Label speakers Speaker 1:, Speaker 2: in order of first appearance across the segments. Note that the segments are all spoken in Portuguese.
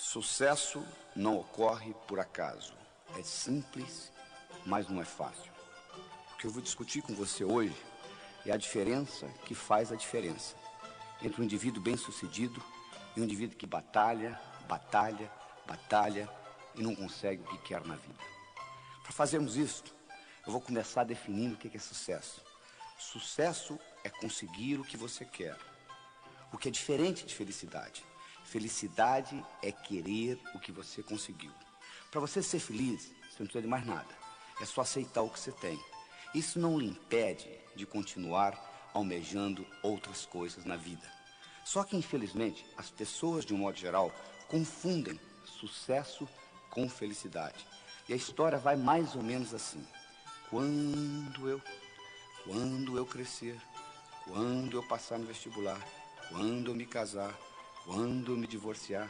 Speaker 1: Sucesso não ocorre por acaso. É simples, mas não é fácil. O que eu vou discutir com você hoje é a diferença que faz a diferença entre um indivíduo bem-sucedido e um indivíduo que batalha e não consegue o que quer na vida. Para fazermos isso, eu vou começar definindo o que é sucesso. Sucesso é conseguir o que você quer, o que é diferente de felicidade. Felicidade é querer o que você conseguiu. Para você ser feliz, você não precisa de mais nada. É só aceitar o que você tem. Isso não lhe impede de continuar almejando outras coisas na vida. Só que, infelizmente, as pessoas, de um modo geral, confundem sucesso com felicidade. E a história vai mais ou menos assim. Quando eu crescer, quando eu passar no vestibular, quando eu me casar, quando eu me divorciar.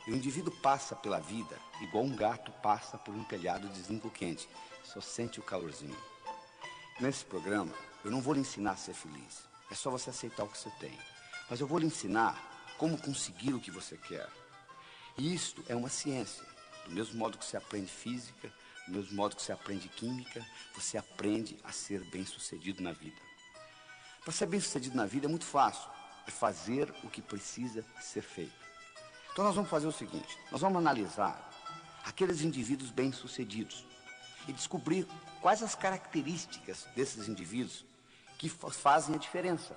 Speaker 1: E o indivíduo passa pela vida igual um gato passa por um telhado de zinco quente. Só sente o calorzinho. Nesse programa, eu não vou lhe ensinar a ser feliz. É só você aceitar o que você tem. Mas eu vou lhe ensinar como conseguir o que você quer. E isto é uma ciência. Do mesmo modo que você aprende física, do mesmo modo que você aprende química, você aprende a ser bem-sucedido na vida. Para ser bem-sucedido na vida é muito fácil. É fazer o que precisa ser feito. Então nós vamos fazer o seguinte, nós vamos analisar aqueles indivíduos bem-sucedidos e descobrir quais as características desses indivíduos que fazem a diferença.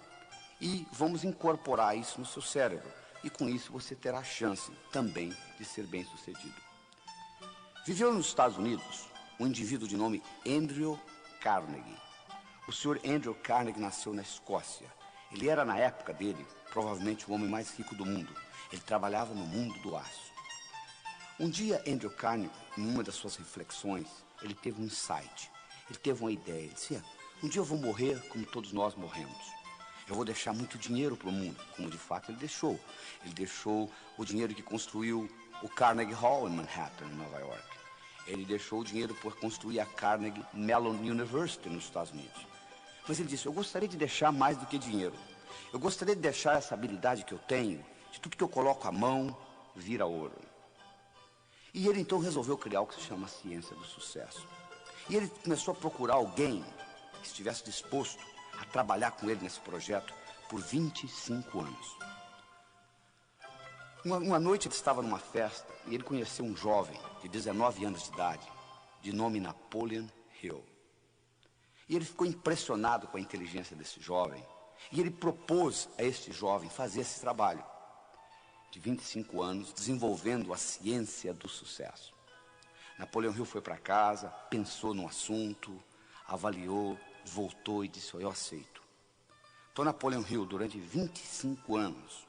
Speaker 1: E vamos incorporar isso no seu cérebro. E com isso você terá a chance também de ser bem-sucedido. Viveu nos Estados Unidos um indivíduo de nome Andrew Carnegie. O senhor Andrew Carnegie nasceu na Escócia. Ele era, na época dele, provavelmente o homem mais rico do mundo. Ele trabalhava no mundo do aço. Um dia, Andrew Carnegie, em uma das suas reflexões, ele teve um insight. Ele teve uma ideia. Ele disse, um dia eu vou morrer como todos nós morremos. Eu vou deixar muito dinheiro para o mundo, como de fato ele deixou. Ele deixou o dinheiro que construiu o Carnegie Hall em Manhattan, em Nova York. Ele deixou o dinheiro por construir a Carnegie Mellon University nos Estados Unidos. Mas ele disse, eu gostaria de deixar mais do que dinheiro. Eu gostaria de deixar essa habilidade que eu tenho, de tudo que eu coloco a mão, vira ouro. E ele então resolveu criar o que se chama a ciência do sucesso. E ele começou a procurar alguém que estivesse disposto a trabalhar com ele nesse projeto por 25 anos. Uma noite ele estava numa festa e ele conheceu um jovem de 19 anos de idade, de nome Napoleon Hill. E ele ficou impressionado com a inteligência desse jovem. E ele propôs a este jovem fazer esse trabalho de 25 anos, desenvolvendo a ciência do sucesso. Napoleon Hill foi para casa, pensou no assunto, avaliou, voltou e disse, eu aceito. Então Napoleon Hill, durante 25 anos,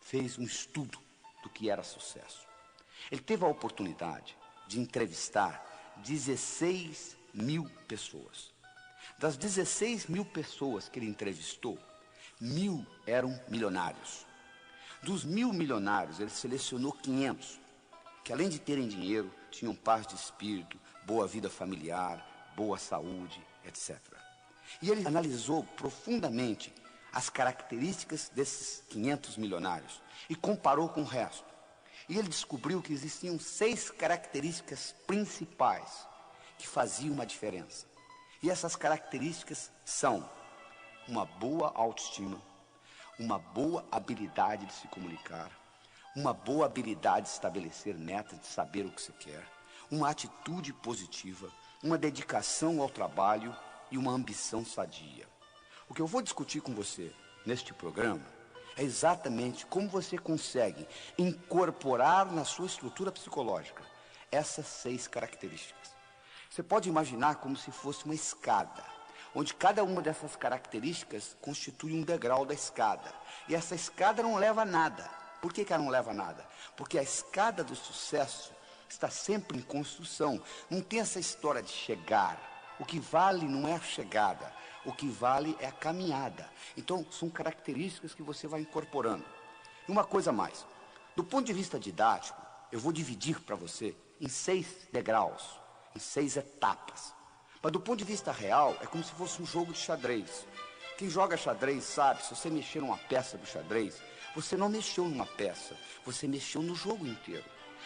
Speaker 1: fez um estudo do que era sucesso. Ele teve a oportunidade de entrevistar 16 mil pessoas. Das 16 mil pessoas que ele entrevistou, 1.000 eram milionários. Dos 1.000 milionários, ele selecionou 500, que além de terem dinheiro, tinham paz de espírito, boa vida familiar, boa saúde, etc. E ele analisou profundamente as características desses 500 milionários e comparou com o resto. E ele descobriu que existiam 6 características principais que faziam uma diferença. E essas características são uma boa autoestima, uma boa habilidade de se comunicar, uma boa habilidade de estabelecer metas, de saber o que você quer, uma atitude positiva, uma dedicação ao trabalho e uma ambição sadia. O que eu vou discutir com você neste programa é exatamente como você consegue incorporar na sua estrutura psicológica essas 6 características. Você pode imaginar como se fosse uma escada, onde cada uma dessas características constitui um degrau da escada. E essa escada não leva a nada. Por que ela não leva a nada? Porque a escada do sucesso está sempre em construção. Não tem essa história de chegar. O que vale não é a chegada. O que vale é a caminhada. Então, são características que você vai incorporando. E uma coisa mais. Do ponto de vista didático, eu vou dividir para você em 6 degraus, em 6 etapas. Mas do ponto de vista real, é como se fosse um jogo de xadrez. Quem joga xadrez sabe, se você mexer numa peça do xadrez, você não mexeu numa peça, você mexeu no jogo inteiro.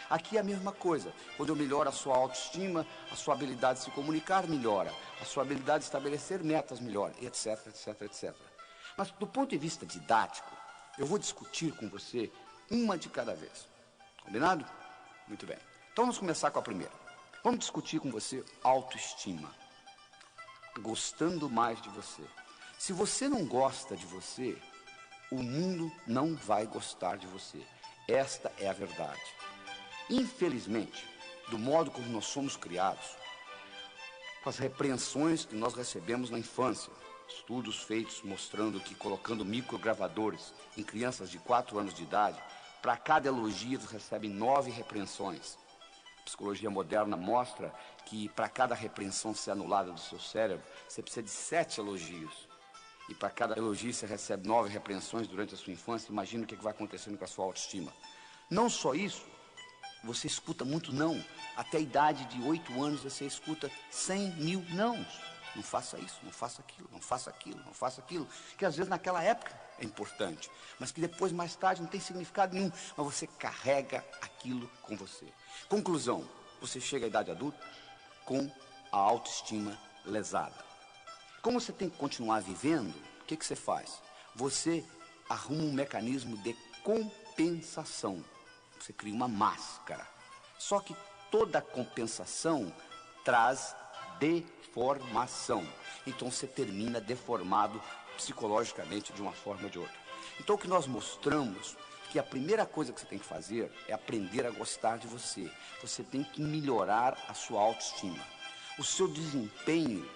Speaker 1: Aqui é a mesma coisa. Quando eu melhoro a sua autoestima, a sua habilidade de se comunicar melhora, a sua habilidade de estabelecer metas melhora, etc, etc, etc. Mas do ponto de vista didático, eu vou discutir com você uma de cada vez. Combinado? Muito bem. Então vamos começar com a primeira. Vamos discutir com você autoestima. Gostando mais de você. Se você não gosta de você, o mundo não vai gostar de você. Esta é a verdade. Infelizmente, do modo como nós somos criados, com as repreensões que nós recebemos na infância, estudos feitos mostrando que colocando microgravadores em crianças de 4 anos de idade, para cada elogio eles recebem 9 repreensões. A psicologia moderna mostra que para cada repreensão ser anulada do seu cérebro, você precisa de 7 elogios. E para cada elogio você recebe 9 repreensões durante a sua infância. Imagina o que vai acontecendo com a sua autoestima. Não só isso, você escuta muito não. Até a idade de 8 anos você escuta 100 mil nãos. Não faça isso, não faça aquilo, não faça aquilo, não faça aquilo. Que às vezes naquela época é importante, mas que depois, mais tarde, não tem significado nenhum. Mas você carrega aquilo com você. Conclusão, você chega à idade adulta com a autoestima lesada. Como você tem que continuar vivendo, o que você faz? Você arruma um mecanismo de compensação. Você cria uma máscara. Só que toda compensação traz deformação. Então você termina deformado psicologicamente de uma forma ou de outra. Então o que nós mostramos que a primeira coisa que você tem que fazer é aprender a gostar de você. Você tem que melhorar a sua autoestima. O seu desempenho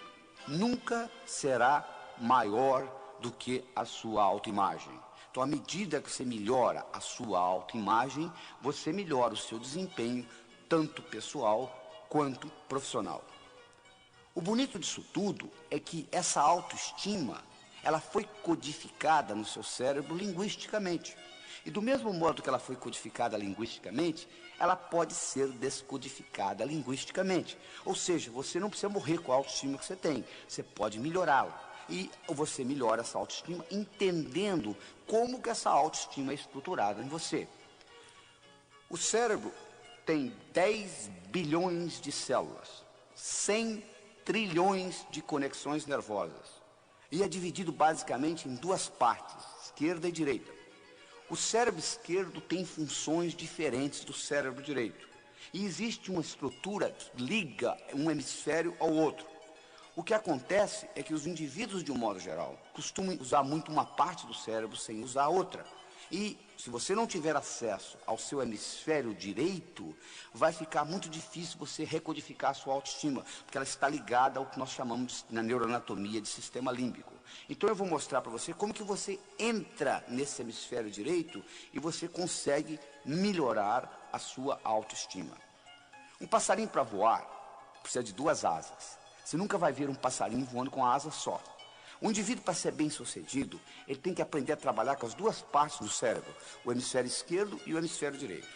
Speaker 1: nunca será maior do que a sua autoimagem. Então, à medida que você melhora a sua autoimagem, você melhora o seu desempenho, tanto pessoal quanto profissional. O bonito disso tudo é que essa autoestima, ela foi codificada no seu cérebro linguisticamente. E do mesmo modo que ela foi codificada linguisticamente, ela pode ser descodificada linguisticamente. Ou seja, você não precisa morrer com a autoestima que você tem, você pode melhorá-la. E você melhora essa autoestima entendendo como que essa autoestima é estruturada em você. O cérebro tem 10 bilhões de células, 100 trilhões de conexões nervosas. E é dividido basicamente em 2 partes, esquerda e direita. O cérebro esquerdo tem funções diferentes do cérebro direito. E existe uma estrutura que liga um hemisfério ao outro. O que acontece é que os indivíduos, de um modo geral, costumam usar muito uma parte do cérebro sem usar a outra. E se você não tiver acesso ao seu hemisfério direito, vai ficar muito difícil você recodificar a sua autoestima, porque ela está ligada ao que nós chamamos na neuroanatomia de sistema límbico. Então eu vou mostrar para você como que você entra nesse hemisfério direito e você consegue melhorar a sua autoestima. Um passarinho para voar precisa de 2 asas. Você nunca vai ver um passarinho voando com a asa só. O indivíduo, para ser bem sucedido, ele tem que aprender a trabalhar com as 2 partes do cérebro, o hemisfério esquerdo e o hemisfério direito.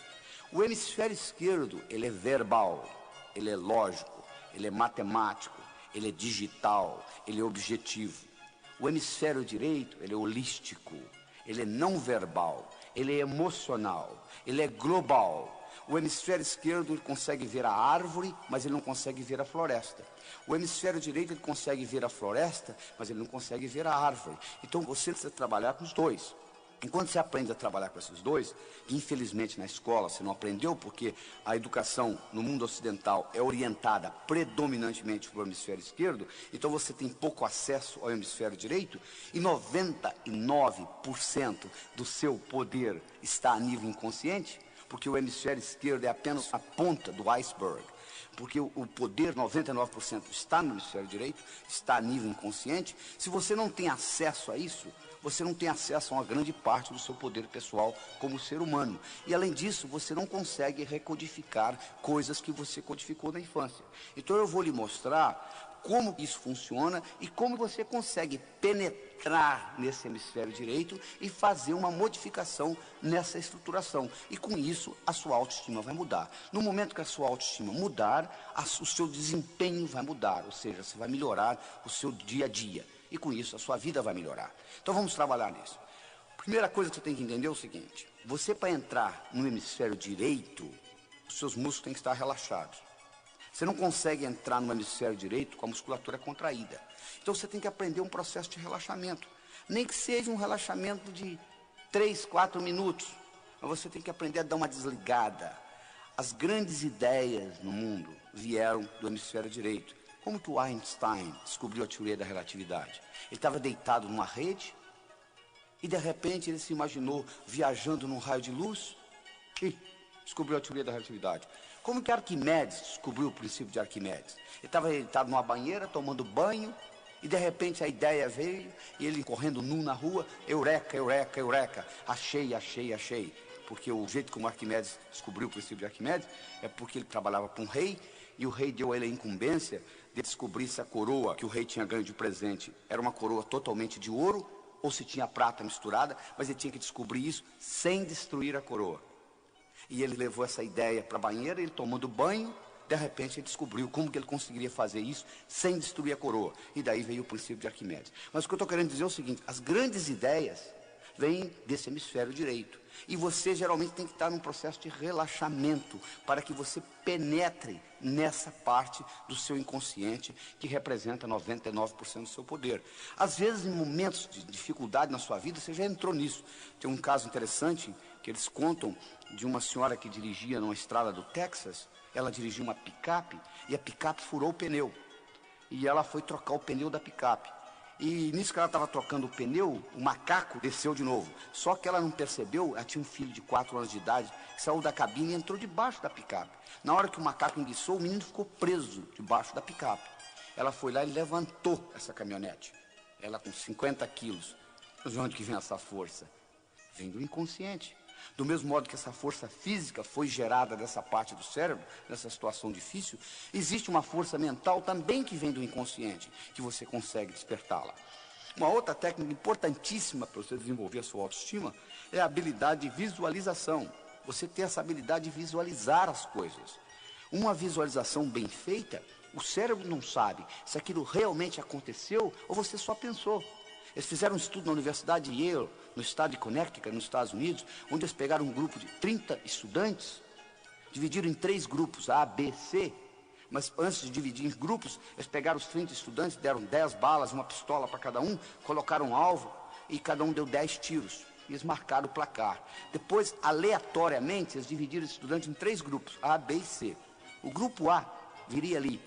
Speaker 1: O hemisfério esquerdo, ele é verbal, ele é lógico, ele é matemático, ele é digital, ele é objetivo. O hemisfério direito, ele é holístico, ele é não verbal, ele é emocional, ele é global. O hemisfério esquerdo ele consegue ver a árvore, mas ele não consegue ver a floresta. O hemisfério direito ele consegue ver a floresta, mas ele não consegue ver a árvore. Então você precisa trabalhar com os 2. Enquanto você aprende a trabalhar com esses 2, que infelizmente na escola você não aprendeu, porque a educação no mundo ocidental é orientada predominantemente para o hemisfério esquerdo, então você tem pouco acesso ao hemisfério direito, e 99% do seu poder está a nível inconsciente, porque o hemisfério esquerdo é apenas a ponta do iceberg. Porque o poder, 99%, está no hemisfério direito, está a nível inconsciente. Se você não tem acesso a isso, você não tem acesso a uma grande parte do seu poder pessoal como ser humano. E além disso, você não consegue recodificar coisas que você codificou na infância. Então eu vou lhe mostrar como isso funciona e como você consegue penetrar nesse hemisfério direito e fazer uma modificação nessa estruturação. E com isso, a sua autoestima vai mudar. No momento que a sua autoestima mudar, o seu desempenho vai mudar, ou seja, você vai melhorar o seu dia a dia. e com isso a sua vida vai melhorar. Então vamos trabalhar nisso. Primeira coisa que você tem que entender é o seguinte: você, para entrar no hemisfério direito, os seus músculos têm que estar relaxados. Você não consegue entrar no hemisfério direito com a musculatura contraída. Então você tem que aprender um processo de relaxamento. Nem que seja um relaxamento de 3, 4 minutos. Mas você tem que aprender a dar uma desligada. As grandes ideias no mundo vieram do hemisfério direito. Como que o Einstein descobriu a teoria da relatividade? Ele estava deitado numa rede e de repente ele se imaginou viajando num raio de luz e descobriu a teoria da relatividade. Como que Arquimedes descobriu o princípio de Arquimedes? Ele estava deitado numa banheira, tomando banho, e de repente a ideia veio, e ele correndo nu na rua, eureka, eureka, eureka, achei, achei, achei. Porque o jeito como Arquimedes descobriu o princípio de Arquimedes é porque ele trabalhava para um rei, e o rei deu a ele a incumbência de descobrir se a coroa que o rei tinha ganho de presente era uma coroa totalmente de ouro, ou se tinha prata misturada, mas ele tinha que descobrir isso sem destruir a coroa. E ele levou essa ideia para a banheira, ele tomando banho, de repente ele descobriu como que ele conseguiria fazer isso sem destruir a coroa. E daí veio o princípio de Arquimedes. Mas o que eu estou querendo dizer é o seguinte: as grandes ideias vêm desse hemisfério direito. E você geralmente tem que estar num processo de relaxamento para que você penetre nessa parte do seu inconsciente que representa 99% do seu poder. Às vezes, em momentos de dificuldade na sua vida, você já entrou nisso. Tem um caso interessante que eles contam de uma senhora que dirigia numa estrada do Texas. Ela dirigia uma picape e a picape furou o pneu. E ela foi trocar o pneu da picape. E nisso que ela estava trocando o pneu, o macaco desceu de novo. Só que ela não percebeu, ela tinha um filho de 4 anos de idade, que saiu da cabine e entrou debaixo da picape. Na hora que o macaco enguiçou, o menino ficou preso debaixo da picape. Ela foi lá e levantou essa caminhonete. Ela com 50 quilos. Mas de onde que vem essa força? Vem do inconsciente. Do mesmo modo que essa força física foi gerada dessa parte do cérebro, nessa situação difícil, existe uma força mental também que vem do inconsciente, que você consegue despertá-la. Uma outra técnica importantíssima para você desenvolver a sua autoestima é a habilidade de visualização. Você ter essa habilidade de visualizar as coisas. Uma visualização bem feita, o cérebro não sabe se aquilo realmente aconteceu ou você só pensou. Eles fizeram um estudo na Universidade de Yale, no estado de Connecticut, nos Estados Unidos, onde eles pegaram um grupo de 30 estudantes, dividiram em 3 grupos, A, B, C, mas antes de dividir em grupos, eles pegaram os 30 estudantes, deram 10 balas, uma pistola para cada um, colocaram um alvo e cada um deu 10 tiros. E eles marcaram o placar. Depois, aleatoriamente, eles dividiram os estudantes em 3 grupos, A, B e C. O grupo A viria ali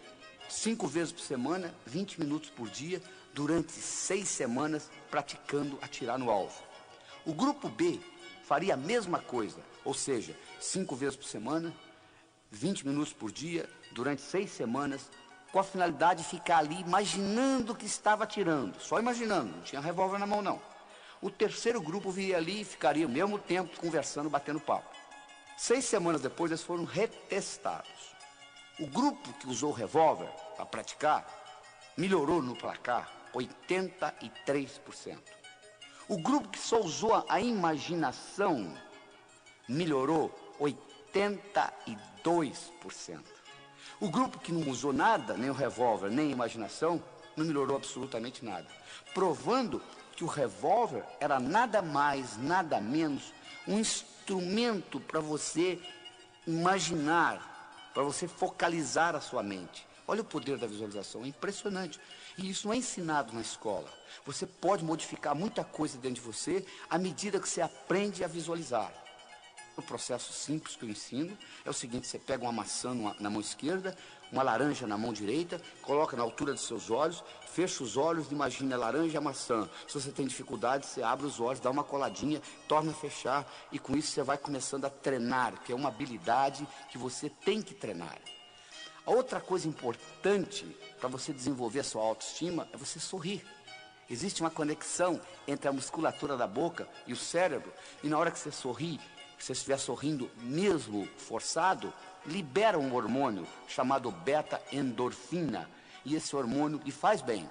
Speaker 1: 5 vezes por semana, 20 minutos por dia, durante 6 semanas, praticando atirar no alvo. O grupo B faria a mesma coisa, ou seja, 5 vezes por semana, 20 minutos por dia, durante 6 semanas, com a finalidade de ficar ali imaginando que estava atirando, só imaginando, não tinha revólver na mão não. O terceiro grupo viria ali e ficaria ao mesmo tempo conversando, batendo papo. 6 semanas depois eles foram retestados. O grupo que usou o revólver para praticar melhorou no placar 83%. O grupo que só usou a imaginação melhorou 82%. O grupo que não usou nada, nem o revólver, nem a imaginação, não melhorou absolutamente nada. Provando que o revólver era nada mais, nada menos, um instrumento para você imaginar, para você focalizar a sua mente. Olha o poder da visualização, é impressionante. E isso não é ensinado na escola. Você pode modificar muita coisa dentro de você à medida que você aprende a visualizar. O processo simples que eu ensino é o seguinte: você pega uma maçã na mão esquerda, uma laranja na mão direita, coloca na altura dos seus olhos, fecha os olhos, imagina a laranja e a maçã. Se você tem dificuldade, você abre os olhos, dá uma coladinha, torna a fechar, e com isso você vai começando a treinar, que é uma habilidade que você tem que treinar. A outra coisa importante para você desenvolver a sua autoestima é você sorrir. Existe uma conexão entre a musculatura da boca e o cérebro, e na hora que você sorri, se você estiver sorrindo mesmo forçado, libera um hormônio chamado beta-endorfina, e esse hormônio lhe faz bem.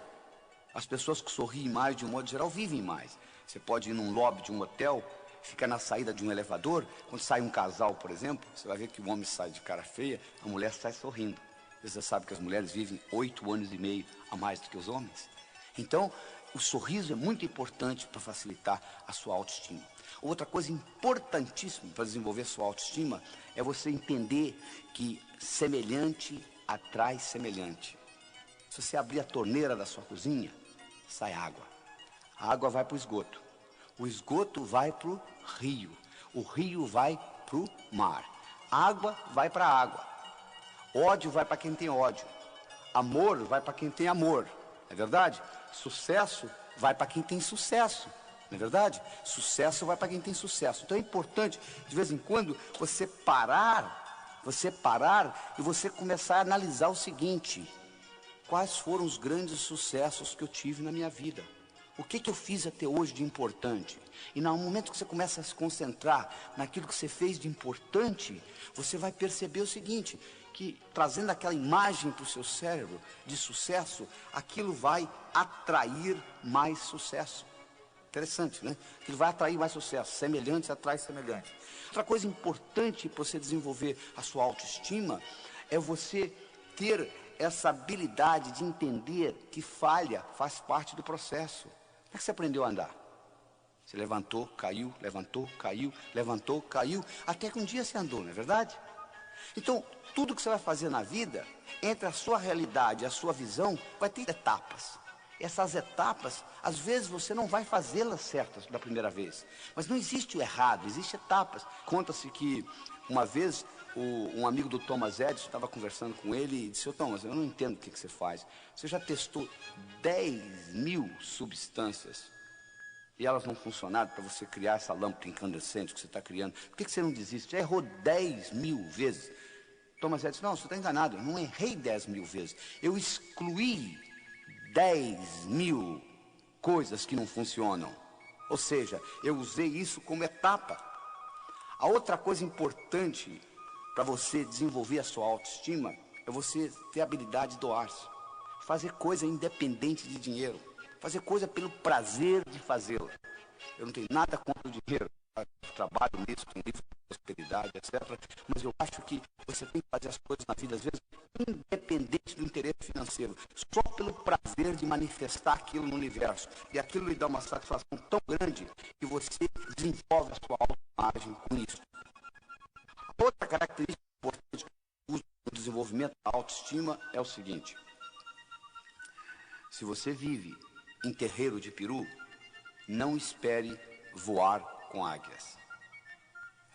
Speaker 1: As pessoas que sorriem mais, de um modo geral, vivem mais. Você pode ir num lobby de um hotel, fica na saída de um elevador, quando sai um casal, por exemplo, você vai ver que o homem sai de cara feia, a mulher sai sorrindo. Você sabe que as mulheres vivem 8 anos e meio a mais do que os homens. Então, O sorriso é muito importante para facilitar a sua autoestima. Outra coisa importantíssima para desenvolver sua autoestima é você entender que semelhante atrai semelhante. Se você abrir a torneira da sua cozinha, sai água. A água vai para o esgoto. O esgoto vai para o rio. O rio vai para o mar. Água vai para a água. Ódio vai para quem tem ódio. Amor vai para quem tem amor. Não é verdade? Sucesso vai para quem tem sucesso. Não é verdade? Sucesso vai para quem tem sucesso. Então é importante, de vez em quando, você parar e você começar a analisar o seguinte: quais foram os grandes sucessos que eu tive na minha vida? O que eu fiz até hoje de importante? E no momento que você começa a se concentrar naquilo que você fez de importante, você vai perceber o seguinte, que trazendo aquela imagem para o seu cérebro de sucesso, aquilo vai atrair mais sucesso. Interessante, né? Aquilo vai atrair mais sucesso. Semelhantes atrai semelhante. Outra coisa importante para você desenvolver a sua autoestima é você ter essa habilidade de entender que falha faz parte do processo. Como é que você aprendeu a andar? Você levantou, caiu, levantou, caiu, levantou, caiu, até que um dia você andou, não é verdade? Então, tudo que você vai fazer na vida, entre a sua realidade e a sua visão, vai ter etapas. Essas etapas, às vezes você não vai fazê-las certas da primeira vez. Mas não existe o errado, existem etapas. Conta-se que uma vez um amigo do Thomas Edison estava conversando com ele e disse: "Ô Thomas, eu não entendo o que você faz. Você já testou 10.000 substâncias e elas não funcionaram para você criar essa lâmpada incandescente que você está criando. Por que você não desiste? Já errou 10.000 vezes." Thomas Edison disse: "Não, você está enganado, eu não errei 10.000 vezes. Eu excluí 10.000 coisas que não funcionam. Ou seja, eu usei isso como etapa." A outra coisa importante para você desenvolver a sua autoestima é você ter a habilidade de doar-se. Fazer coisa independente de dinheiro. Fazer coisa pelo prazer de fazê-la. Eu não tenho nada contra o dinheiro. Eu trabalho nisso, com livro de prosperidade, etc. Mas eu acho que você tem que fazer as coisas na vida, às vezes, independente do interesse financeiro. Só pelo prazer de manifestar aquilo no universo. E aquilo lhe dá uma satisfação tão grande que você desenvolve a sua autoimagem com isso. Outra característica importante no desenvolvimento da autoestima é o seguinte: se você vive em terreiro de peru, não espere voar com águias.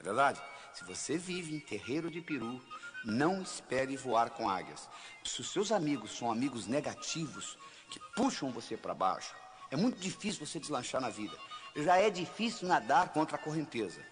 Speaker 1: É verdade? Se você vive em terreiro de peru, não espere voar com águias. Se os seus amigos são amigos negativos, que puxam você para baixo, é muito difícil você deslanchar na vida. Já é difícil nadar contra a correnteza,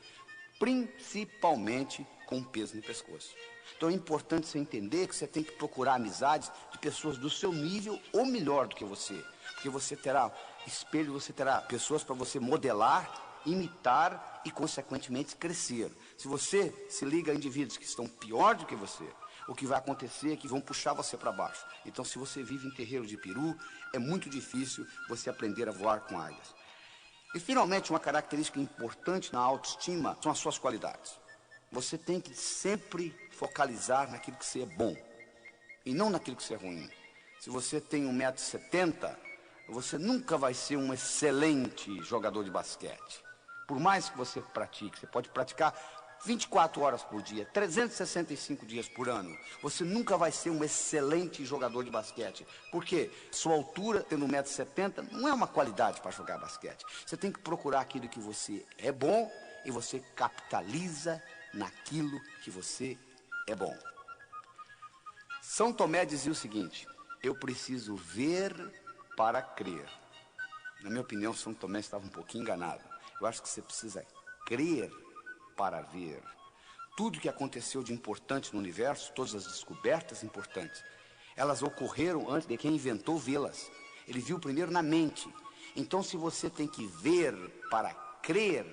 Speaker 1: principalmente com peso no pescoço. Então é importante você entender que você tem que procurar amizades de pessoas do seu nível ou melhor do que você. Porque você terá espelho, você terá pessoas para você modelar, imitar e, consequentemente, crescer. Se você se liga a indivíduos que estão pior do que você, o que vai acontecer é que vão puxar você para baixo. Então, se você vive em terreiro de peru, é muito difícil você aprender a voar com águias. E, finalmente, uma característica importante na autoestima são as suas qualidades. Você tem que sempre focalizar naquilo que você é bom e não naquilo que você é ruim. Se você tem 1,70 m, você nunca vai ser um excelente jogador de basquete. Por mais que você pratique, você pode praticar 24 horas por dia, 365 dias por ano. Você nunca vai ser um excelente jogador de basquete. Por quê? Sua altura, tendo 1,70 m, não é uma qualidade para jogar basquete. Você tem que procurar aquilo que você é bom e você capitaliza naquilo que você é bom. São Tomé dizia o seguinte: eu preciso ver para crer. Na minha opinião, São Tomé estava um pouquinho enganado. Eu acho que você precisa crer para ver. Tudo que aconteceu de importante no universo, todas as descobertas importantes, elas ocorreram antes de quem inventou vê-las. Ele viu primeiro na mente. Então, se você tem que ver para crer,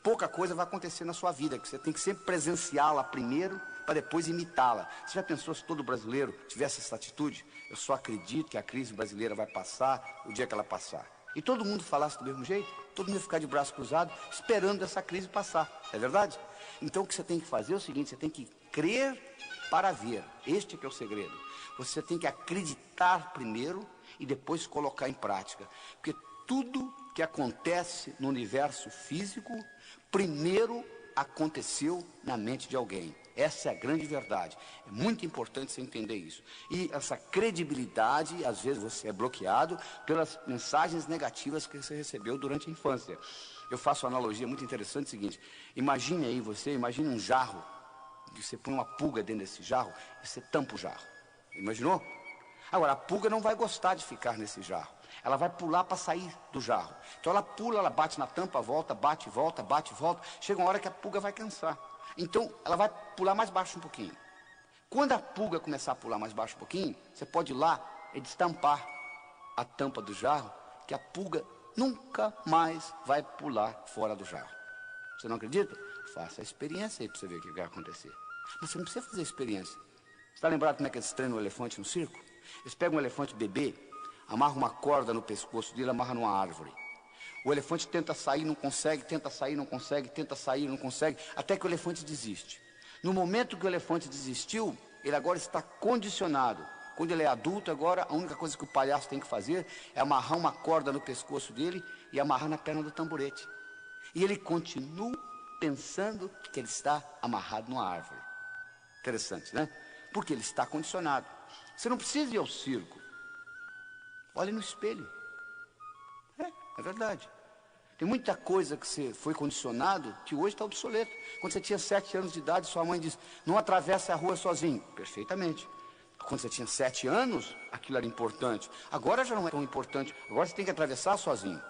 Speaker 1: pouca coisa vai acontecer na sua vida, que você tem que sempre presenciá-la primeiro para depois imitá-la. Você já pensou se todo brasileiro tivesse essa atitude? Eu só acredito que a crise brasileira vai passar o dia que ela passar. E todo mundo falasse do mesmo jeito, todo mundo ia ficar de braço cruzado, esperando essa crise passar. É verdade? Então o que você tem que fazer é o seguinte: você tem que crer para ver. Este é que é o segredo. Você tem que acreditar primeiro e depois colocar em prática. Porque tudo que acontece no universo físico, primeiro aconteceu na mente de alguém. Essa é a grande verdade. É muito importante você entender isso. E essa credibilidade, às vezes você é bloqueado pelas mensagens negativas que você recebeu durante a infância. Eu faço uma analogia muito interessante, é o seguinte: imagine aí imagine um jarro, que você põe uma pulga dentro desse jarro e você tampa o jarro. Imaginou? Agora, a pulga não vai gostar de ficar nesse jarro. Ela vai pular para sair do jarro. Então ela pula, ela bate na tampa, volta, bate, volta, bate, volta. Chega uma hora que a pulga vai cansar. Então ela vai pular mais baixo um pouquinho. Quando a pulga começar a pular mais baixo um pouquinho, você pode ir lá e destampar a tampa do jarro, que a pulga nunca mais vai pular fora do jarro. Você não acredita? Faça a experiência aí para você ver o que vai acontecer. Mas você não precisa fazer a experiência. Você está lembrado como é que eles treinam o elefante no circo? Eles pegam um elefante bebê, amarram uma corda no pescoço dele, amarram numa árvore. O elefante tenta sair, não consegue, tenta sair, não consegue, tenta sair, não consegue, até que o elefante desiste. No momento que o elefante desistiu, ele agora está condicionado. Quando ele é adulto, agora a única coisa que o palhaço tem que fazer é amarrar uma corda no pescoço dele e amarrar na perna do tamborete. E ele continua pensando que ele está amarrado numa árvore. Interessante, né? Porque ele está condicionado. Você não precisa ir ao circo. Olhe no espelho. É verdade. Tem muita coisa que você foi condicionado que hoje está obsoleto. Quando você tinha 7 anos de idade, sua mãe disse: não atravesse a rua sozinho. Perfeitamente. Quando você tinha 7 anos, aquilo era importante. Agora já não é tão importante. Agora você tem que atravessar sozinho.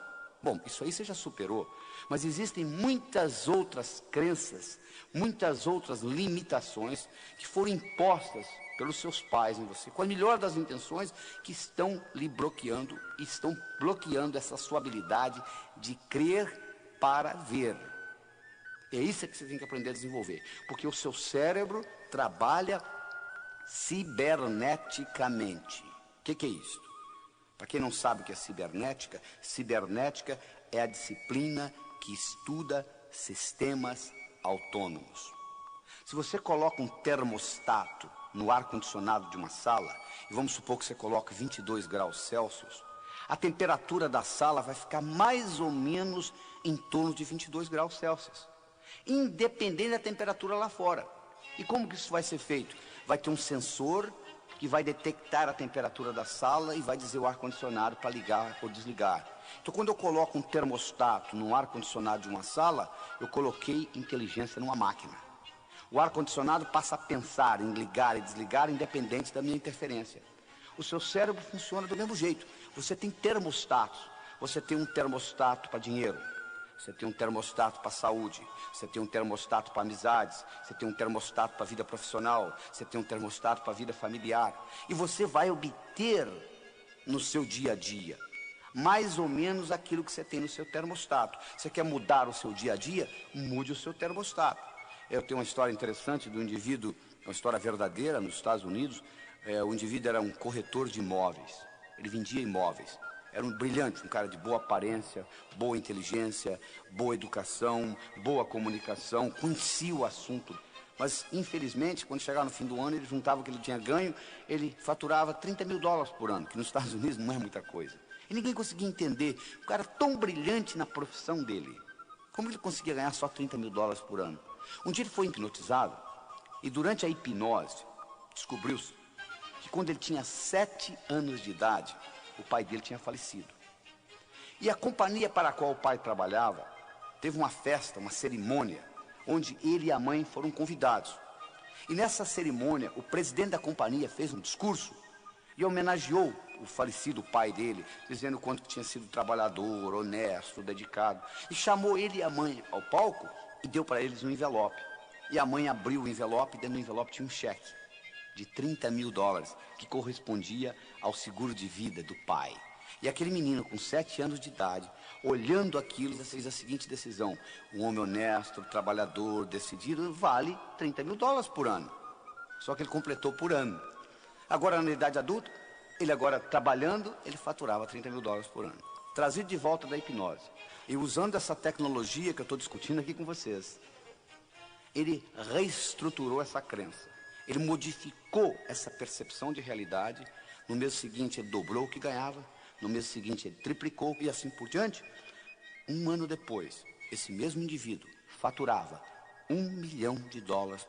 Speaker 1: Bom, isso aí você já superou. Mas existem muitas outras crenças, muitas outras limitações que foram impostas pelos seus pais em você, com a melhor das intenções, que estão lhe bloqueando, estão bloqueando essa sua habilidade de crer para ver. É isso que você tem que aprender a desenvolver, porque o seu cérebro trabalha ciberneticamente. O que é isso? Para quem não sabe o que é cibernética, cibernética é a disciplina que estuda sistemas autônomos. Se você coloca um termostato no ar-condicionado de uma sala, e vamos supor que você coloque 22 graus Celsius, a temperatura da sala vai ficar mais ou menos em torno de 22 graus Celsius, independente da temperatura lá fora. E como que isso vai ser feito? Vai ter um sensor que vai detectar a temperatura da sala e vai dizer o ar-condicionado para ligar ou desligar. Então, quando eu coloco um termostato no ar-condicionado de uma sala, eu coloquei inteligência numa máquina. O ar-condicionado passa a pensar em ligar e desligar independente da minha interferência. O seu cérebro funciona do mesmo jeito. Você tem termostatos. Você tem um termostato para dinheiro. Você tem um termostato para saúde. Você tem um termostato para amizades. Você tem um termostato para vida profissional. Você tem um termostato para vida familiar. E você vai obter no seu dia a dia mais ou menos aquilo que você tem no seu termostato. Você quer mudar o seu dia a dia? Mude o seu termostato. Eu tenho uma história interessante do indivíduo, uma história verdadeira nos Estados Unidos. O indivíduo era um corretor de imóveis. Ele vendia imóveis. Era um brilhante, um cara de boa aparência, boa inteligência, boa educação, boa comunicação, conhecia o assunto. Mas, infelizmente, quando chegava no fim do ano, ele juntava o que ele tinha ganho, ele faturava $30 mil por ano, que nos Estados Unidos não é muita coisa. E ninguém conseguia entender, o cara tão brilhante na profissão dele, como ele conseguia ganhar só $30 mil por ano? Um dia ele foi hipnotizado, e durante a hipnose, descobriu-se que quando ele tinha 7 anos de idade, o pai dele tinha falecido. E a companhia para a qual o pai trabalhava teve uma festa, uma cerimônia, onde ele e a mãe foram convidados. E nessa cerimônia, o presidente da companhia fez um discurso e homenageou o falecido pai dele, dizendo o quanto tinha sido trabalhador, honesto, dedicado. E chamou ele e a mãe ao palco e deu para eles um envelope. E a mãe abriu o envelope e dentro do envelope tinha um cheque de $30 mil, que correspondia ao seguro de vida do pai. E aquele menino com 7 anos de idade, olhando aquilo, fez a seguinte decisão: um homem honesto, trabalhador, decidido, vale $30 mil por ano. Só que ele completou por ano. Agora, na idade adulta, ele agora trabalhando, ele faturava $30 mil por ano. Trazido de volta da hipnose. E usando essa tecnologia que eu estou discutindo aqui com vocês, ele reestruturou essa crença. Ele modificou essa percepção de realidade No mês seguinte ele dobrou o que ganhava, no mês seguinte ele triplicou e assim por diante. Um ano depois, esse mesmo indivíduo faturava $1 milhão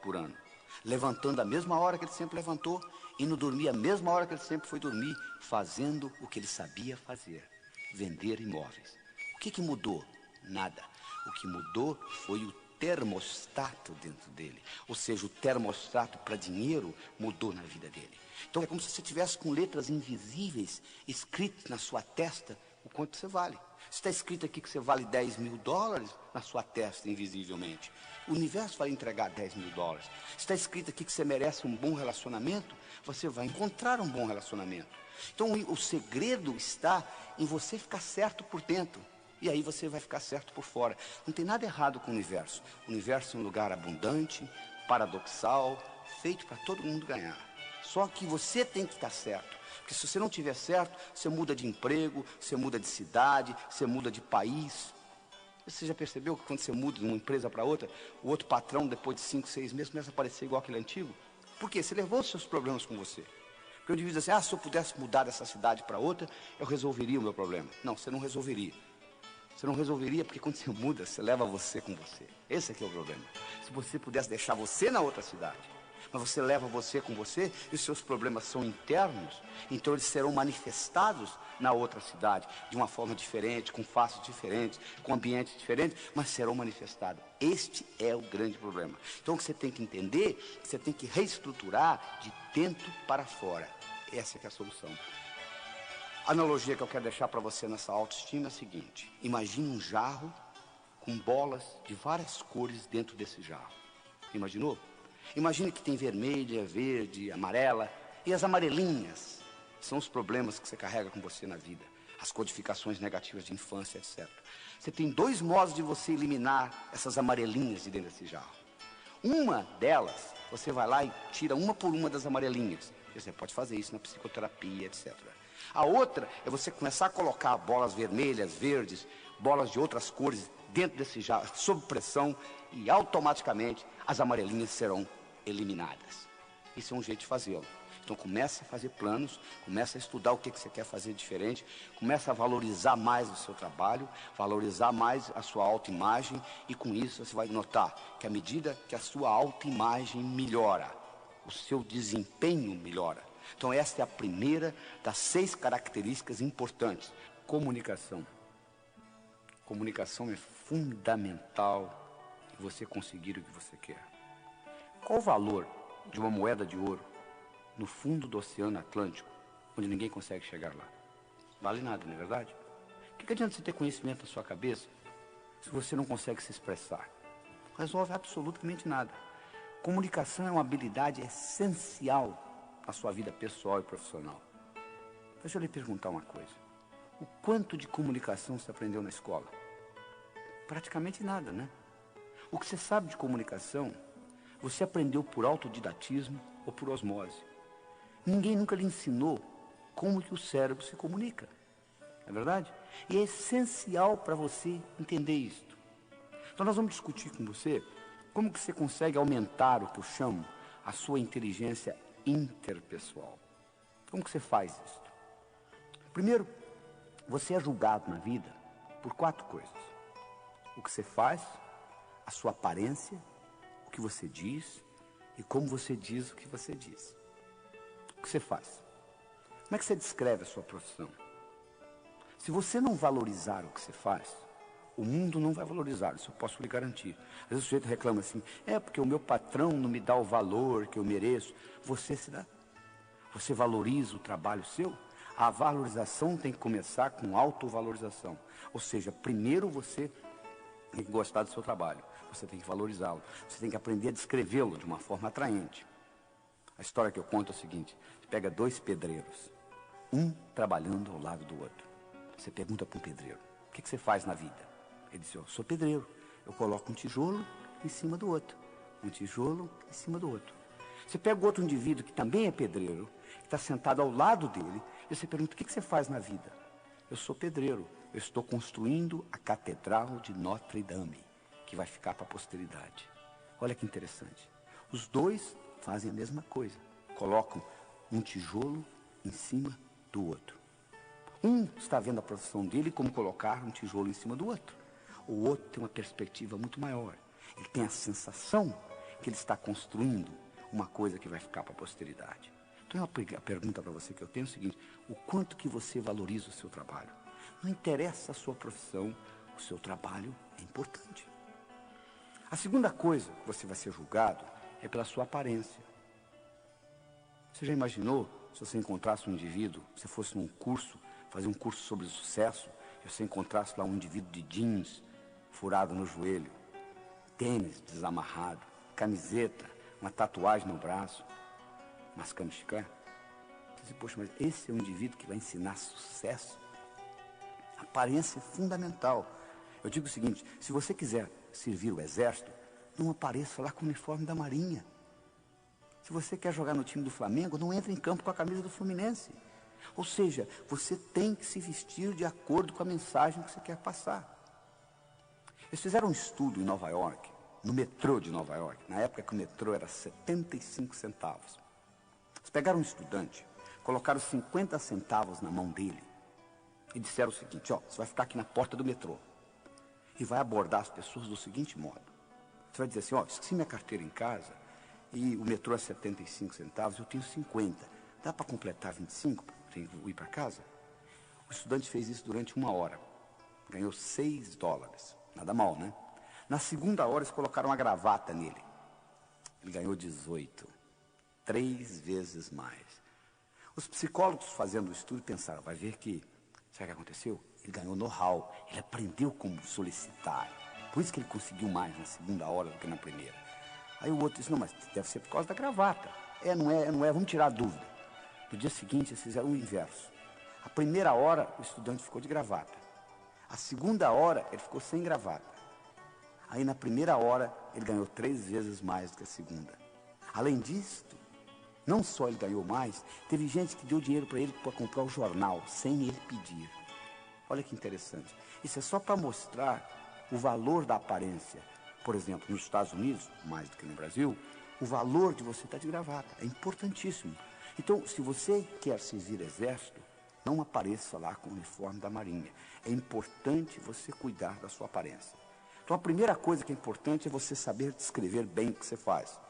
Speaker 1: por ano, levantando a mesma hora que ele sempre levantou, indo dormir a mesma hora que ele sempre foi dormir, fazendo o que ele sabia fazer, vender imóveis. O que mudou? Nada. O que mudou foi o termostato dentro dele, ou seja, o termostato para dinheiro mudou na vida dele. Então é como se você tivesse com letras invisíveis escritas na sua testa o quanto você vale. Está escrito aqui que você vale $10 mil na sua testa invisivelmente. O universo vai entregar $10 mil. Está escrito aqui que você merece um bom relacionamento, você vai encontrar um bom relacionamento. Então o segredo está em você ficar certo por dentro. E aí você vai ficar certo por fora. Não tem nada errado com o universo. O universo é um lugar abundante, paradoxal, feito para todo mundo ganhar. Só que você tem que estar certo. Porque se você não estiver certo, você muda de emprego, você muda de cidade, você muda de país. Você já percebeu que quando você muda de uma empresa para outra, o outro patrão, depois de 5, 6 meses, começa a parecer igual aquele antigo? Por quê? Você levou os seus problemas com você. Porque o indivíduo diz assim, se eu pudesse mudar dessa cidade para outra, eu resolveria o meu problema. Não, você não resolveria. Você não resolveria porque quando você muda, você leva você com você. Esse aqui é o problema. Se você pudesse deixar você na outra cidade, mas você leva você com você e os seus problemas são internos, então eles serão manifestados na outra cidade, de uma forma diferente, com faces diferentes, com ambientes diferentes, mas serão manifestados. Este é o grande problema. Então o que você tem que entender, você tem que reestruturar de dentro para fora. Essa que é a solução. A analogia que eu quero deixar para você nessa autoestima é a seguinte: imagine um jarro com bolas de várias cores dentro desse jarro. Imaginou? Imagine que tem vermelha, verde, amarela, e as amarelinhas são os problemas que você carrega com você na vida, as codificações negativas de infância, etc. Você tem 2 modos de você eliminar essas amarelinhas de dentro desse jarro. Uma delas, você vai lá e tira uma por uma das amarelinhas. Você pode fazer isso na psicoterapia, etc. A outra é você começar a colocar bolas vermelhas, verdes, bolas de outras cores dentro desse jarro, sob pressão, e automaticamente as amarelinhas serão eliminadas. Isso é um jeito de fazê-lo. Então comece a fazer planos, comece a estudar o que você quer fazer diferente, comece a valorizar mais o seu trabalho, valorizar mais a sua autoimagem, e com isso você vai notar que à medida que a sua autoimagem melhora, o seu desempenho melhora. Então esta é a primeira das 6 características importantes. Comunicação. Comunicação é fundamental em você conseguir o que você quer. Qual o valor de uma moeda de ouro no fundo do Oceano Atlântico, onde ninguém consegue chegar lá? Vale nada, não é verdade? O que adianta você ter conhecimento na sua cabeça se você não consegue se expressar? Não resolve absolutamente nada. Comunicação é uma habilidade essencial na sua vida pessoal e profissional. Deixa eu lhe perguntar uma coisa. O quanto de comunicação você aprendeu na escola? Praticamente nada, né? O que você sabe de comunicação, você aprendeu por autodidatismo ou por osmose. Ninguém nunca lhe ensinou como que o cérebro se comunica. Não é verdade? E é essencial para você entender isto. Então nós vamos discutir com você como que você consegue aumentar o que eu chamo a sua inteligência interpessoal. Como que você faz isso? Primeiro, você é julgado na vida por 4 coisas: o que você faz, a sua aparência, o que você diz e como você diz o que você diz. O que você faz? Como é que você descreve a sua profissão? Se você não valorizar o que você faz, o mundo não vai valorizar, isso eu posso lhe garantir. Às vezes o sujeito reclama assim, porque o meu patrão não me dá o valor que eu mereço. Você se dá. Você valoriza o trabalho seu? A valorização tem que começar com autovalorização. Ou seja, primeiro você tem que gostar do seu trabalho, você tem que valorizá-lo, você tem que aprender a descrevê-lo de uma forma atraente. A história que eu conto é o seguinte: você pega 2 pedreiros, um trabalhando ao lado do outro. Você pergunta para um pedreiro, o que você faz na vida? Ele diz, eu sou pedreiro, eu coloco um tijolo em cima do outro, um tijolo em cima do outro. Você pega outro indivíduo que também é pedreiro, que está sentado ao lado dele, e você pergunta, o que você faz na vida? Eu sou pedreiro, eu estou construindo a Catedral de Notre Dame, que vai ficar para a posteridade. Olha que interessante. Os 2 fazem a mesma coisa, colocam um tijolo em cima do outro. Um está vendo a profissão dele como colocar um tijolo em cima do outro. O outro tem uma perspectiva muito maior. Ele tem a sensação que ele está construindo uma coisa que vai ficar para a posteridade. Então, a pergunta para você que eu tenho é o seguinte: o quanto que você valoriza o seu trabalho? Não interessa a sua profissão, o seu trabalho é importante. A segunda coisa que você vai ser julgado é pela sua aparência. Você já imaginou se você encontrasse um indivíduo, se fosse num curso, fazer um curso sobre sucesso, e você encontrasse lá um indivíduo de jeans, furado no joelho, tênis desamarrado, camiseta, uma tatuagem no braço, mascando chiclete? Você diz, poxa, mas esse é um indivíduo que vai ensinar sucesso? A aparência é fundamental. Eu digo o seguinte: se você quiser servir o exército, não apareça lá com o uniforme da Marinha. Se você quer jogar no time do Flamengo, não entre em campo com a camisa do Fluminense. Ou seja, você tem que se vestir de acordo com a mensagem que você quer passar. Eles fizeram um estudo em Nova York, no metrô de Nova York, na época que o metrô era 75 centavos. Eles pegaram um estudante, colocaram 50 centavos na mão dele e disseram o seguinte: ó, você vai ficar aqui na porta do metrô e vai abordar as pessoas do seguinte modo. Você vai dizer assim: ó, esqueci minha carteira em casa e o metrô é 75 centavos, eu tenho 50. Dá para completar 25 para ir para casa? O estudante fez isso durante 1 hora. Ganhou $6. Nada mal, né? Na segunda hora, eles colocaram uma gravata nele. Ele ganhou 18. 3 vezes mais. Os psicólogos fazendo o estudo pensaram: vai ver que, sabe o que aconteceu? Ele ganhou know-how, ele aprendeu como solicitar. Por isso que ele conseguiu mais na segunda hora do que na primeira. Aí o outro disse: não, mas deve ser por causa da gravata. Não é, vamos tirar a dúvida. No dia seguinte, eles fizeram o inverso. A primeira hora, o estudante ficou de gravata. A segunda hora, ele ficou sem gravata. Aí na primeira hora, ele ganhou 3 vezes mais do que a segunda. Além disso, não só ele ganhou mais, teve gente que deu dinheiro para ele para comprar o jornal, sem ele pedir. Olha que interessante. Isso é só para mostrar o valor da aparência. Por exemplo, nos Estados Unidos, mais do que no Brasil, o valor de você estar de gravata é importantíssimo. Então, se você quer servir exército, não apareça lá com o uniforme da Marinha. É importante você cuidar da sua aparência. Então, a primeira coisa que é importante é você saber descrever bem o que você faz.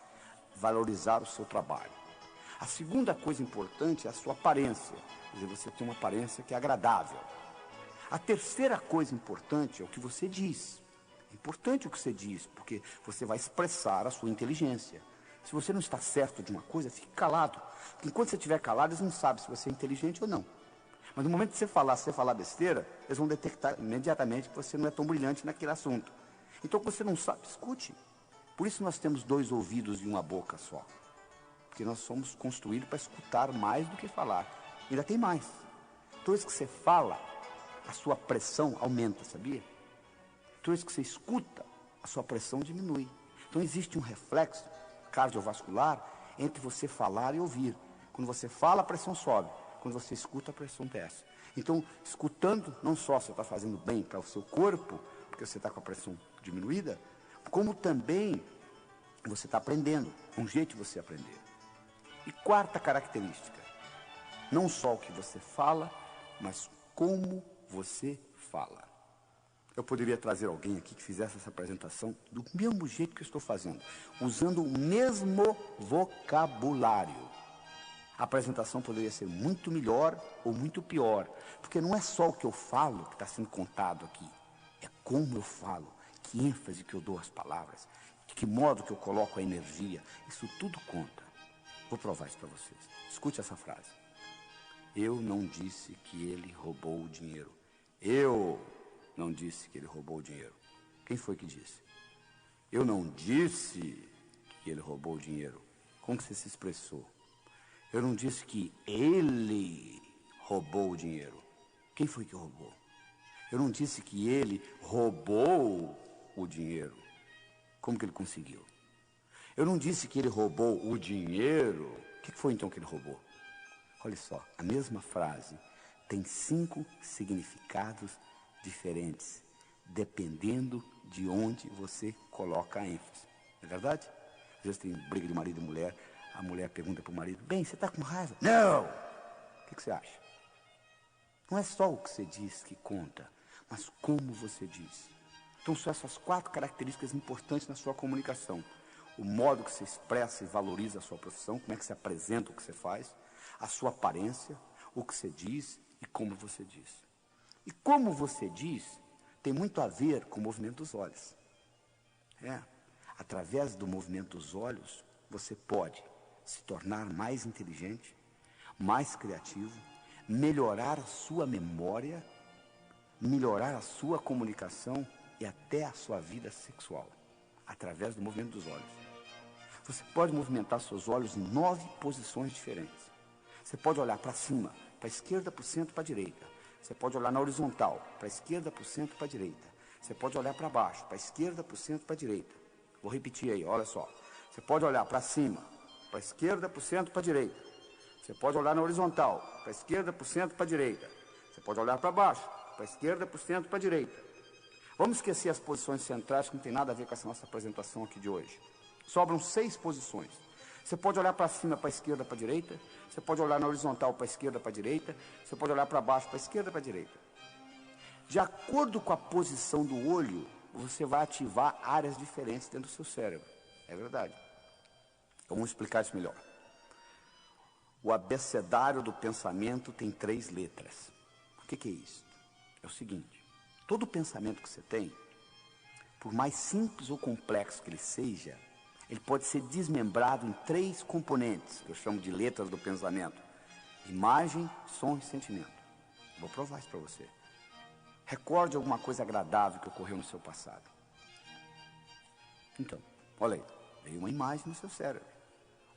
Speaker 1: Valorizar o seu trabalho. A segunda coisa importante é a sua aparência. Quer dizer, você tem uma aparência que é agradável. A terceira coisa importante é o que você diz. É importante o que você diz, porque você vai expressar a sua inteligência. Se você não está certo de uma coisa, fique calado. Porque enquanto você estiver calado, eles não sabem se você é inteligente ou não. Mas no momento que você falar besteira, eles vão detectar imediatamente que você não é tão brilhante naquele assunto. Então, quando você não sabe, escute. Por isso nós temos 2 ouvidos e uma boca só. Porque nós somos construídos para escutar mais do que falar. E ainda tem mais. Toda vez que você fala, a sua pressão aumenta, sabia? Toda vez que você escuta, a sua pressão diminui. Então existe um reflexo cardiovascular entre você falar e ouvir. Quando você fala, a pressão sobe. Quando você escuta, a pressão desce. Então, escutando, não só você está fazendo bem para o seu corpo, porque você está com a pressão diminuída, como também você está aprendendo, um jeito de você aprender. E quarta característica, não só o que você fala, mas como você fala. Eu poderia trazer alguém aqui que fizesse essa apresentação do mesmo jeito que eu estou fazendo, usando o mesmo vocabulário. A apresentação poderia ser muito melhor ou muito pior, porque não é só o que eu falo que está sendo contado aqui, é como eu falo, que ênfase que eu dou às palavras, de que modo que eu coloco a energia, isso tudo conta. Vou provar isso para vocês. Escute essa frase. Eu não disse que ele roubou o dinheiro. Eu não disse que ele roubou o dinheiro. Quem foi que disse? Eu não disse que ele roubou o dinheiro. Como que você se expressou? Eu não disse que ele roubou o dinheiro. Quem foi que roubou? Eu não disse que ele roubou o dinheiro. Como que ele conseguiu? Eu não disse que ele roubou o dinheiro. O que foi então que ele roubou? Olha só, a mesma frase tem 5 significados diferentes, dependendo de onde você coloca a ênfase. Não é verdade? Às vezes tem briga de marido e mulher, a mulher pergunta para o marido: bem, você está com raiva? Não! O que você acha? Não é só o que você diz que conta, mas como você diz. Então são essas 4 características importantes na sua comunicação. O modo que você expressa e valoriza a sua profissão, como é que você apresenta o que você faz, a sua aparência, o que você diz e como você diz. E como você diz tem muito a ver com o movimento dos olhos. Através do movimento dos olhos, você pode se tornar mais inteligente, mais criativo, melhorar a sua memória, melhorar a sua comunicação e até a sua vida sexual, através do movimento dos olhos. Você pode movimentar seus olhos em 9 posições diferentes. Você pode olhar para cima, para a esquerda, para o centro, para a direita. Você pode olhar na horizontal, para a esquerda, para o centro, para a direita. Você pode olhar para baixo, para a esquerda, para o centro, para a direita. Vou repetir aí, olha só. Você pode olhar para cima, para a esquerda, para o centro, para a direita. Você pode olhar na horizontal, para a esquerda, para o centro, para a direita. Você pode olhar para baixo, para a esquerda, para o centro, para a direita. Vamos esquecer as posições centrais que não tem nada a ver com essa nossa apresentação aqui de hoje. Sobram 6 posições. Você pode olhar para cima, para a esquerda, para a direita. Você pode olhar na horizontal, para a esquerda, para a direita. Você pode olhar para baixo, para a esquerda, para a direita. De acordo com a posição do olho, você vai ativar áreas diferentes dentro do seu cérebro. É verdade. Então, vamos explicar isso melhor. O abecedário do pensamento tem 3 letras. O que é isso? É o seguinte: todo pensamento que você tem, por mais simples ou complexo que ele seja, ele pode ser desmembrado em 3 componentes, que eu chamo de letras do pensamento: imagem, som e sentimento. Vou provar isso para você. Recorde alguma coisa agradável que ocorreu no seu passado. Então, olha aí, veio uma imagem no seu cérebro,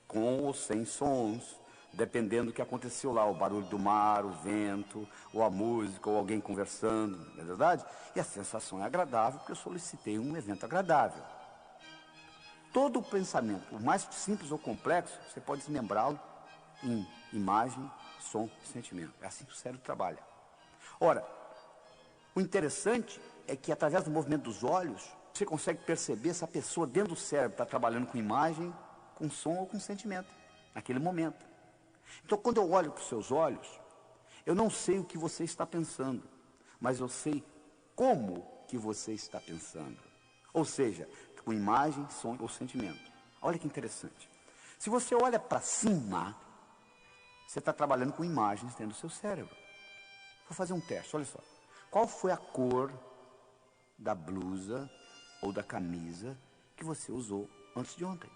Speaker 1: com ou sem sons, dependendo do que aconteceu lá, o barulho do mar, o vento, ou a música, ou alguém conversando, não é verdade? E a sensação é agradável, porque eu solicitei um evento agradável. Todo o pensamento, o mais simples ou complexo, você pode desmembrá-lo em imagem, som e sentimento. É assim que o cérebro trabalha. Ora, o interessante é que através do movimento dos olhos, você consegue perceber se a pessoa dentro do cérebro está trabalhando com imagem, com som ou com sentimento, naquele momento. Então, quando eu olho para os seus olhos, eu não sei o que você está pensando, mas eu sei como que você está pensando. Ou seja, com imagem, som ou sentimento. Olha que interessante. Se você olha para cima, você está trabalhando com imagens dentro do seu cérebro. Vou fazer um teste, olha só. Qual foi a cor da blusa ou da camisa que você usou antes de ontem?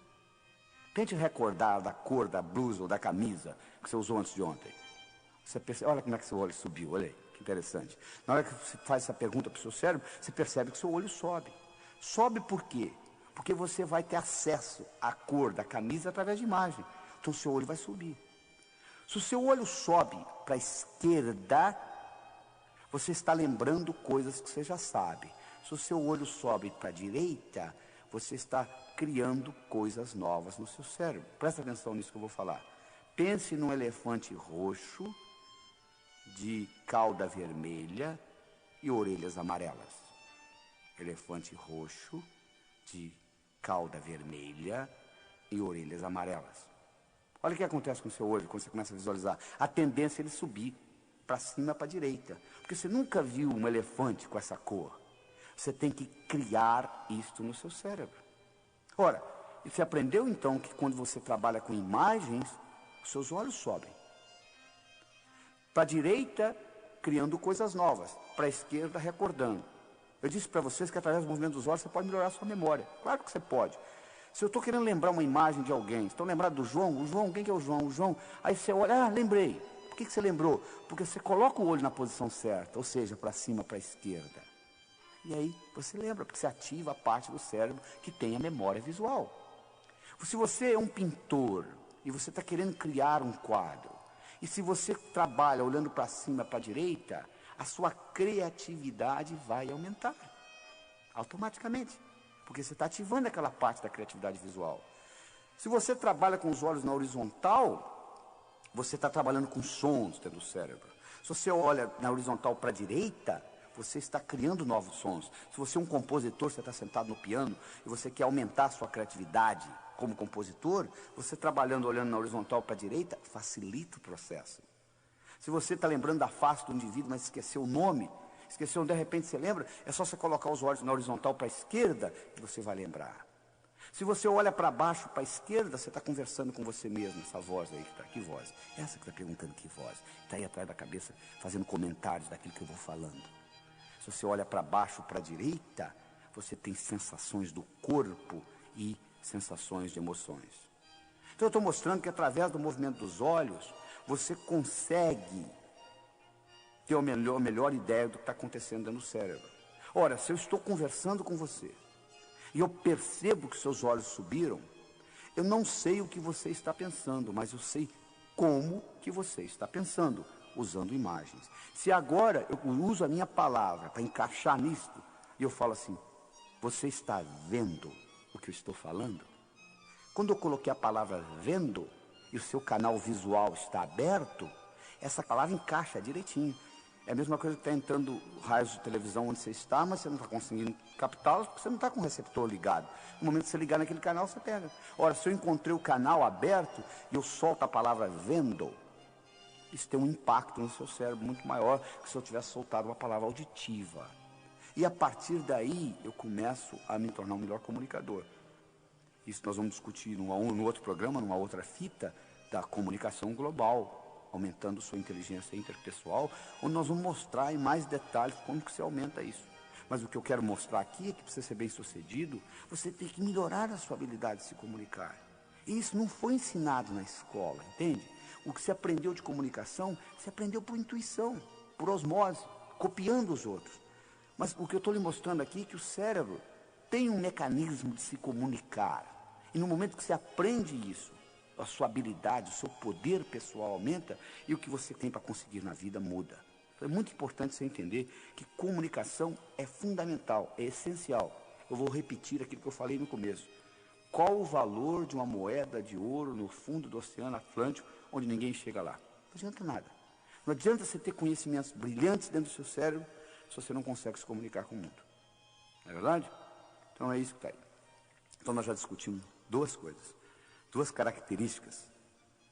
Speaker 1: Tente recordar da cor da blusa ou da camisa que você usou antes de ontem. Você percebe, olha como é que seu olho subiu, olha aí, que interessante. Na hora que você faz essa pergunta para o seu cérebro, você percebe que seu olho sobe. Sobe por quê? Porque você vai ter acesso à cor da camisa através de imagem. Então o seu olho vai subir. Se o seu olho sobe para a esquerda, você está lembrando coisas que você já sabe. Se o seu olho sobe para a direita, você está criando coisas novas no seu cérebro. Presta atenção nisso que eu vou falar. Pense num elefante roxo, de cauda vermelha e orelhas amarelas. Elefante roxo, de cauda vermelha e orelhas amarelas. Olha o que acontece com o seu olho quando você começa a visualizar. A tendência é ele subir para cima, para a direita. Porque você nunca viu um elefante com essa cor. Você tem que criar isto no seu cérebro. Ora, você aprendeu então que quando você trabalha com imagens, os seus olhos sobem. Para a direita, criando coisas novas. Para a esquerda, recordando. Eu disse para vocês que através do movimento dos olhos você pode melhorar a sua memória. Claro que você pode. Se eu estou querendo lembrar uma imagem de alguém, estão lembrados do João? O João, quem que é o João? O João. Aí você olha, lembrei. Por que você lembrou? Porque você coloca o olho na posição certa, ou seja, para cima, para a esquerda. E aí você lembra, porque você ativa a parte do cérebro que tem a memória visual. Se você é um pintor e você está querendo criar um quadro, e se você trabalha olhando para cima, para a direita, a sua criatividade vai aumentar, automaticamente, porque você está ativando aquela parte da criatividade visual. Se você trabalha com os olhos na horizontal, você está trabalhando com sons dentro do cérebro. Se você olha na horizontal para a direita, você está criando novos sons. Se você é um compositor, você está sentado no piano e você quer aumentar a sua criatividade como compositor, você trabalhando, olhando na horizontal para a direita, facilita o processo. Se você está lembrando da face do indivíduo, mas esqueceu o nome, esqueceu, de repente você lembra, é só você colocar os olhos na horizontal para a esquerda que você vai lembrar. Se você olha para baixo, para a esquerda, você está conversando com você mesmo, essa voz aí que está, que voz? Essa que está perguntando que voz? Está aí atrás da cabeça, fazendo comentários daquilo que eu vou falando. Se você olha para baixo, para a direita, você tem sensações do corpo e sensações de emoções. Então eu estou mostrando que através do movimento dos olhos, você consegue ter a melhor ideia do que está acontecendo dentro do cérebro. Ora, se eu estou conversando com você e eu percebo que seus olhos subiram, eu não sei o que você está pensando, mas eu sei como que você está pensando, usando imagens. Se agora eu uso a minha palavra para encaixar nisto, e eu falo assim, você está vendo o que eu estou falando? Quando eu coloquei a palavra vendo, e o seu canal visual está aberto, essa palavra encaixa direitinho. É a mesma coisa que está entrando raios de televisão onde você está, mas você não está conseguindo captá-los porque você não está com o receptor ligado. No momento que você ligar naquele canal, você pega. Ora, se eu encontrei o canal aberto e eu solto a palavra vendo, isso tem um impacto no seu cérebro muito maior que se eu tivesse soltado uma palavra auditiva. E a partir daí, eu começo a me tornar um melhor comunicador. Isso nós vamos discutir no outro programa, numa outra fita da comunicação global, aumentando sua inteligência interpessoal, onde nós vamos mostrar em mais detalhes como que se aumenta isso. Mas o que eu quero mostrar aqui é que para você ser bem sucedido, você tem que melhorar a sua habilidade de se comunicar. E isso não foi ensinado na escola, entende? O que se aprendeu de comunicação, se aprendeu por intuição, por osmose, copiando os outros. Mas o que eu estou lhe mostrando aqui é que o cérebro tem um mecanismo de se comunicar. E no momento que você aprende isso, a sua habilidade, o seu poder pessoal aumenta e o que você tem para conseguir na vida muda. Então é muito importante você entender que comunicação é fundamental, é essencial. Eu vou repetir aquilo que eu falei no começo. Qual o valor de uma moeda de ouro no fundo do Oceano Atlântico, onde ninguém chega lá? Não adianta nada. Não adianta você ter conhecimentos brilhantes dentro do seu cérebro se você não consegue se comunicar com o mundo. Não é verdade? Então é isso que está aí. Então nós já discutimos duas coisas. Duas características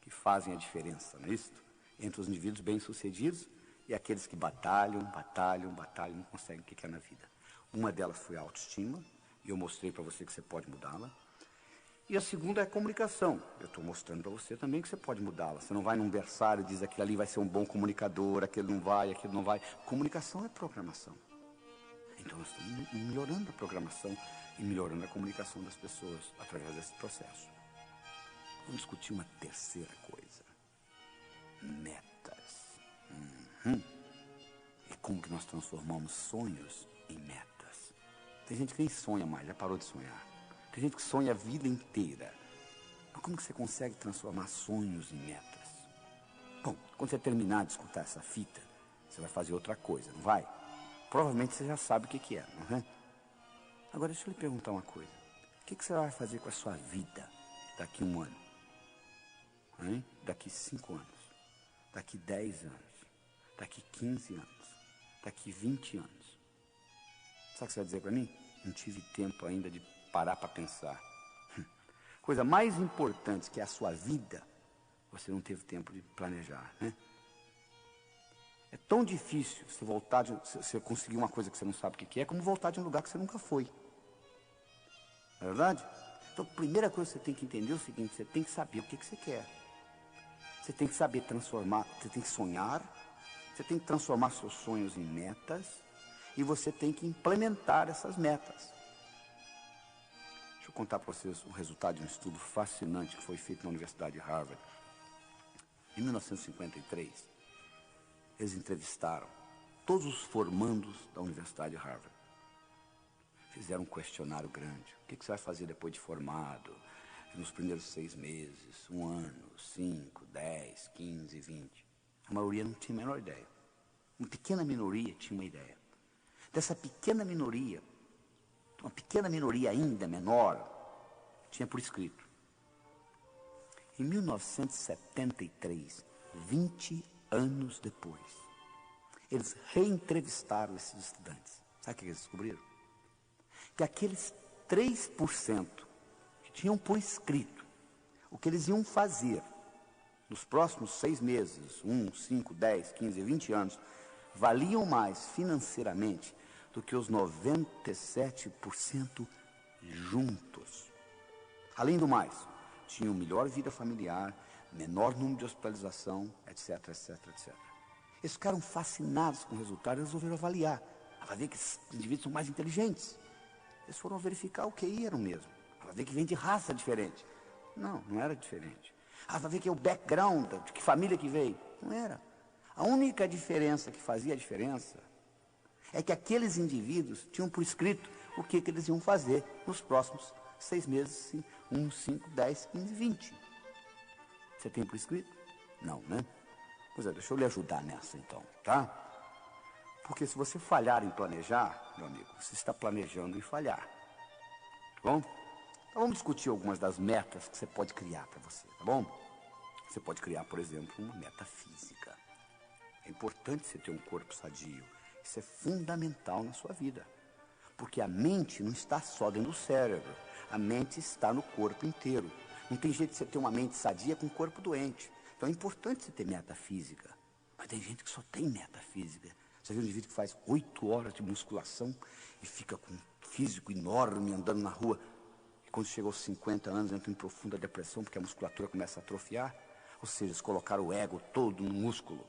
Speaker 1: que fazem a diferença, não é isso? Entre os indivíduos bem-sucedidos e aqueles que batalham, não conseguem o que é na vida. Uma delas foi a autoestima, e eu mostrei para você que você pode mudá-la. E a segunda é a comunicação. Eu estou mostrando para você também que você pode mudá-la. Você não vai num versário e diz aquele ali vai ser um bom comunicador, aquele não vai, aquele não vai. Comunicação é programação. Então nós estamos melhorando a programação e melhorando a comunicação das pessoas através desse processo. Vamos discutir uma terceira coisa. Metas. E como que nós transformamos sonhos em metas. Tem gente que nem sonha mais, já parou de sonhar. Tem gente que sonha a vida inteira. Mas como que você consegue transformar sonhos em metas? Bom, quando você terminar de escutar essa fita, você vai fazer outra coisa, não vai? Provavelmente você já sabe o que é, não é? Agora deixa eu lhe perguntar uma coisa. O que você vai fazer com a sua vida daqui a um ano? Hein? Daqui 5 anos, daqui 10 anos, daqui 15 anos, daqui 20 anos. Sabe o que você vai dizer para mim? Não tive tempo ainda de parar para pensar. Coisa mais importante que é a sua vida, você não teve tempo de planejar, né? É tão difícil você voltar, você conseguir uma coisa que você não sabe o que é, como voltar de um lugar que você nunca foi. Não é verdade? Então, a primeira coisa que você tem que entender é o seguinte, você tem que saber o que você quer. Você tem que saber transformar, você tem que sonhar, você tem que transformar seus sonhos em metas e você tem que implementar essas metas. Deixa eu contar para vocês o resultado de um estudo fascinante que foi feito na Universidade de Harvard. Em 1953, eles entrevistaram todos os formandos da Universidade de Harvard. Fizeram um questionário grande. O que você vai fazer depois de formado? Nos primeiros 6 meses, 1 ano, 5, 10, 15, 20. A maioria não tinha a menor ideia. Uma pequena minoria tinha uma ideia. Dessa pequena minoria, uma pequena minoria ainda menor, tinha por escrito. Em 1973, 20 anos depois, eles reentrevistaram esses estudantes. Sabe o que eles descobriram? Que aqueles 3% que tinham por escrito o que eles iam fazer nos próximos 6 meses, 1, 5, 10, 15, 20 anos, valiam mais financeiramente do que os 97% juntos. Além do mais, tinham melhor vida familiar, menor número de hospitalização, etc, etc, etc. Eles ficaram fascinados com o resultado e resolveram avaliar. Vai ver que esses indivíduos são mais inteligentes. Eles foram verificar o QI era o mesmo. Vai ver que vem de raça diferente. Não, não era diferente. Vai ver que é o background, de que família que veio. Não era. A única diferença que fazia a diferença é que aqueles indivíduos tinham por escrito o que eles iam fazer nos próximos 6 meses, 1, 5, 10, 15, 20. Você tem por escrito? Não, né? Pois é, deixa eu lhe ajudar nessa então, tá? Porque se você falhar em planejar, meu amigo, você está planejando em falhar. Tá bom? Então vamos discutir algumas das metas que você pode criar para você, tá bom? Você pode criar, por exemplo, uma meta física. É importante você ter um corpo sadio. Isso é fundamental na sua vida. Porque a mente não está só dentro do cérebro. A mente está no corpo inteiro. Não tem jeito de você ter uma mente sadia com um corpo doente. Então é importante você ter meta física. Mas tem gente que só tem meta física. Você viu um indivíduo que faz 8 horas de musculação e fica com um físico enorme andando na rua. E quando chega aos 50 anos entra em profunda depressão porque a musculatura começa a atrofiar. Ou seja, eles colocaram o ego todo no músculo.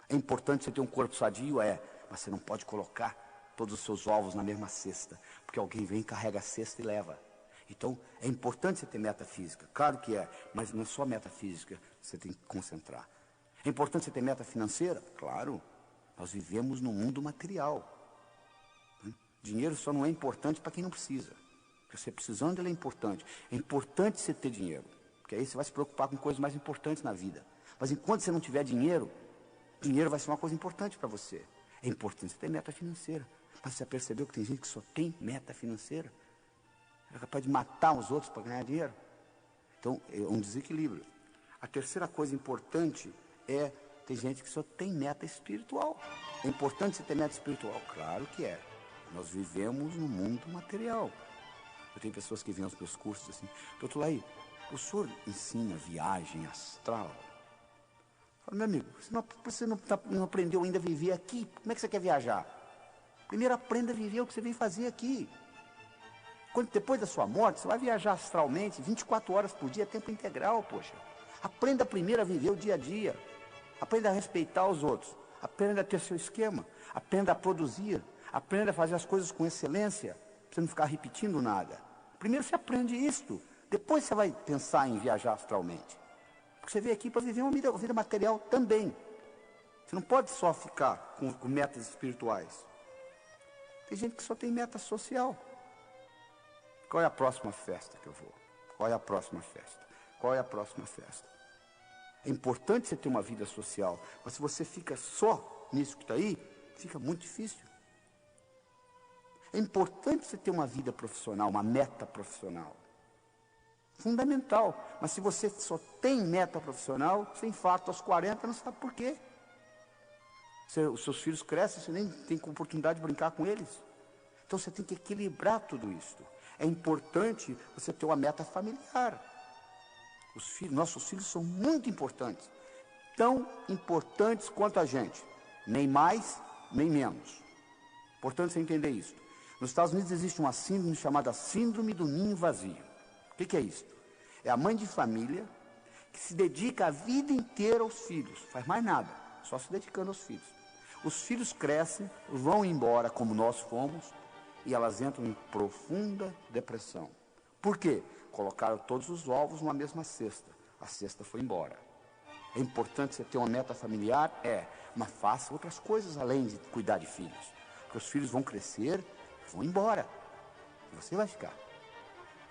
Speaker 1: É importante você ter um corpo sadio? Mas você não pode colocar todos os seus ovos na mesma cesta. Porque alguém vem, carrega a cesta e leva. Então, é importante você ter meta física. Claro que é, mas não é só meta física que você tem que concentrar. É importante você ter meta financeira? Claro. Nós vivemos num mundo material. Dinheiro só não é importante para quem não precisa. Porque você precisando, ele é importante. É importante você ter dinheiro. Porque aí você vai se preocupar com coisas mais importantes na vida. Mas enquanto você não tiver dinheiro, dinheiro vai ser uma coisa importante para você. É importante você ter meta financeira. Mas você já percebeu que tem gente que só tem meta financeira? É capaz de matar os outros para ganhar dinheiro? Então, é um desequilíbrio. A terceira coisa importante é, tem gente que só tem meta espiritual. É importante você ter meta espiritual? Claro que é. Nós vivemos num mundo material. Eu tenho pessoas que vêm aos meus cursos assim, doutor Laí, o senhor ensina viagem astral? Eu falo, meu amigo, você não aprendeu ainda a viver aqui? Como é que você quer viajar? Primeiro aprenda a viver o que você vem fazer aqui. Depois da sua morte, você vai viajar astralmente, 24 horas por dia, tempo integral, poxa. Aprenda primeiro a viver o dia a dia. Aprenda a respeitar os outros. Aprenda a ter seu esquema. Aprenda a produzir. Aprenda a fazer as coisas com excelência, para você não ficar repetindo nada. Primeiro você aprende isto, depois você vai pensar em viajar astralmente. Porque você veio aqui para viver uma vida material também. Você não pode só ficar com metas espirituais. Tem gente que só tem meta social. Qual é a próxima festa que eu vou? Qual é a próxima festa? Qual é a próxima festa? É importante você ter uma vida social, mas se você fica só nisso que está aí, fica muito difícil. É importante você ter uma vida profissional, uma meta profissional. Fundamental. Mas se você só tem meta profissional, você infarta aos 40, não sabe por quê. Os seus filhos crescem, você nem tem oportunidade de brincar com eles. Então você tem que equilibrar tudo isso. É importante você ter uma meta familiar. Nossos filhos são muito importantes. Tão importantes quanto a gente. Nem mais, nem menos. Importante você entender isso. Nos Estados Unidos existe uma síndrome chamada síndrome do ninho vazio. O que é isso? É a mãe de família que se dedica a vida inteira aos filhos. Faz mais nada, só se dedicando aos filhos. Os filhos crescem, vão embora como nós fomos, e elas entram em profunda depressão. Por quê? Colocaram todos os ovos numa mesma cesta. A cesta foi embora. É importante você ter uma meta familiar? Mas faça outras coisas além de cuidar de filhos. Porque os filhos vão crescer, vão embora. E você vai ficar.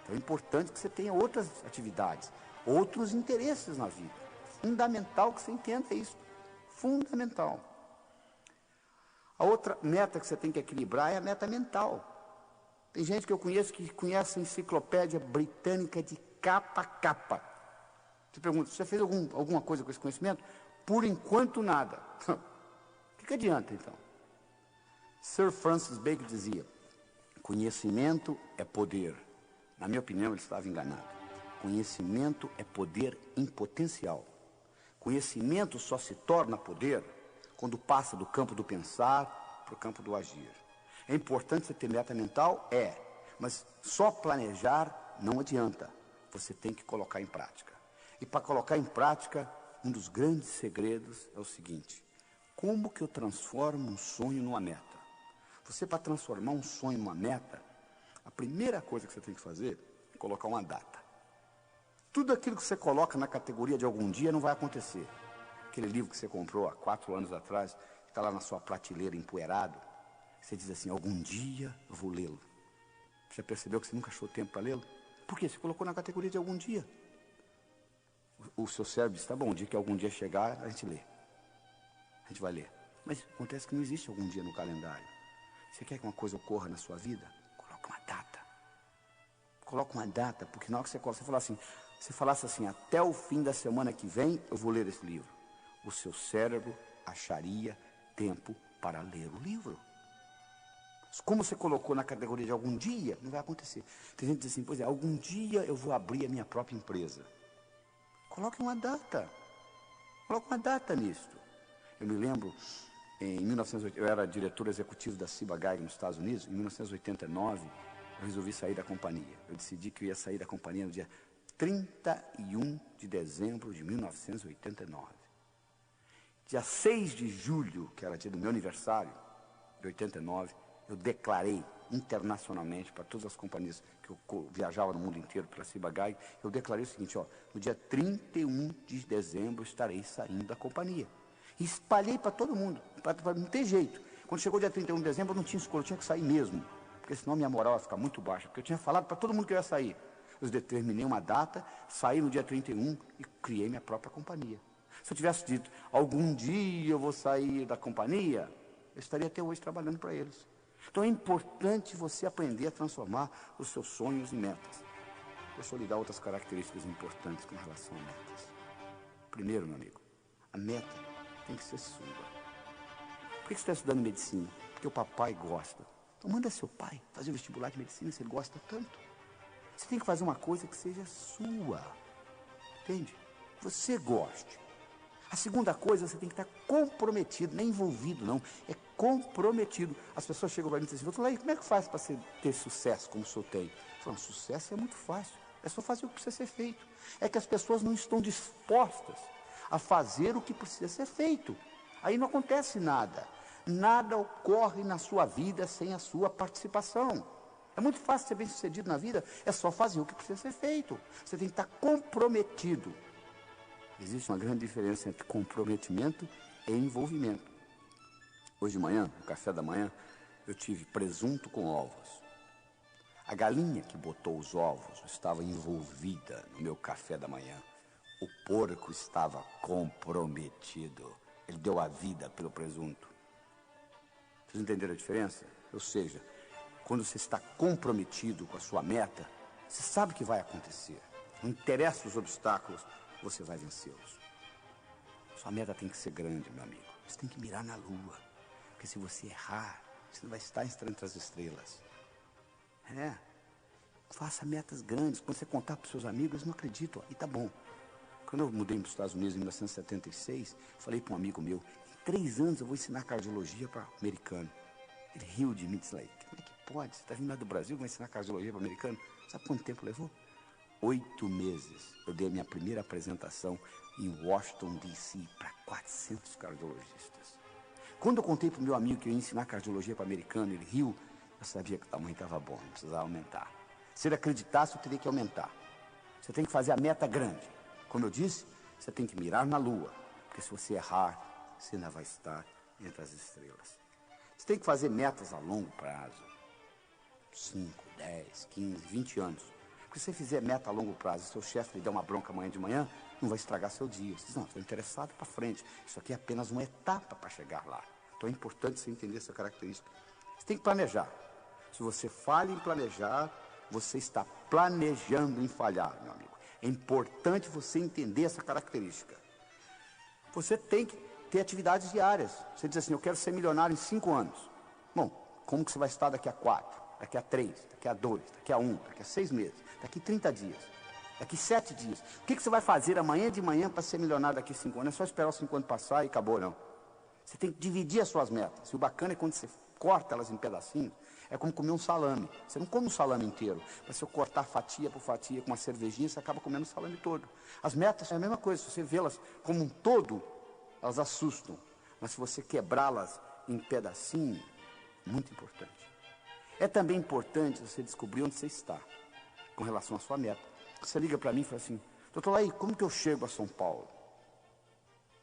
Speaker 1: Então é importante que você tenha outras atividades, outros interesses na vida. Fundamental que você entenda isso. Fundamental. A outra meta que você tem que equilibrar é a meta mental. Tem gente que eu conheço que conhece a enciclopédia britânica de capa a capa. Você pergunta, você fez alguma coisa com esse conhecimento? Por enquanto, nada. O que adianta, então? Sir Francis Bacon dizia, conhecimento é poder. Na minha opinião, ele estava enganado. Conhecimento é poder em potencial. Conhecimento só se torna poder quando passa do campo do pensar para o campo do agir. É importante você ter meta mental? Mas só planejar não adianta. Você tem que colocar em prática. E para colocar em prática, um dos grandes segredos é o seguinte: como que eu transformo um sonho numa meta? Você, para transformar um sonho numa meta, a primeira coisa que você tem que fazer é colocar uma data. Tudo aquilo que você coloca na categoria de algum dia não vai acontecer. Aquele livro que você comprou há 4 anos atrás, que está lá na sua prateleira empoeirado, você diz assim: algum dia eu vou lê-lo. Já percebeu que você nunca achou tempo para lê-lo? Por quê? Você colocou na categoria de algum dia. O seu cérebro diz: tá bom, o dia que algum dia chegar, a gente lê. A gente vai ler. Mas acontece que não existe algum dia no calendário. Você quer que uma coisa ocorra na sua vida? Coloca uma data. Coloca uma data, porque na hora que você falasse assim: até o fim da semana que vem eu vou ler esse livro, o seu cérebro acharia tempo para ler o livro. Como você colocou na categoria de algum dia, não vai acontecer. Tem gente que diz assim: pois é, algum dia eu vou abrir a minha própria empresa. Coloque uma data. Coloque uma data nisto. Eu me lembro, em 1980, eu era diretor executivo da Ciba Geigy nos Estados Unidos. Em 1989, eu resolvi sair da companhia. Eu decidi que eu ia sair da companhia no dia 31 de dezembro de 1989. Dia 6 de julho, que era dia do meu aniversário, de 89, eu declarei internacionalmente para todas as companhias que eu viajava no mundo inteiro pela Ciba Geigy, eu declarei o seguinte: no dia 31 de dezembro eu estarei saindo da companhia. E espalhei para todo mundo, para não ter jeito. Quando chegou o dia 31 de dezembro eu não tinha escolha, eu tinha que sair mesmo, porque senão minha moral ia ficar muito baixa, porque eu tinha falado para todo mundo que eu ia sair. Eu determinei uma data, saí no dia 31 e criei minha própria companhia. Se eu tivesse dito: algum dia eu vou sair da companhia, eu estaria até hoje trabalhando para eles. Então é importante você aprender a transformar os seus sonhos em metas. Deixa eu lhe dar outras características importantes com relação a metas. Primeiro, meu amigo, a meta tem que ser sua. Por que você está estudando medicina? Porque o papai gosta. Então manda seu pai fazer o vestibular de medicina se ele gosta tanto. Você tem que fazer uma coisa que seja sua. Entende? Você goste. A segunda coisa, você tem que estar comprometido, nem envolvido não, é comprometido. As pessoas chegam para mim e dizem assim: como é que faz para você ter sucesso como o senhor tem? Eu falo: sucesso é muito fácil, é só fazer o que precisa ser feito. É que as pessoas não estão dispostas a fazer o que precisa ser feito. Aí não acontece nada. Nada ocorre na sua vida sem a sua participação. É muito fácil ser bem sucedido na vida, é só fazer o que precisa ser feito. Você tem que estar comprometido. Existe uma grande diferença entre comprometimento e envolvimento. Hoje de manhã, no café da manhã, eu tive presunto com ovos. A galinha que botou os ovos estava envolvida no meu café da manhã. O porco estava comprometido. Ele deu a vida pelo presunto. Vocês entenderam a diferença? Ou seja, quando você está comprometido com a sua meta, você sabe o que vai acontecer. Não interessa os obstáculos, você vai vencê-los. Sua meta tem que ser grande, meu amigo. Você tem que mirar na lua. Porque se você errar, você não vai estar entre as estrelas. Faça metas grandes. Quando você contar para os seus amigos, eles não acreditam. E tá bom. Quando eu mudei para os Estados Unidos em 1976, falei para um amigo meu: em 3 anos eu vou ensinar cardiologia para americano. Ele riu de mim e disse: como é que pode? Você está vindo lá do Brasil, vai ensinar cardiologia para americano? Sabe quanto tempo levou? 8 meses. Eu dei a minha primeira apresentação em Washington, D.C. para 400 cardiologistas. Quando eu contei para o meu amigo que eu ia ensinar cardiologia para americano, ele riu. Eu sabia que o tamanho estava bom, não precisava aumentar. Se ele acreditasse, eu teria que aumentar. Você tem que fazer a meta grande. Como eu disse, você tem que mirar na lua, porque se você errar, você ainda vai estar entre as estrelas. Você tem que fazer metas a longo prazo. 5, 10, 15, 20 anos. Porque se você fizer meta a longo prazo, seu chefe lhe der uma bronca amanhã de manhã, não vai estragar seu dia. Você diz: não, estou interessado para frente. Isso aqui é apenas uma etapa para chegar lá. Então é importante você entender essa característica. Você tem que planejar. Se você falha em planejar, você está planejando em falhar, meu amigo. É importante você entender essa característica. Você tem que ter atividades diárias. Você diz assim: eu quero ser milionário em 5 anos. Bom, como que você vai estar daqui a 4, daqui a 3, daqui a 2, daqui a 1, daqui a 6 meses, daqui a 30 dias? Daqui 7 dias. O que você vai fazer amanhã de manhã para ser milionário daqui 5 anos? Não é só esperar os 5 anos passar e acabou, não. Você tem que dividir as suas metas. E o bacana é quando você corta elas em pedacinhos, é como comer um salame. Você não come um salame inteiro, mas se eu cortar fatia por fatia com uma cervejinha, você acaba comendo o salame todo. As metas é a mesma coisa, se você vê-las como um todo, elas assustam. Mas se você quebrá-las em pedacinhos, muito importante. É também importante você descobrir onde você está, com relação à sua meta. Você liga para mim e fala assim, doutor Laí, como que eu chego a São Paulo?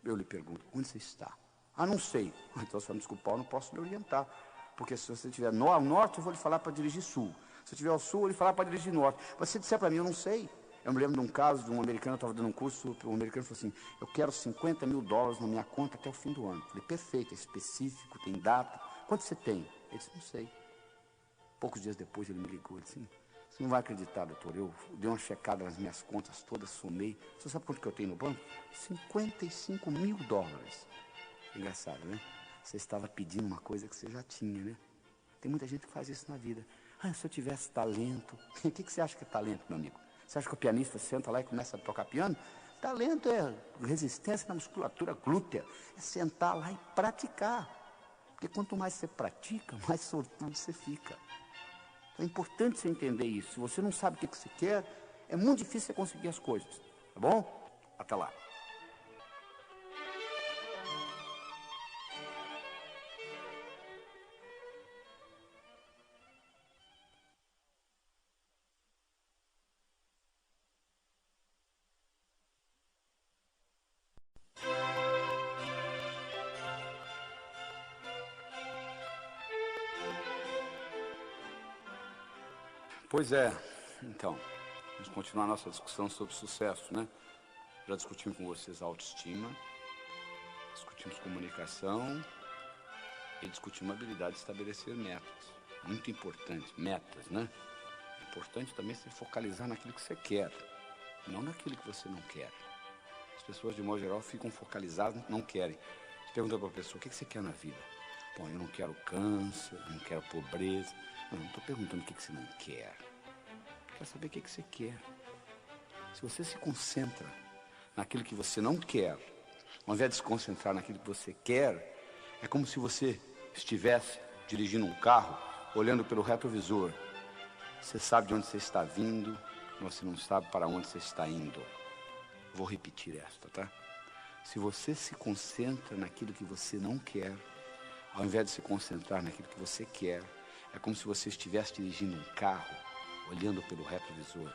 Speaker 1: Eu lhe pergunto, onde você está? Ah, não sei. Então, se eu me desculpar, eu não posso lhe orientar. Porque se você estiver ao norte, eu vou lhe falar para dirigir sul. Se eu estiver ao sul, eu vou lhe falar para dirigir norte. Mas se você disser para mim, eu não sei. Eu me lembro de um caso de um americano, eu estava dando um curso, um americano falou assim, eu quero $50 mil na minha conta até o fim do ano. Eu falei, perfeito, é específico, tem data. Quanto você tem? Ele disse, não sei. Poucos dias depois ele me ligou, ele disse, você não vai acreditar, doutor, eu dei uma checada nas minhas contas todas, somei. Você sabe quanto que eu tenho no banco? $55 mil. Engraçado, né? Você estava pedindo uma coisa que você já tinha, né? Tem muita gente que faz isso na vida. Ah, se eu tivesse talento... O que você acha que é talento, meu amigo? Você acha que o pianista senta lá e começa a tocar piano? Talento é resistência na musculatura glútea. É sentar lá e praticar. Porque quanto mais você pratica, mais sortudo você fica. Então é importante você entender isso. Se você não sabe o que você quer, é muito difícil você conseguir as coisas. Tá bom? Até lá. Pois é, então, vamos continuar a nossa discussão sobre sucesso, né? Já discutimos com vocês autoestima, discutimos comunicação e discutimos a habilidade de estabelecer metas. Muito importante, metas, né? É importante também se focalizar naquilo que você quer, não naquilo que você não quer. As pessoas, de modo geral, ficam focalizadas, não querem. Você pergunta para a pessoa, o que você quer na vida? Bom, eu não quero câncer, não quero pobreza. Não estou perguntando o que você não quer. Quero saber o que você quer. Se você se concentra naquilo que você não quer, ao invés de se concentrar naquilo que você quer, é como se você estivesse dirigindo um carro, olhando pelo retrovisor. Você sabe de onde você está vindo, mas você não sabe para onde você está indo. Vou repetir esta, tá? Se você se concentra naquilo que você não quer, ao invés de se concentrar naquilo que você quer, é como se você estivesse dirigindo um carro, olhando pelo retrovisor.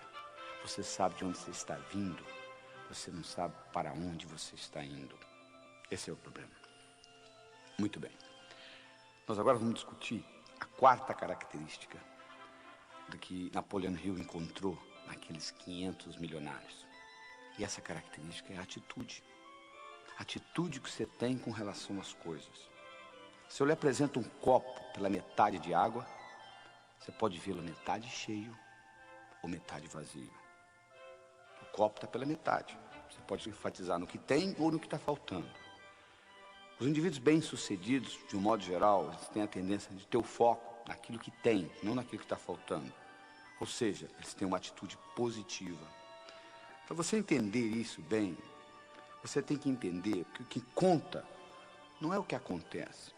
Speaker 1: Você sabe de onde você está vindo, você não sabe para onde você está indo. Esse é o problema. Muito bem. Nós agora vamos discutir a quarta característica do que Napoleon Hill encontrou naqueles 500 milionários. E essa característica é a atitude. A atitude que você tem com relação às coisas. Se eu lhe apresento um copo pela metade de água, você pode vê-lo metade cheio ou metade vazio. O copo está pela metade. Você pode enfatizar no que tem ou no que está faltando. Os indivíduos bem-sucedidos, de um modo geral, eles têm a tendência de ter o foco naquilo que tem, não naquilo que está faltando. Ou seja, eles têm uma atitude positiva. Para você entender isso bem, você tem que entender que o que conta não é o que acontece,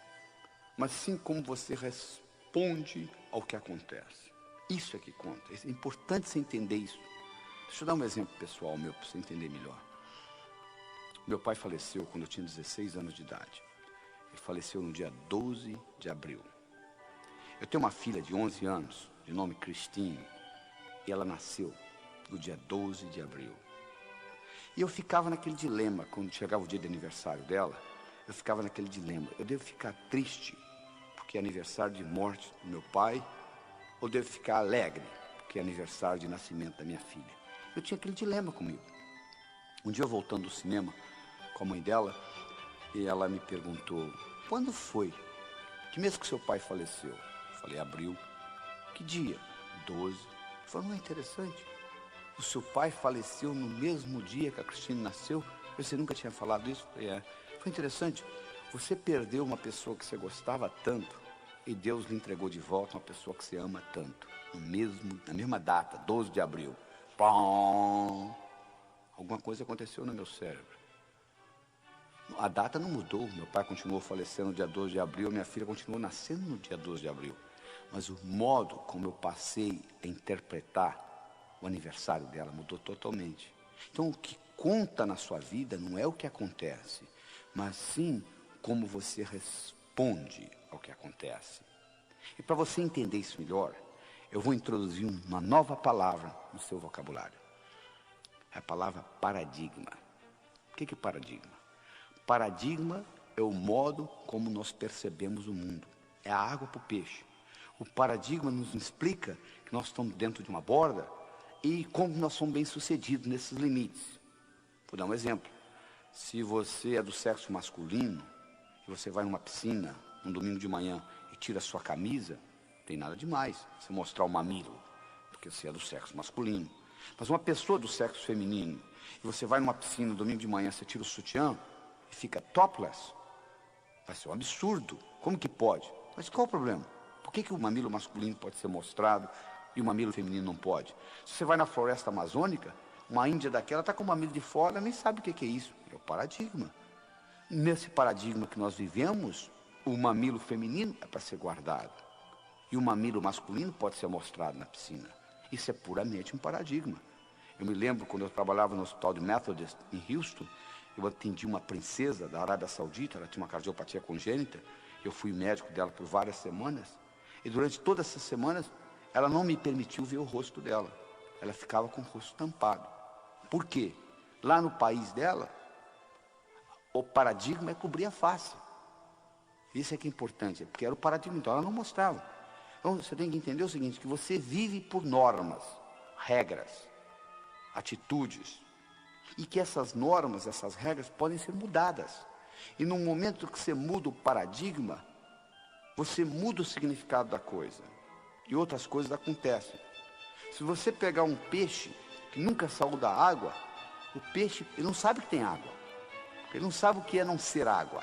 Speaker 1: mas sim como você responde ao que acontece. Isso é que conta. É importante você entender isso. Deixa eu dar um exemplo pessoal meu, para você entender melhor. Meu pai faleceu quando eu tinha 16 anos de idade. Ele faleceu no dia 12 de abril. Eu tenho uma filha de 11 anos, de nome Cristine, e ela nasceu no dia 12 de abril. E eu ficava naquele dilema, quando chegava o dia de aniversário dela, eu ficava naquele dilema. Eu devo ficar triste, porque é aniversário de morte do meu pai, ou devo ficar alegre, porque é aniversário de nascimento da minha filha? Eu tinha aquele dilema comigo. Um dia eu voltando do cinema com a mãe dela, e ela me perguntou, quando foi? Que mês que seu pai faleceu? Eu falei, abril. Que dia? 12. Falou, não é interessante? O seu pai faleceu no mesmo dia que a Cristina nasceu? Você nunca tinha falado isso? Eu falei, é. Foi interessante. Você perdeu uma pessoa que você gostava tanto e Deus lhe entregou de volta uma pessoa que você ama tanto. Na mesma data, 12 de abril. Pum. Alguma coisa aconteceu no meu cérebro. A data não mudou. Meu pai continuou falecendo no dia 12 de abril, minha filha continuou nascendo no dia 12 de abril. Mas o modo como eu passei a interpretar o aniversário dela mudou totalmente. Então, o que conta na sua vida não é o que acontece, mas sim como você responde ao que acontece. E para você entender isso melhor, eu vou introduzir uma nova palavra no seu vocabulário. É a palavra paradigma. O que é paradigma? Paradigma é o modo como nós percebemos o mundo. É a água para o peixe. O paradigma nos explica que nós estamos dentro de uma borda e como nós somos bem-sucedidos nesses limites. Vou dar um exemplo. Se você é do sexo masculino e você vai numa piscina um domingo de manhã e tira a sua camisa, não tem nada demais você mostrar o mamilo, porque você é do sexo masculino. Mas uma pessoa do sexo feminino e você vai numa piscina no domingo de manhã, você tira o sutiã e fica topless, vai ser um absurdo. Como que pode? Mas qual o problema? Por que o mamilo masculino pode ser mostrado e o mamilo feminino não pode? Se você vai na floresta amazônica, uma índia daquela está com o mamilo de fora, nem sabe o que é isso. É o paradigma. Nesse paradigma que nós vivemos, o mamilo feminino é para ser guardado. E o mamilo masculino pode ser mostrado na piscina. Isso é puramente um paradigma. Eu me lembro quando eu trabalhava no hospital de Methodist em Houston, eu atendi uma princesa da Arábia Saudita, ela tinha uma cardiopatia congênita, eu fui médico dela por várias semanas, e durante todas essas semanas, ela não me permitiu ver o rosto dela. Ela ficava com o rosto tampado. Por quê? Lá no país dela, o paradigma é cobrir a face. Isso é que é importante, porque era o paradigma, então ela não mostrava. Então você tem que entender o seguinte, que você vive por normas, regras, atitudes, e que essas normas, essas regras podem ser mudadas. E no momento que você muda o paradigma, você muda o significado da coisa. E outras coisas acontecem. Se você pegar um peixe que nunca saiu da água, o peixe, ele não sabe que tem água. Ele não sabe o que é não ser água.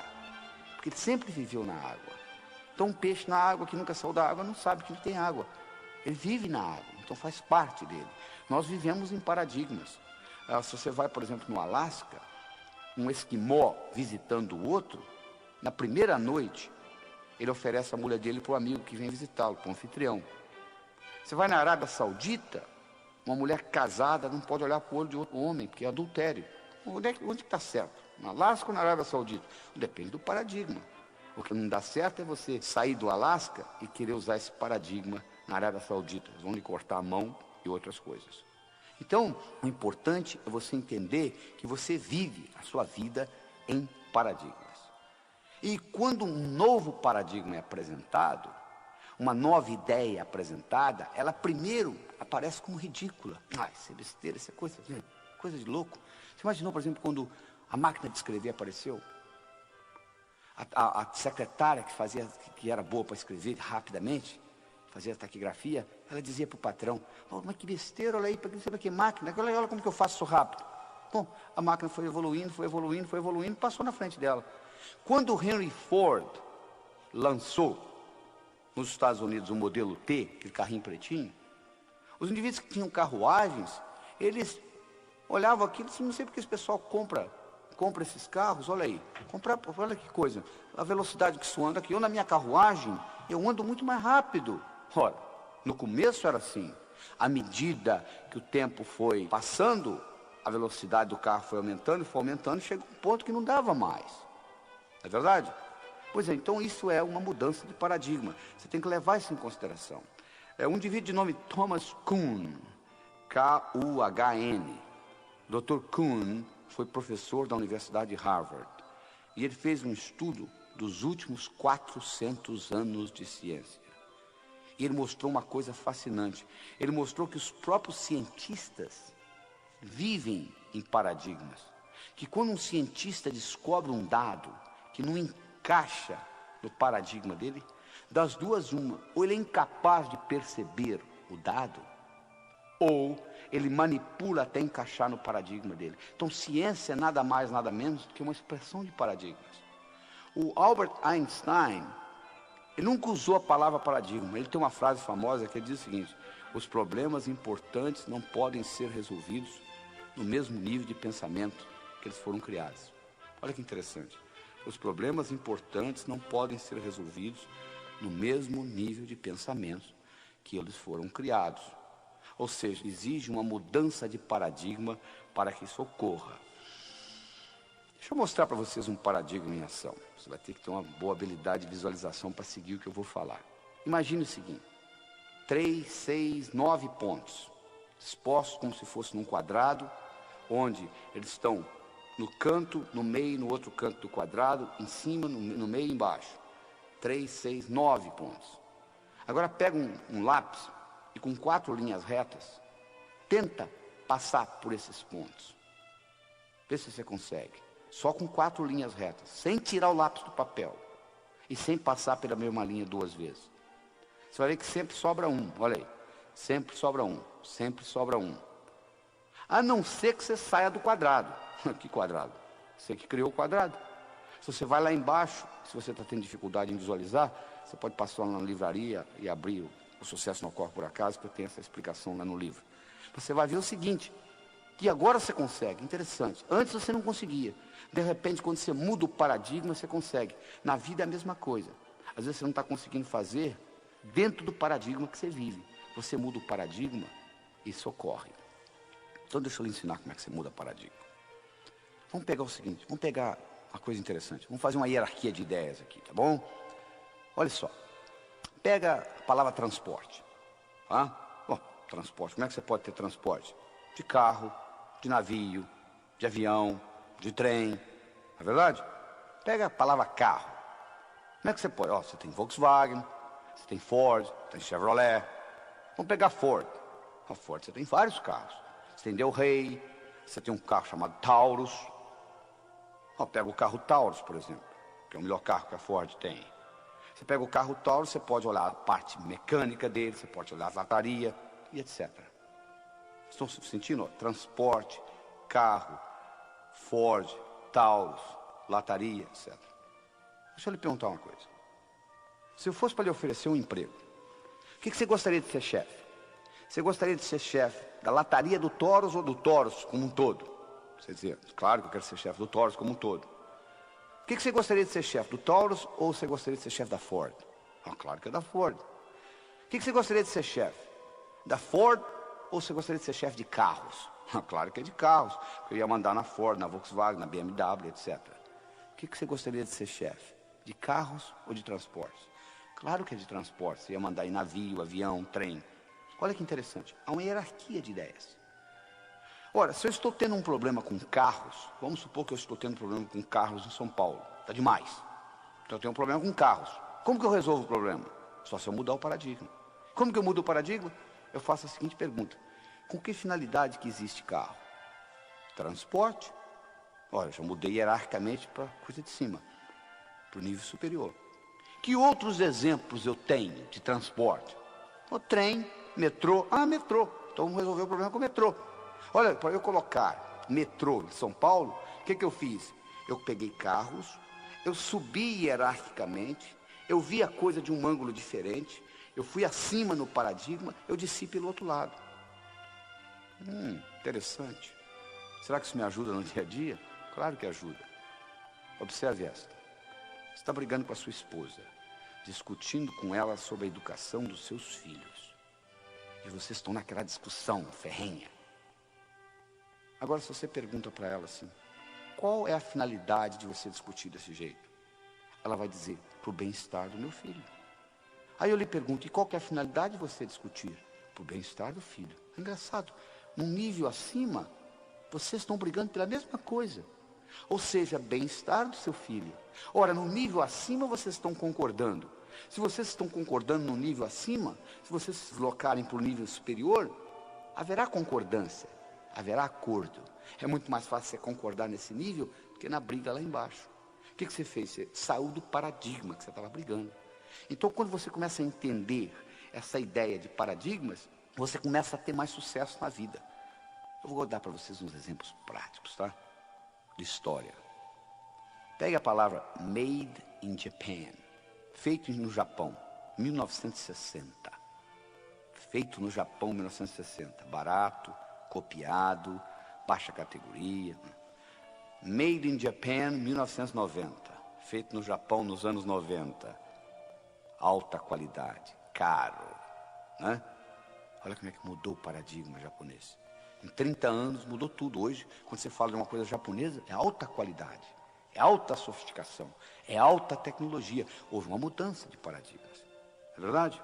Speaker 1: Porque ele sempre viveu na água. Então um peixe na água que nunca saiu da água não sabe que não tem água. Ele vive na água, então faz parte dele. Nós vivemos em paradigmas. Se você vai, por exemplo, no Alasca, um esquimó visitando o outro, na primeira noite, ele oferece a mulher dele para o amigo que vem visitá-lo, para o anfitrião. Você vai na Arábia Saudita, uma mulher casada não pode olhar para o olho de outro homem, porque é adultério. Onde está certo? No Alasca ou na Arábia Saudita? Depende do paradigma. O que não dá certo é você sair do Alasca e querer usar esse paradigma na Arábia Saudita. Eles vão lhe cortar a mão e outras coisas. Então, o importante é você entender que você vive a sua vida em paradigmas. E quando um novo paradigma é apresentado, uma nova ideia é apresentada, ela primeiro aparece como ridícula. Isso é besteira, isso é coisa de louco. Você imaginou, por exemplo, quando a máquina de escrever apareceu? A secretária que era boa para escrever rapidamente, fazia taquigrafia, ela dizia para o patrão, mas que besteira, olha aí, para que máquina, olha como que eu faço isso rápido. Bom, a máquina foi evoluindo, passou na frente dela. Quando o Henry Ford lançou nos Estados Unidos o modelo T, aquele carrinho pretinho, os indivíduos que tinham carruagens, eles olhavam aquilo e diziam, não sei porque esse pessoal compra esses carros, olha aí, olha que coisa, a velocidade que isso anda aqui, eu na minha carruagem, eu ando muito mais rápido. Ora, no começo era assim, à medida que o tempo foi passando, a velocidade do carro foi aumentando, e chegou a um ponto que não dava mais. Não é verdade? Pois é, então isso é uma mudança de paradigma. Você tem que levar isso em consideração. Um indivíduo de nome Thomas Kuhn, K-U-H-N. Dr. Kuhn foi professor da Universidade de Harvard. E ele fez um estudo dos últimos 400 anos de ciência. E ele mostrou uma coisa fascinante. Ele mostrou que os próprios cientistas vivem em paradigmas. Que quando um cientista descobre um dado que não encaixa no paradigma dele, das duas uma, ou ele é incapaz de perceber o dado, ou ele manipula até encaixar no paradigma dele. Então ciência é nada mais, nada menos do que uma expressão de paradigmas. O Albert Einstein, ele nunca usou a palavra paradigma. Ele tem uma frase famosa que ele diz o seguinte: Os problemas importantes não podem ser resolvidos no mesmo nível de pensamento que eles foram criados. Olha que interessante. Os problemas importantes não podem ser resolvidos no mesmo nível de pensamento que eles foram criados. Ou seja, exige uma mudança de paradigma para que isso ocorra. Deixa eu mostrar para vocês um paradigma em ação. Você vai ter que ter uma boa habilidade de visualização para seguir o que eu vou falar. Imagine o seguinte: 3, 6, 9 pontos, dispostos como se fosse num quadrado, onde eles estão no canto, no meio, no outro canto do quadrado, em cima, no meio e embaixo. 3, 6, 9 pontos. Agora pega um lápis e com 4 linhas retas, tenta passar por esses pontos. Vê se você consegue. Só com 4 linhas retas, sem tirar o lápis do papel e sem passar pela mesma linha 2 vezes. Você vai ver que sempre sobra um, olha aí. Sempre sobra um, sempre sobra um. A não ser que você saia do quadrado. Que quadrado? Você que criou o quadrado. Se você vai lá embaixo, se você está tendo dificuldade em visualizar, você pode passar lá na livraria e abrir o Sucesso Não Ocorre Por Acaso, que eu tenho essa explicação lá no livro. Você vai ver o seguinte, que agora você consegue, interessante. Antes você não conseguia. De repente, quando você muda o paradigma, você consegue. Na vida é a mesma coisa. Às vezes você não está conseguindo fazer dentro do paradigma que você vive. Você muda o paradigma, isso ocorre. Então deixa eu lhe ensinar como é que você muda o paradigma. Vamos pegar o seguinte, vamos pegar uma coisa interessante. Vamos fazer uma hierarquia de ideias aqui, tá bom? Olha só. Pega a palavra transporte. Tá? Bom, transporte. Como é que você pode ter transporte? De carro, de navio, de avião, de trem. Não é verdade? Pega a palavra carro. Como é que você pode? Ó, você tem Volkswagen, você tem Ford, tem Chevrolet. Vamos pegar Ford. A Ford, você tem vários carros. Você tem Del Rey, você tem um carro chamado Taurus. Ó, pega o carro Taurus, por exemplo, que é o melhor carro que a Ford tem. Você pega o carro Taurus, você pode olhar a parte mecânica dele, você pode olhar a lataria e etc. Estão sentindo? Ó, transporte, carro, Ford, Taurus, lataria, etc. Deixa eu lhe perguntar uma coisa. Se eu fosse para lhe oferecer um emprego, o que você gostaria de ser chefe? Você gostaria de ser chefe da lataria do Taurus ou do Taurus como um todo? Você dizia, claro que eu quero ser chefe do Taurus como um todo. O que você gostaria de ser chefe, do Taurus ou você gostaria de ser chefe da Ford? Ah, claro que é da Ford. O que você gostaria de ser chefe? Da Ford ou você gostaria de ser chefe de carros? Ah, claro que é de carros. Eu ia mandar na Ford, na Volkswagen, na BMW, etc. O que você gostaria de ser chefe? De carros ou de transportes? Claro que é de transporte. Você ia mandar em navio, avião, trem. Olha que interessante. Há uma hierarquia de ideias. Ora, se eu estou tendo um problema com carros, vamos supor que eu estou tendo um problema com carros em São Paulo. Está demais. Então eu tenho um problema com carros. Como que eu resolvo o problema? Só se eu mudar o paradigma. Como que eu mudo o paradigma? Eu faço a seguinte pergunta. Com que finalidade que existe carro? Transporte? Olha, já mudei hierarquicamente para a coisa de cima. Para o nível superior. Que outros exemplos eu tenho de transporte? O trem, metrô. Ah, metrô. Então vamos resolver o problema com o metrô. Olha, para eu colocar metrô em São Paulo, o que eu fiz? Eu peguei carros, eu subi hierarquicamente, eu vi a coisa de um ângulo diferente, eu fui acima no paradigma, eu desci pelo outro lado. Interessante. Será que isso me ajuda no dia a dia? Claro que ajuda. Observe esta. Você está brigando com a sua esposa, discutindo com ela sobre a educação dos seus filhos. E vocês estão naquela discussão ferrenha. Agora, se você pergunta para ela assim, qual é a finalidade de você discutir desse jeito? Ela vai dizer, para o bem-estar do meu filho. Aí eu lhe pergunto, e qual que é a finalidade de você discutir? Para o bem-estar do filho. É engraçado, num nível acima, vocês estão brigando pela mesma coisa. Ou seja, bem-estar do seu filho. Ora, no nível acima vocês estão concordando. Se vocês estão concordando no nível acima, se vocês se deslocarem para o nível superior, haverá concordância. Haverá acordo. É muito mais fácil você concordar nesse nível do que na briga lá embaixo. O que você fez? Você saiu do paradigma que você estava brigando. Então, quando você começa a entender essa ideia de paradigmas, você começa a ter mais sucesso na vida. Eu vou dar para vocês uns exemplos práticos, tá? De história. Pegue a palavra Made in Japan. Feito no Japão, 1960. feito no Japão em 1960, barato, copiado, baixa categoria. Made in Japan, 1990, feito no Japão nos anos 90, alta qualidade, caro, né? Olha como é que mudou o paradigma japonês. Em 30 anos mudou tudo. Hoje, quando você fala de uma coisa japonesa, é alta qualidade, é alta sofisticação, é alta tecnologia. Houve uma mudança de paradigmas, é verdade?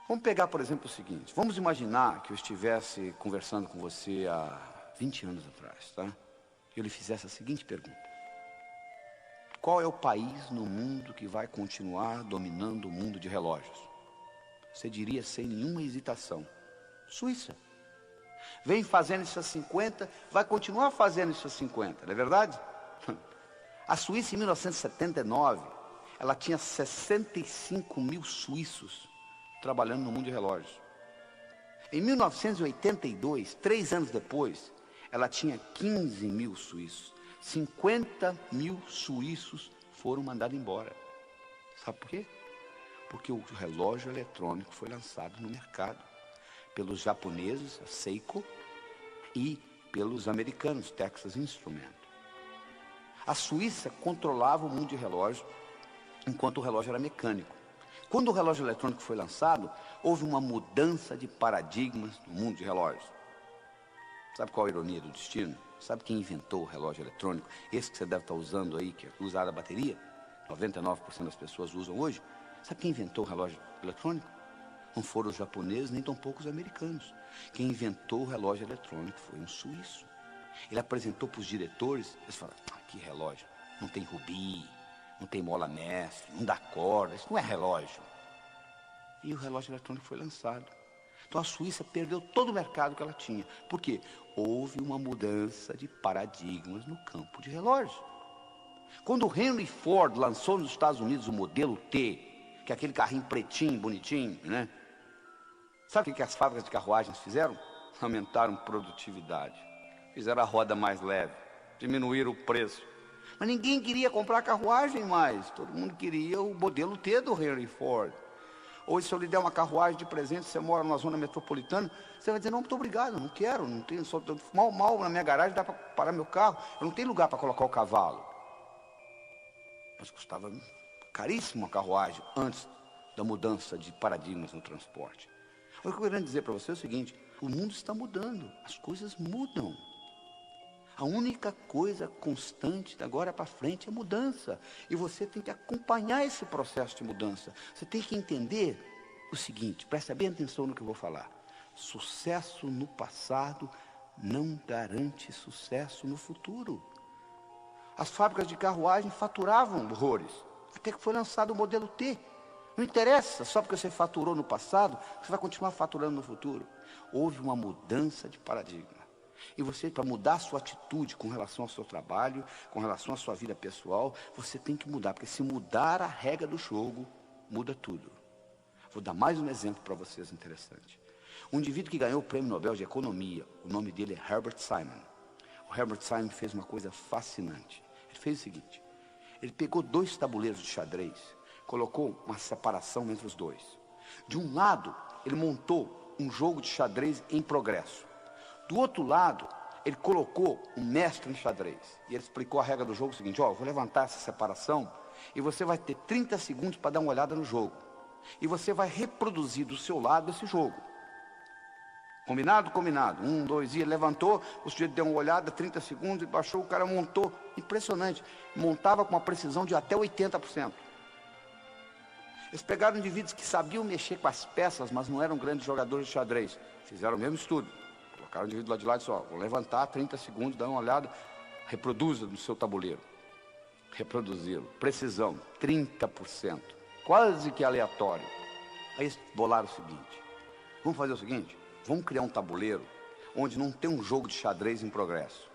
Speaker 1: Vamos pegar, por exemplo, o seguinte. Vamos imaginar que eu estivesse conversando com você há 20 anos atrás, tá? E eu lhe fizesse a seguinte pergunta. Qual é o país no mundo que vai continuar dominando o mundo de relógios? Você diria sem nenhuma hesitação, Suíça. Vem fazendo isso há 50, vai continuar fazendo isso há 50, não é verdade? A Suíça, em 1979, ela tinha 65 mil suíços trabalhando no mundo de relógios. Em 1982, 3 anos depois, ela tinha 15 mil suíços. 50 mil suíços foram mandados embora. Sabe por quê? Porque o relógio eletrônico foi lançado no mercado pelos japoneses, a Seiko, e pelos americanos, Texas Instruments. A Suíça controlava o mundo de relógio, enquanto o relógio era mecânico. Quando o relógio eletrônico foi lançado, houve uma mudança de paradigmas no mundo de relógios. Sabe qual a ironia do destino? Sabe quem inventou o relógio eletrônico? Esse que você deve estar usando aí, que é usado a bateria, 99% das pessoas usam hoje. Sabe quem inventou o relógio eletrônico? Não foram os japoneses, nem tampouco os americanos. Quem inventou o relógio eletrônico foi um suíço. Ele apresentou para os diretores, eles falaram, que relógio, não tem rubi, não tem mola mestre, não dá corda, isso não é relógio. E o relógio eletrônico foi lançado. Então a Suíça perdeu todo o mercado que ela tinha. Por quê? Houve uma mudança de paradigmas no campo de relógios. Quando o Henry Ford lançou nos Estados Unidos o modelo T, que é aquele carrinho pretinho, bonitinho, né? Sabe o que as fábricas de carruagens fizeram? Aumentaram produtividade. Fizeram a roda mais leve, diminuíram o preço. Mas ninguém queria comprar carruagem mais. Todo mundo queria o modelo T do Henry Ford. Hoje, se eu lhe der uma carruagem de presente, você mora numa zona metropolitana, você vai dizer, não, muito obrigado, não quero, não tenho, só mal na minha garagem dá para parar meu carro, eu não tenho lugar para colocar o cavalo. Mas custava caríssimo a carruagem antes da mudança de paradigmas no transporte. O que eu quero dizer para você é o seguinte, o mundo está mudando, as coisas mudam. A única coisa constante de agora para frente é mudança. E você tem que acompanhar esse processo de mudança. Você tem que entender o seguinte, preste bem atenção no que eu vou falar. Sucesso no passado não garante sucesso no futuro. As fábricas de carruagem faturavam horrores, até que foi lançado o modelo T. Não interessa, só porque você faturou no passado, você vai continuar faturando no futuro. Houve uma mudança de paradigma. E você, para mudar a sua atitude com relação ao seu trabalho, com relação à sua vida pessoal, você tem que mudar, porque se mudar a regra do jogo, muda tudo. Vou dar mais um exemplo para vocês interessante. Um indivíduo que ganhou o Prêmio Nobel de Economia, o nome dele é Herbert Simon. O Herbert Simon fez uma coisa fascinante. Ele fez o seguinte, ele pegou 2 tabuleiros de xadrez, colocou uma separação entre os dois. De um lado, ele montou um jogo de xadrez em progresso. Do outro lado, ele colocou um mestre em xadrez. E ele explicou a regra do jogo o seguinte, eu vou levantar essa separação e você vai ter 30 segundos para dar uma olhada no jogo. E você vai reproduzir do seu lado esse jogo. Combinado? Combinado. 1, 2, e ele levantou, o sujeito deu uma olhada, 30 segundos, e baixou, o cara montou. Impressionante. Montava com uma precisão de até 80%. Eles pegaram indivíduos que sabiam mexer com as peças, mas não eram grandes jogadores de xadrez. Fizeram o mesmo estudo. Colocaram o indivíduo lá de lá e disse, vou levantar 30 segundos, dá uma olhada, reproduza no seu tabuleiro. Reproduzi-lo. Precisão, 30%. Quase que aleatório. Aí eles bolaram o seguinte, vamos fazer o seguinte, vamos criar um tabuleiro onde não tem um jogo de xadrez em progresso.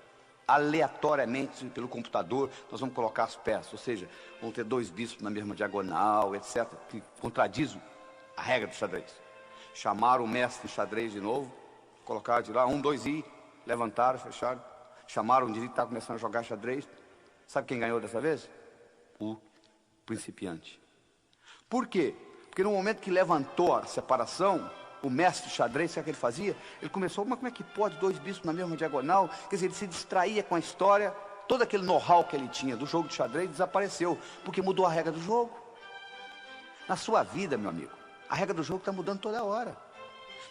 Speaker 1: Aleatoriamente, pelo computador, nós vamos colocar as peças, ou seja, vão ter 2 bispos na mesma diagonal, etc., que contradizem a regra do xadrez. Chamaram o mestre em xadrez de novo, colocaram de lá, 1, 2, e levantaram, fecharam, chamaram o indivíduo que estava começando a jogar xadrez. Sabe quem ganhou dessa vez? O principiante. Por quê? Porque no momento que levantou a separação, o mestre xadrez, sabe o que ele fazia? Ele começou, mas como é que pode dois bispos na mesma diagonal? Quer dizer, ele se distraía com a história, todo aquele know-how que ele tinha do jogo de xadrez desapareceu, porque mudou a regra do jogo. Na sua vida, meu amigo, a regra do jogo está mudando toda hora.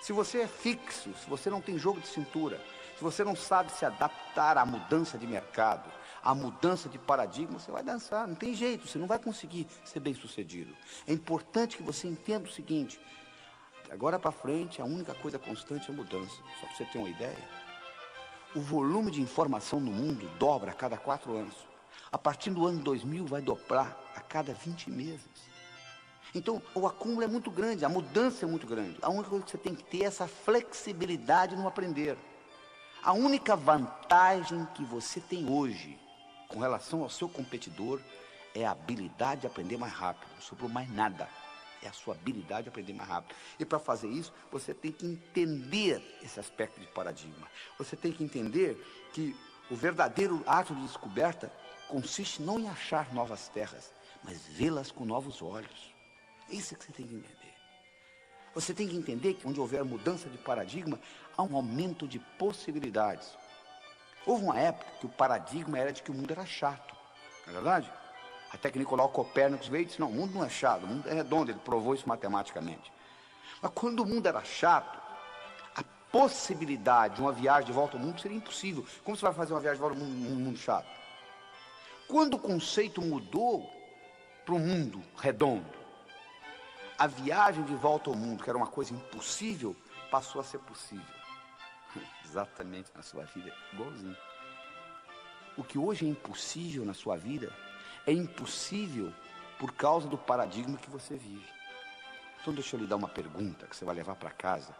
Speaker 1: Se você é fixo, se você não tem jogo de cintura, se você não sabe se adaptar à mudança de mercado, à mudança de paradigma, você vai dançar, não tem jeito, você não vai conseguir ser bem sucedido. É importante que você entenda o seguinte: agora para frente, a única coisa constante é a mudança. Só para você ter uma ideia, o volume de informação no mundo dobra a cada 4 anos. A partir do ano 2000 vai dobrar a cada 20 meses. Então, o acúmulo é muito grande, a mudança é muito grande. A única coisa que você tem que ter é essa flexibilidade no aprender. A única vantagem que você tem hoje, com relação ao seu competidor, é a habilidade de aprender mais rápido. Não sobrou mais nada. É a sua habilidade de aprender mais rápido. E para fazer isso, você tem que entender esse aspecto de paradigma. Você tem que entender que o verdadeiro ato de descoberta consiste não em achar novas terras, mas vê-las com novos olhos. Isso é que você tem que entender. Você tem que entender que onde houver mudança de paradigma, há um aumento de possibilidades. Houve uma época que o paradigma era de que o mundo era chato, não é verdade? Até que Nicolau Copérnico veio e disse: não, o mundo não é chato, o mundo é redondo, ele provou isso matematicamente. Mas quando o mundo era chato, a possibilidade de uma viagem de volta ao mundo seria impossível. Como você vai fazer uma viagem de volta ao mundo, mundo chato? Quando o conceito mudou para o mundo redondo, a viagem de volta ao mundo, que era uma coisa impossível, passou a ser possível. Exatamente na sua vida, igualzinho. O que hoje é impossível na sua vida, é impossível por causa do paradigma que você vive. Então deixa eu lhe dar uma pergunta que você vai levar para casa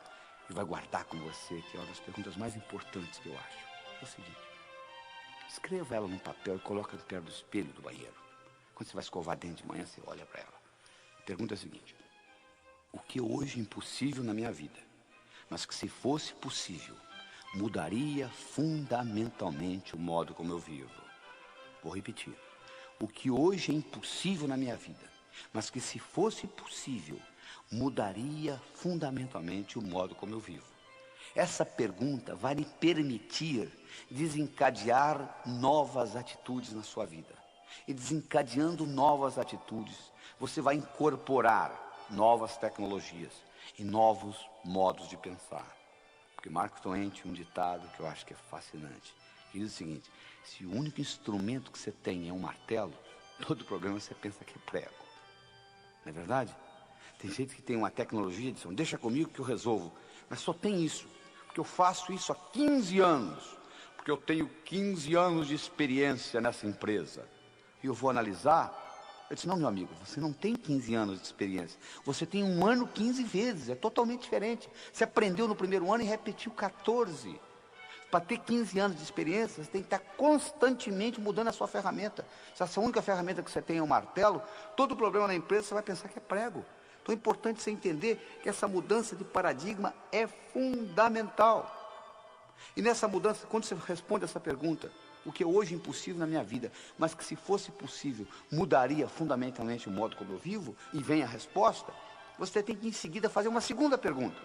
Speaker 1: e vai guardar com você, que é uma das perguntas mais importantes que eu acho. É o seguinte: escreva ela num papel e coloca perto do espelho do banheiro. Quando você vai escovar dente de manhã, você olha para ela. A pergunta é a seguinte: o que hoje é impossível na minha vida, mas que se fosse possível, mudaria fundamentalmente o modo como eu vivo? Vou repetir. O que hoje é impossível na minha vida, mas que se fosse possível, mudaria fundamentalmente o modo como eu vivo. Essa pergunta vai lhe permitir desencadear novas atitudes na sua vida. E desencadeando novas atitudes, você vai incorporar novas tecnologias e novos modos de pensar. Porque Mark Twain tinha um ditado que eu acho que é fascinante, que diz o seguinte: se o único instrumento que você tem é um martelo, todo problema você pensa que é prego. Não é verdade? Tem gente que tem uma tecnologia de dizer: deixa comigo que eu resolvo. Mas só tem isso, porque eu faço isso há 15 anos, porque eu tenho 15 anos de experiência nessa empresa. E eu vou analisar. Eu disse: não, meu amigo, você não tem 15 anos de experiência. Você tem 1 ano 15 vezes, é totalmente diferente. Você aprendeu no primeiro ano e repetiu 14. Para ter 15 anos de experiência, você tem que estar constantemente mudando a sua ferramenta. Se essa única ferramenta que você tem é um martelo, todo problema na empresa você vai pensar que é prego. Então é importante você entender que essa mudança de paradigma é fundamental. E nessa mudança, quando você responde essa pergunta, o que é hoje impossível na minha vida, mas que se fosse possível, mudaria fundamentalmente o modo como eu vivo, e vem a resposta, você tem que em seguida fazer uma segunda pergunta.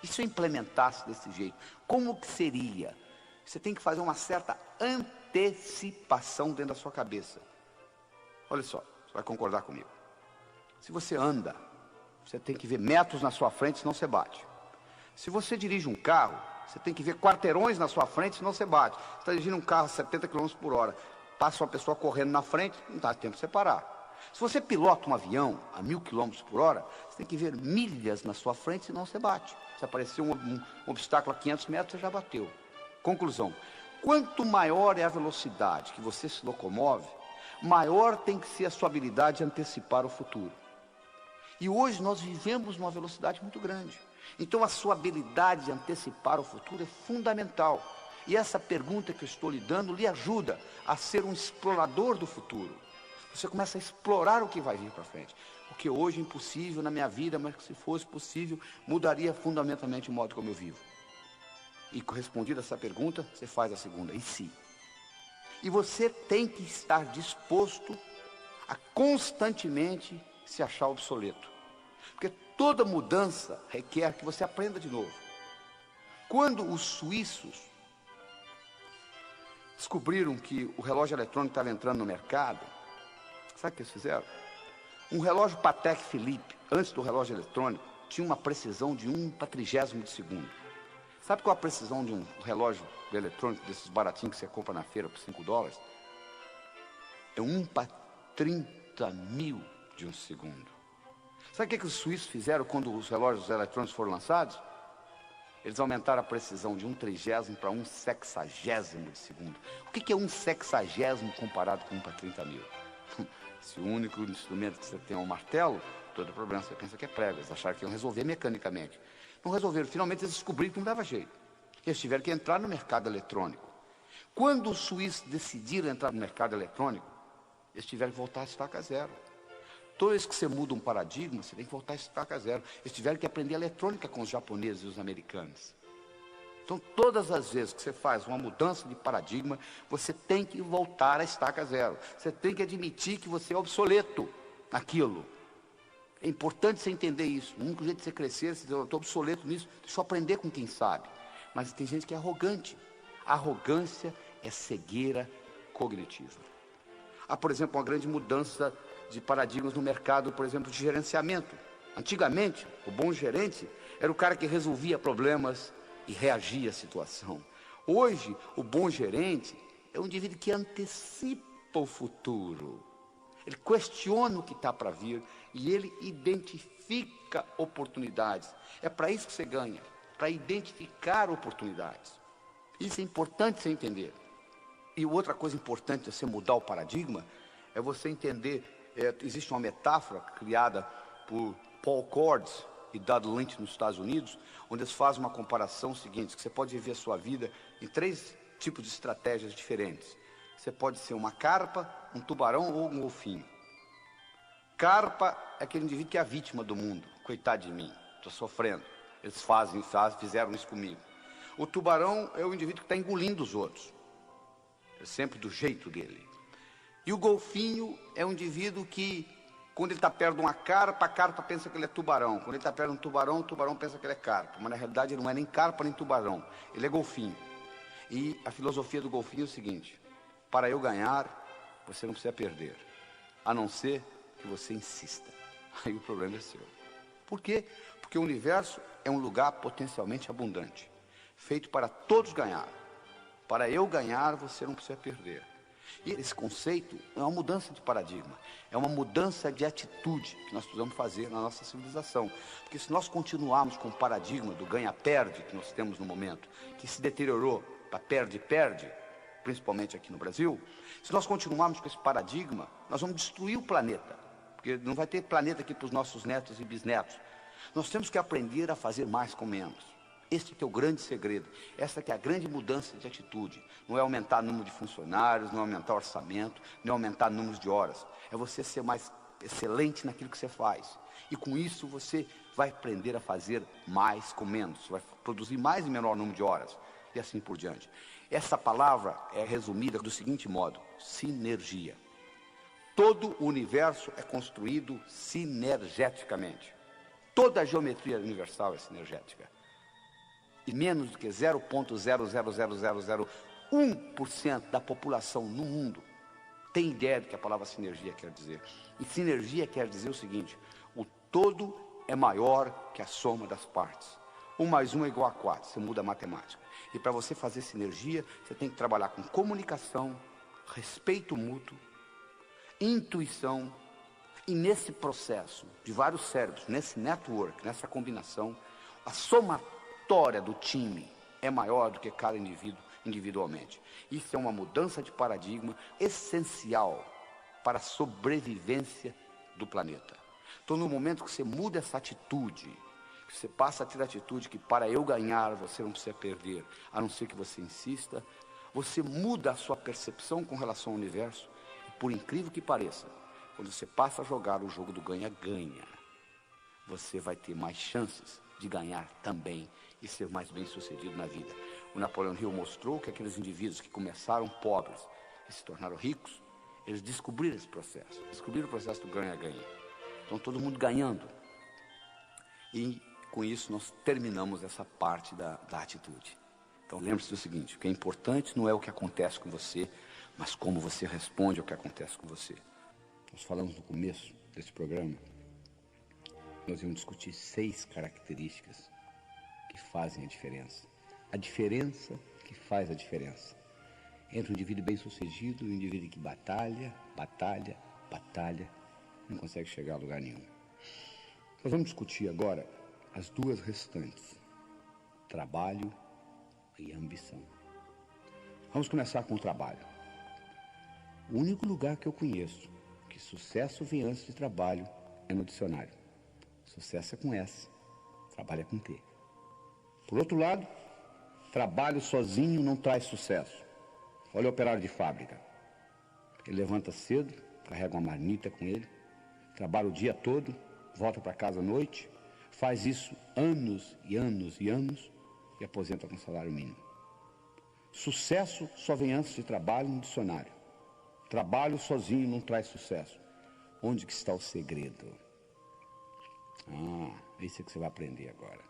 Speaker 1: E se eu implementasse desse jeito, como que seria? Você tem que fazer uma certa antecipação dentro da sua cabeça. Olha só, você vai concordar comigo. Se você anda, você tem que ver metros na sua frente, senão você bate. Se você dirige um carro, você tem que ver quarteirões na sua frente, senão você bate. Você está dirigindo um carro a 70 km por hora, passa uma pessoa correndo na frente, não dá tempo de você parar. Se você pilota um avião a 1000 km por hora, você tem que ver milhas na sua frente, senão você bate. Se aparecer um obstáculo a 500 metros, você já bateu. Conclusão: quanto maior é a velocidade que você se locomove, maior tem que ser a sua habilidade de antecipar o futuro. E hoje nós vivemos numa velocidade muito grande. Então a sua habilidade de antecipar o futuro é fundamental. E essa pergunta que eu estou lhe dando lhe ajuda a ser um explorador do futuro. Você começa a explorar o que vai vir para frente. O que hoje é impossível na minha vida, mas que se fosse possível, mudaria fundamentalmente o modo como eu vivo. E correspondido a essa pergunta, você faz a segunda: e se? E você tem que estar disposto a constantemente se achar obsoleto. toda mudança requer que você aprenda de novo. Quando os suíços descobriram que o relógio eletrônico estava entrando no mercado, sabe o que eles fizeram? Um relógio Patek Philippe, antes do relógio eletrônico, tinha uma precisão de 1/30 de segundo. Sabe qual a precisão de um relógio eletrônico, desses baratinhos que você compra na feira por $5? É 1/30.000 de um segundo. Sabe o que os suíços fizeram quando os relógios eletrônicos foram lançados? Eles aumentaram a precisão de 1/30 para 1/60 de segundo. O que é 1/60 comparado com 1/30.000? Se o único instrumento que você tem é um martelo, todo problema você pensa que é prego. Eles acharam que iam resolver mecanicamente. Não resolveram. Finalmente eles descobriram que não dava jeito. Eles tiveram que entrar no mercado eletrônico. Quando os suíços decidiram entrar no mercado eletrônico, eles tiveram que voltar a estaca zero. Toda vez que você muda um paradigma, você tem que voltar a estaca zero. Eles tiveram que aprender eletrônica com os japoneses e os americanos. Então, todas as vezes que você faz uma mudança de paradigma, você tem que voltar à estaca zero. Você tem que admitir que você é obsoleto naquilo. É importante você entender isso. O único jeito de você crescer, você dizer, eu estou obsoleto nisso, deixa eu aprender com quem sabe. Mas tem gente que é arrogante. A arrogância é cegueira cognitiva. Há, por exemplo, uma grande mudança de paradigmas no mercado, por exemplo, de gerenciamento. Antigamente, o bom gerente era o cara que resolvia problemas e reagia à situação. Hoje, o bom gerente é um indivíduo que antecipa o futuro. Ele questiona o que está para vir e ele identifica oportunidades. É para isso que você ganha, para identificar oportunidades. Isso é importante você entender. E outra coisa importante de você mudar o paradigma é você entender, existe uma metáfora criada por Paul Cordes e Dodd Lynch nos Estados Unidos, onde eles fazem uma comparação seguinte, que você pode viver a sua vida em 3 tipos de estratégias diferentes. Você pode ser uma carpa, um tubarão ou um golfinho. Carpa é aquele indivíduo que é a vítima do mundo. Coitado de mim, estou sofrendo. Eles fizeram isso comigo. O tubarão é o indivíduo que está engolindo os outros. É sempre do jeito dele. E o golfinho é um indivíduo que, quando ele está perto de uma carpa, a carpa pensa que ele é tubarão. Quando ele está perto de um tubarão, o tubarão pensa que ele é carpa. Mas na realidade ele não é nem carpa nem tubarão. Ele é golfinho. E a filosofia do golfinho é o seguinte: para eu ganhar, você não precisa perder. A não ser que você insista. Aí o problema é seu. Por quê? Porque o universo é um lugar potencialmente abundante, feito para todos ganhar. Para eu ganhar, você não precisa perder. E esse conceito é uma mudança de paradigma, é uma mudança de atitude que nós precisamos fazer na nossa civilização. Porque se nós continuarmos com o paradigma do ganha-perde que nós temos no momento, que se deteriorou para perde-perde, principalmente aqui no Brasil, se nós continuarmos com esse paradigma, nós vamos destruir o planeta, porque não vai ter planeta aqui para os nossos netos e bisnetos. Nós temos que aprender a fazer mais com menos. Este é o grande segredo, essa que é a grande mudança de atitude. Não é aumentar o número de funcionários, não é aumentar o orçamento, não é aumentar o número de horas. É você ser mais excelente naquilo que você faz. E com isso você vai aprender a fazer mais com menos. Você vai produzir mais em menor número de horas. E assim por diante. Essa palavra é resumida do seguinte modo: sinergia. Todo o universo é construído sinergeticamente. Toda a geometria universal é sinergética. E menos do que 0,00001% da população no mundo tem ideia do que a palavra sinergia quer dizer. E sinergia quer dizer o seguinte: o todo é maior que a soma das partes. 1 mais 1 é igual a 4, você muda a matemática. E para você fazer sinergia, você tem que trabalhar com comunicação, respeito mútuo, intuição. E nesse processo de vários cérebros, nesse network, nessa combinação, a somatória do time é maior do que cada indivíduo individualmente. Isso é uma mudança de paradigma essencial para a sobrevivência do planeta. Então, no momento que você muda essa atitude, que você passa a ter a atitude que para eu ganhar você não precisa perder, a não ser que você insista, você muda a sua percepção com relação ao universo. E, por incrível que pareça, quando você passa a jogar o jogo do ganha-ganha, você vai ter mais chances de ganhar também e ser mais bem sucedido na vida. O Napoleão Hill mostrou que aqueles indivíduos que começaram pobres e se tornaram ricos, eles descobriram esse processo, descobriram o processo do ganha-ganha. Então todo mundo ganhando. E com isso nós terminamos essa parte da atitude. Então lembre-se do seguinte, o que é importante não é o que acontece com você, mas como você responde ao que acontece com você. Nós falamos no começo desse programa, nós íamos discutir 6 características que fazem a diferença. A diferença que faz a diferença entre um indivíduo bem-sucedido e um indivíduo que batalha, não consegue chegar a lugar nenhum. Nós vamos discutir agora as 2 restantes, trabalho e ambição. Vamos começar com o trabalho. O único lugar que eu conheço que sucesso vem antes de trabalho é no dicionário. Sucesso é com S, trabalho é com T. Por outro lado, trabalho sozinho não traz sucesso. Olha o operário de fábrica. Ele levanta cedo, carrega uma marmita com ele, trabalha o dia todo, volta para casa à noite, faz isso anos e anos e anos e aposenta com salário mínimo. Sucesso só vem antes de trabalho no dicionário. Trabalho sozinho não traz sucesso. Onde que está o segredo? Isso é que você vai aprender agora.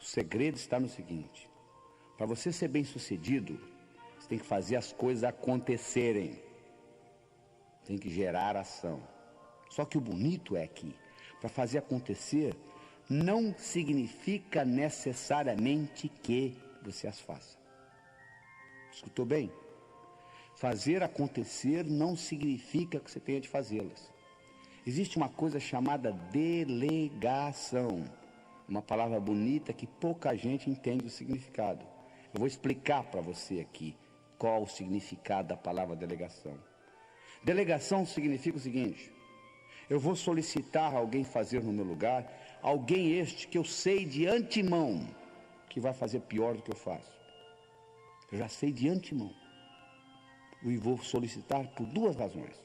Speaker 1: O segredo está no seguinte: para você ser bem-sucedido, você tem que fazer as coisas acontecerem. Tem que gerar ação. Só que o bonito é que, para fazer acontecer, não significa necessariamente que você as faça. Escutou bem? Fazer acontecer não significa que você tenha de fazê-las. Existe uma coisa chamada delegação. Uma palavra bonita que pouca gente entende o significado. Eu vou explicar para você aqui qual o significado da palavra delegação. Delegação significa o seguinte: eu vou solicitar a alguém fazer no meu lugar, alguém este que eu sei de antemão que vai fazer pior do que eu faço. Eu já sei de antemão. E vou solicitar por 2 razões.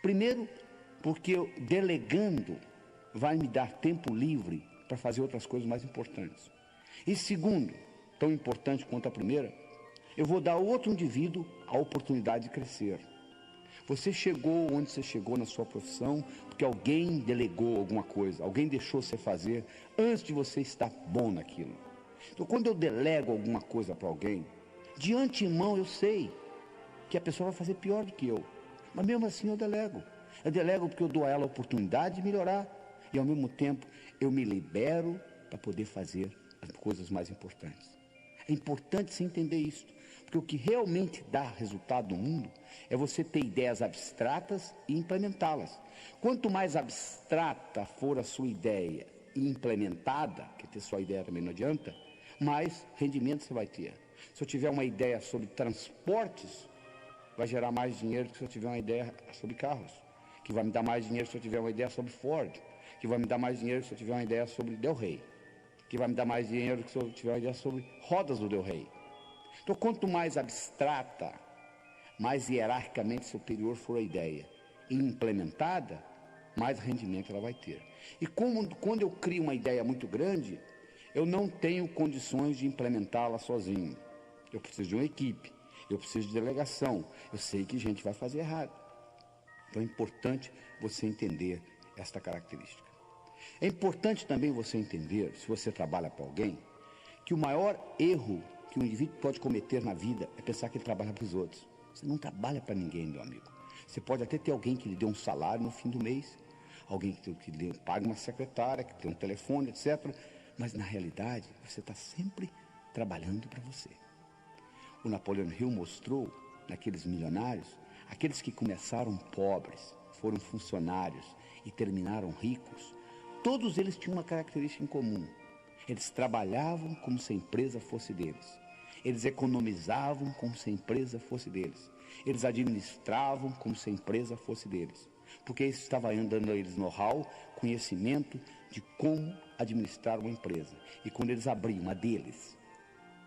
Speaker 1: Primeiro, porque eu, delegando, vai me dar tempo livre para fazer outras coisas mais importantes. E segundo, tão importante quanto a primeira, eu vou dar ao outro indivíduo a oportunidade de crescer. Você chegou onde você chegou na sua profissão porque alguém delegou alguma coisa, alguém deixou você fazer antes de você estar bom naquilo. Então, quando eu delego alguma coisa para alguém, de antemão eu sei que a pessoa vai fazer pior do que eu, mas mesmo assim eu delego. Eu delego porque eu dou a ela a oportunidade de melhorar e ao mesmo tempo eu me libero para poder fazer as coisas mais importantes. É importante você entender isso, porque o que realmente dá resultado no mundo é você ter ideias abstratas e implementá-las. Quanto mais abstrata for a sua ideia e implementada, que ter só ideia também não adianta, mais rendimento você vai ter. Se eu tiver uma ideia sobre transportes, vai gerar mais dinheiro do que se eu tiver uma ideia sobre carros, que vai me dar mais dinheiro se eu tiver uma ideia sobre Ford, que vai me dar mais dinheiro se eu tiver uma ideia sobre Del Rey, que vai me dar mais dinheiro do que se eu tiver uma ideia sobre rodas do Del Rey. Então, quanto mais abstrata, mais hierarquicamente superior for a ideia e implementada, mais rendimento ela vai ter. E quando eu crio uma ideia muito grande, eu não tenho condições de implementá-la sozinho. Eu preciso de uma equipe, eu preciso de delegação, eu sei que gente vai fazer errado. Então é importante você entender esta característica. É importante também você entender, se você trabalha para alguém, que o maior erro que um indivíduo pode cometer na vida é pensar que ele trabalha para os outros. Você não trabalha para ninguém, meu amigo. Você pode até ter alguém que lhe dê um salário no fim do mês, alguém que lhe pague uma secretária, que tem um telefone, etc. Mas na realidade, você está sempre trabalhando para você. O Napoleon Hill mostrou, naqueles milionários, aqueles que começaram pobres, foram funcionários e terminaram ricos, todos eles tinham uma característica em comum. Eles trabalhavam como se a empresa fosse deles. Eles economizavam como se a empresa fosse deles. Eles administravam como se a empresa fosse deles. Porque isso estava dando a eles know-how, conhecimento de como administrar uma empresa. E quando eles abriam a deles,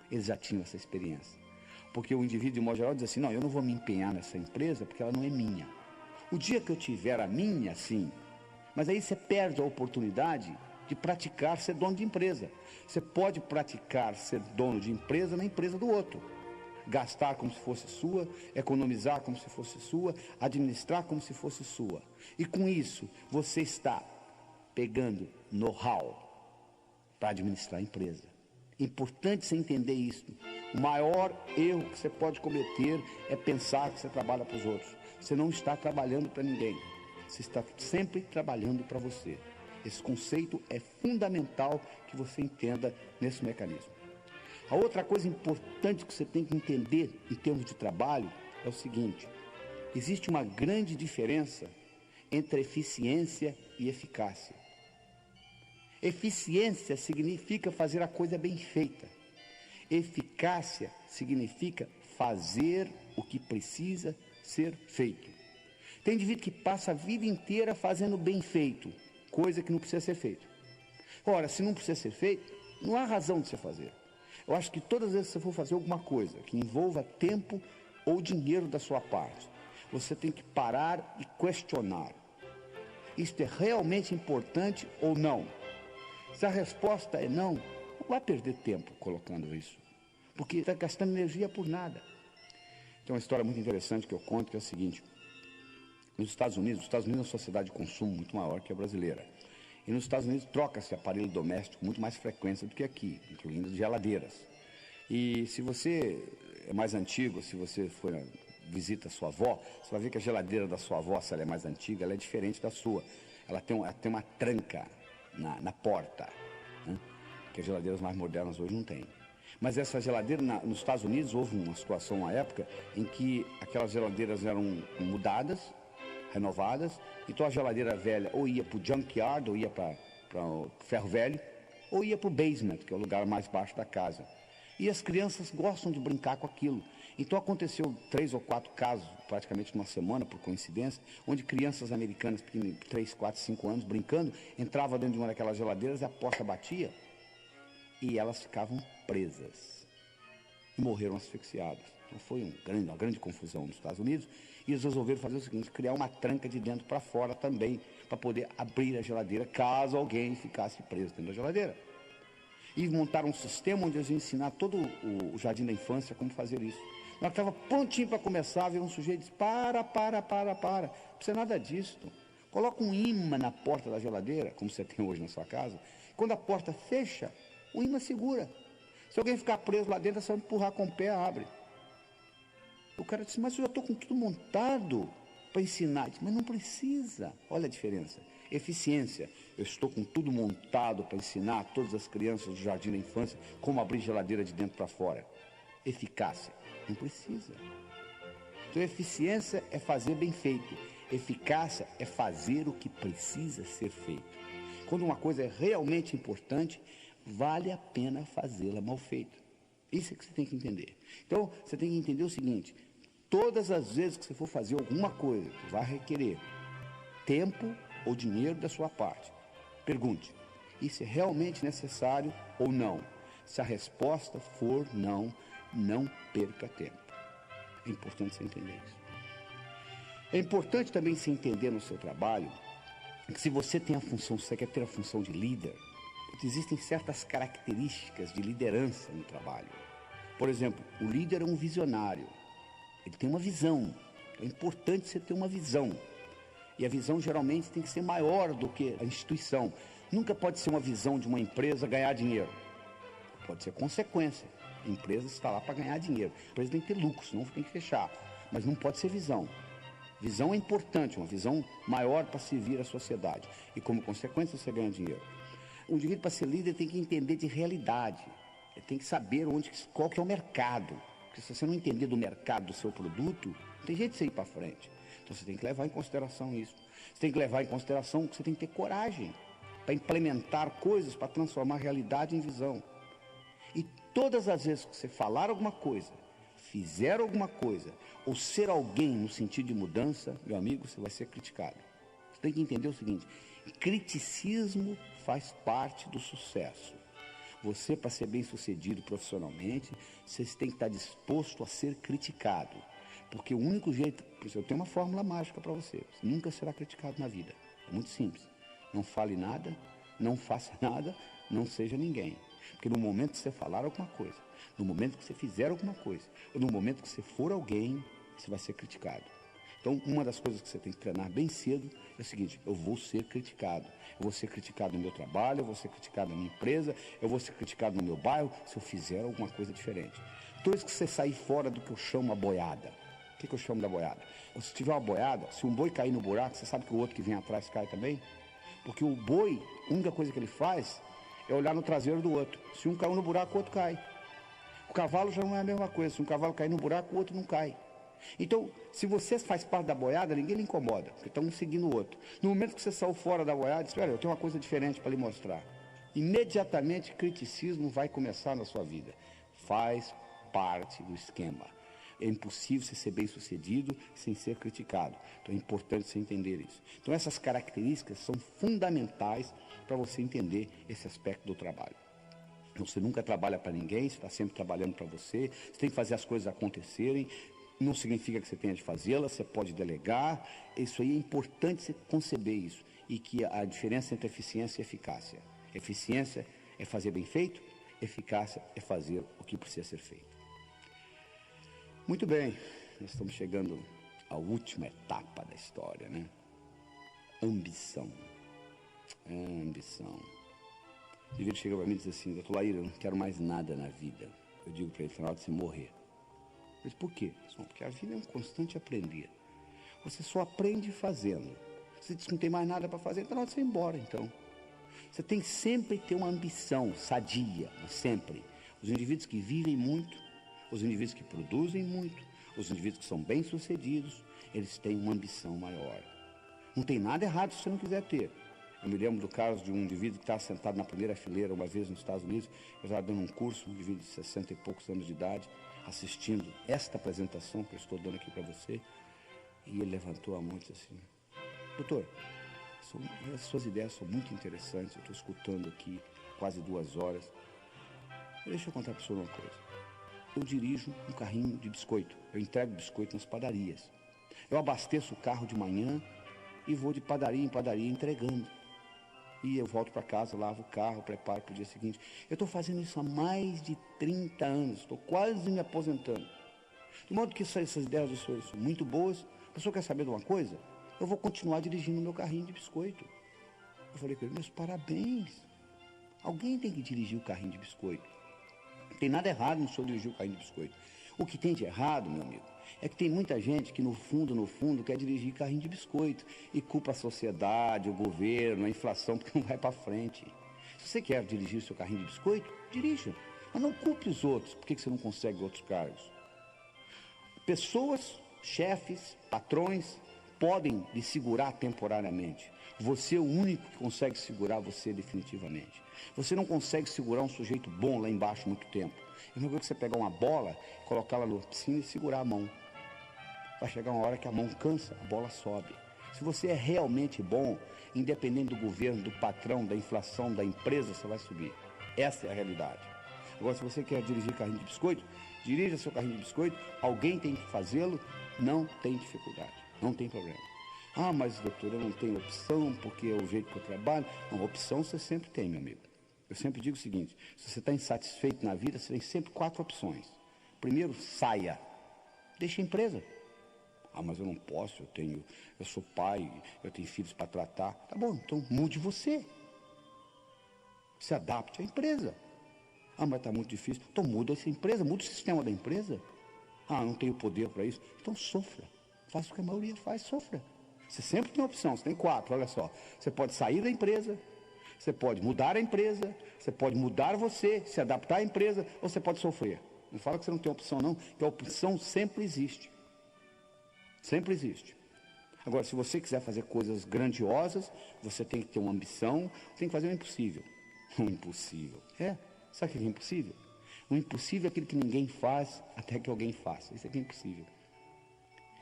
Speaker 1: eles já tinham essa experiência. Porque o indivíduo, de modo geral, diz assim: não, eu não vou me empenhar nessa empresa porque ela não é minha. O dia que eu tiver a minha, sim. Mas aí você perde a oportunidade de praticar ser dono de empresa. Você pode praticar ser dono de empresa na empresa do outro. Gastar como se fosse sua, economizar como se fosse sua, administrar como se fosse sua. E com isso, você está pegando know-how, para administrar a empresa. É importante você entender isso. O maior erro que você pode cometer é pensar que você trabalha para os outros. Você não está trabalhando para ninguém. Você está sempre trabalhando para você. Esse conceito é fundamental que você entenda nesse mecanismo. A outra coisa importante que você tem que entender em termos de trabalho é o seguinte: existe uma grande diferença entre eficiência e eficácia. Eficiência significa fazer a coisa bem feita. Eficácia significa fazer o que precisa ser feito. Tem indivíduo que passa a vida inteira fazendo bem feito, coisa que não precisa ser feita. Ora, se não precisa ser feito, não há razão de você fazer. Eu acho que todas as vezes que você for fazer alguma coisa que envolva tempo ou dinheiro da sua parte, você tem que parar e questionar. Isto é realmente importante ou não? Se a resposta é não vai perder tempo colocando isso, porque está gastando energia por nada. Tem uma história muito interessante que eu conto, que é a seguinte: nos Estados Unidos é uma sociedade de consumo muito maior que a brasileira. E nos Estados Unidos troca-se aparelho doméstico com muito mais frequência do que aqui, incluindo geladeiras. E se você é mais antigo, se você for visita a sua avó, você vai ver que a geladeira da sua avó, se ela é mais antiga, ela é diferente da sua. Ela tem uma tranca na porta, né? Que as geladeiras mais modernas hoje não têm. Mas essa geladeira, nos Estados Unidos, houve uma situação, uma época, em que aquelas geladeiras eram mudadas, renovadas. Então a geladeira velha ou ia para o junkyard, ou ia para o ferro velho, ou ia para o basement, que é o lugar mais baixo da casa. E as crianças gostam de brincar com aquilo. Então aconteceu 3 ou 4 casos, praticamente numa semana, por coincidência, onde crianças americanas, pequenas, 3, 4, 5 anos, brincando, entravam dentro de uma daquelas geladeiras e a porta batia e elas ficavam presas e morreram asfixiadas. Então foi uma grande confusão nos Estados Unidos, e eles resolveram fazer o seguinte: criar uma tranca de dentro para fora também, para poder abrir a geladeira caso alguém ficasse preso dentro da geladeira. E montaram um sistema onde eles iam ensinar todo o jardim da infância como fazer isso. Nós estava prontinho para começar, veio um sujeito e disse: para, não precisa nada disso. Coloca um imã na porta da geladeira, como você tem hoje na sua casa. Quando a porta fecha, o imã segura. Se alguém ficar preso lá dentro, é só empurrar com o pé, abre. O cara disse: mas eu já estou com tudo montado para ensinar. Disse: mas não precisa. Olha a diferença. Eficiência: eu estou com tudo montado para ensinar a todas as crianças do jardim da infância como abrir geladeira de dentro para fora. Eficácia: não precisa. Então eficiência é fazer bem feito. Eficácia é fazer o que precisa ser feito. Quando uma coisa é realmente importante, vale a pena fazê-la mal feita. Isso é que você tem que entender. Então você tem que entender o seguinte: todas as vezes que você for fazer alguma coisa que vai requerer tempo ou dinheiro da sua parte, pergunte: isso é realmente necessário ou não? Se a resposta for não, não perca tempo. É importante você entender isso. É importante também você entender no seu trabalho que, se você tem a função, se você quer ter a função de líder, existem certas características de liderança no trabalho. Por exemplo, o líder é um visionário. Ele tem uma visão. É importante você ter uma visão. E a visão geralmente tem que ser maior do que a instituição. Nunca pode ser uma visão de uma empresa ganhar dinheiro. Pode ser consequência. A empresa está lá para ganhar dinheiro. A empresa tem que ter lucro, senão tem que fechar. Mas não pode ser visão. Visão é importante, uma visão maior para servir a sociedade. E como consequência você ganha dinheiro. O indivíduo, para ser líder, tem que entender de realidade. Ele tem que saber qual que é o mercado. Porque se você não entender do mercado do seu produto, não tem jeito de você ir para frente. Então você tem que levar em consideração isso. Você tem que levar em consideração que você tem que ter coragem para implementar coisas, para transformar a realidade em visão. E todas as vezes que você falar alguma coisa, fizer alguma coisa, ou ser alguém no sentido de mudança, meu amigo, você vai ser criticado. Você tem que entender o seguinte: criticismo faz parte do sucesso. Você, para ser bem sucedido profissionalmente, você tem que estar disposto a ser criticado. Porque o único jeito, eu tenho uma fórmula mágica para você: você nunca será criticado na vida. É muito simples. Não fale nada, não faça nada, não seja ninguém. Porque no momento que você falar alguma coisa, no momento que você fizer alguma coisa, ou no momento que você for alguém, você vai ser criticado. Então, uma das coisas que você tem que treinar bem cedo é o seguinte: eu vou ser criticado. Eu vou ser criticado no meu trabalho, eu vou ser criticado na minha empresa, eu vou ser criticado no meu bairro se eu fizer alguma coisa diferente. Toda vez que você sair fora do que eu chamo a boiada. O que eu chamo da boiada? Se tiver uma boiada, se um boi cair no buraco, você sabe que o outro que vem atrás cai também? Porque o boi, a única coisa que ele faz é olhar no traseiro do outro. Se um caiu no buraco, o outro cai. O cavalo já não é a mesma coisa. Se um cavalo cair no buraco, o outro não cai. Então, se você faz parte da boiada, ninguém lhe incomoda, porque estão um seguindo o outro. No momento que você saiu fora da boiada, diz: olha, eu tenho uma coisa diferente para lhe mostrar. Imediatamente, criticismo vai começar na sua vida. Faz parte do esquema. É impossível você ser bem sucedido sem ser criticado. Então é importante você entender isso. Então essas características são fundamentais para você entender esse aspecto do trabalho. Então, você nunca trabalha para ninguém, você está sempre trabalhando para você, você tem que fazer as coisas acontecerem. Não significa que você tenha de fazê-las, você pode delegar. Isso aí é importante você conceber isso. E que a diferença entre eficiência e eficácia. Eficiência é fazer bem feito, eficácia é fazer o que precisa ser feito. Muito bem, nós estamos chegando à última etapa da história, né? Ambição. Ambição. O indivíduo chega para mim e diz assim: doutor Laíra, eu não quero mais nada na vida. Eu digo para ele: na hora de você morrer. Mas por quê? Porque a vida é um constante aprender. Você só aprende fazendo. Você diz que não tem mais nada para fazer, então na hora de você ir embora, então. Você tem que sempre ter uma ambição sadia, sempre. Os indivíduos que vivem muito, os indivíduos que produzem muito, os indivíduos que são bem-sucedidos, eles têm uma ambição maior. Não tem nada errado se você não quiser ter. Eu me lembro do caso de um indivíduo que estava sentado na primeira fileira uma vez nos Estados Unidos. Eu estava dando um curso, um indivíduo de 60 e poucos anos de idade, assistindo esta apresentação que eu estou dando aqui para você. E ele levantou a mão e disse assim: doutor, as suas ideias são muito interessantes, eu estou escutando aqui quase 2 horas. Deixa eu contar para o senhor uma coisa. Eu dirijo um carrinho de biscoito, eu entrego biscoito nas padarias. Eu abasteço o carro de manhã e vou de padaria em padaria entregando. E eu volto para casa, lavo o carro, preparo para o dia seguinte. Eu estou fazendo isso há mais de 30 anos, estou quase me aposentando. De modo que essas ideias do senhor são muito boas. O senhor quer saber de uma coisa? Eu vou continuar dirigindo meu carrinho de biscoito. Eu falei com ele: meus parabéns. Alguém tem que dirigir o carrinho de biscoito. Não tem nada errado no senhor dirigir o carrinho de biscoito. O que tem de errado, meu amigo, é que tem muita gente que no fundo, quer dirigir carrinho de biscoito e culpa a sociedade, o governo, a inflação, porque não vai para frente. Se você quer dirigir o seu carrinho de biscoito, dirija. Mas não culpe os outros. Por que você não consegue outros cargos? Pessoas, chefes, patrões, podem lhe segurar temporariamente. Você é o único que consegue segurar você definitivamente. Você não consegue segurar um sujeito bom lá embaixo muito tempo. É uma coisa que você pegar uma bola, colocá-la na piscina e segurar a mão. Vai chegar uma hora que a mão cansa, a bola sobe. Se você é realmente bom, independente do governo, do patrão, da inflação, da empresa, você vai subir. Essa é a realidade. Agora, se você quer dirigir carrinho de biscoito, dirija seu carrinho de biscoito, alguém tem que fazê-lo, não tem dificuldade, não tem problema. Ah, mas doutor, eu não tenho opção, porque é o jeito que eu trabalho. Não, opção você sempre tem, meu amigo. Eu sempre digo o seguinte: se você está insatisfeito na vida, você tem sempre 4 opções. Primeiro, saia. Deixe a empresa. Ah, mas eu não posso, eu sou pai, eu tenho filhos para tratar. Tá bom, então mude você. Se adapte à empresa. Ah, mas está muito difícil. Então muda essa empresa, muda o sistema da empresa. Ah, não tenho poder para isso. Então sofra. Faça o que a maioria faz, sofra. Você sempre tem opção, você tem 4, olha só. Você pode sair da empresa, você pode mudar a empresa, você pode mudar você, se adaptar à empresa, ou você pode sofrer. Não fala que você não tem opção não, que a opção sempre existe. Sempre existe. Agora, se você quiser fazer coisas grandiosas, você tem que ter uma ambição, tem que fazer o impossível. O impossível. Sabe o que é impossível? O impossível é aquilo que ninguém faz até que alguém faça. Isso aqui é impossível.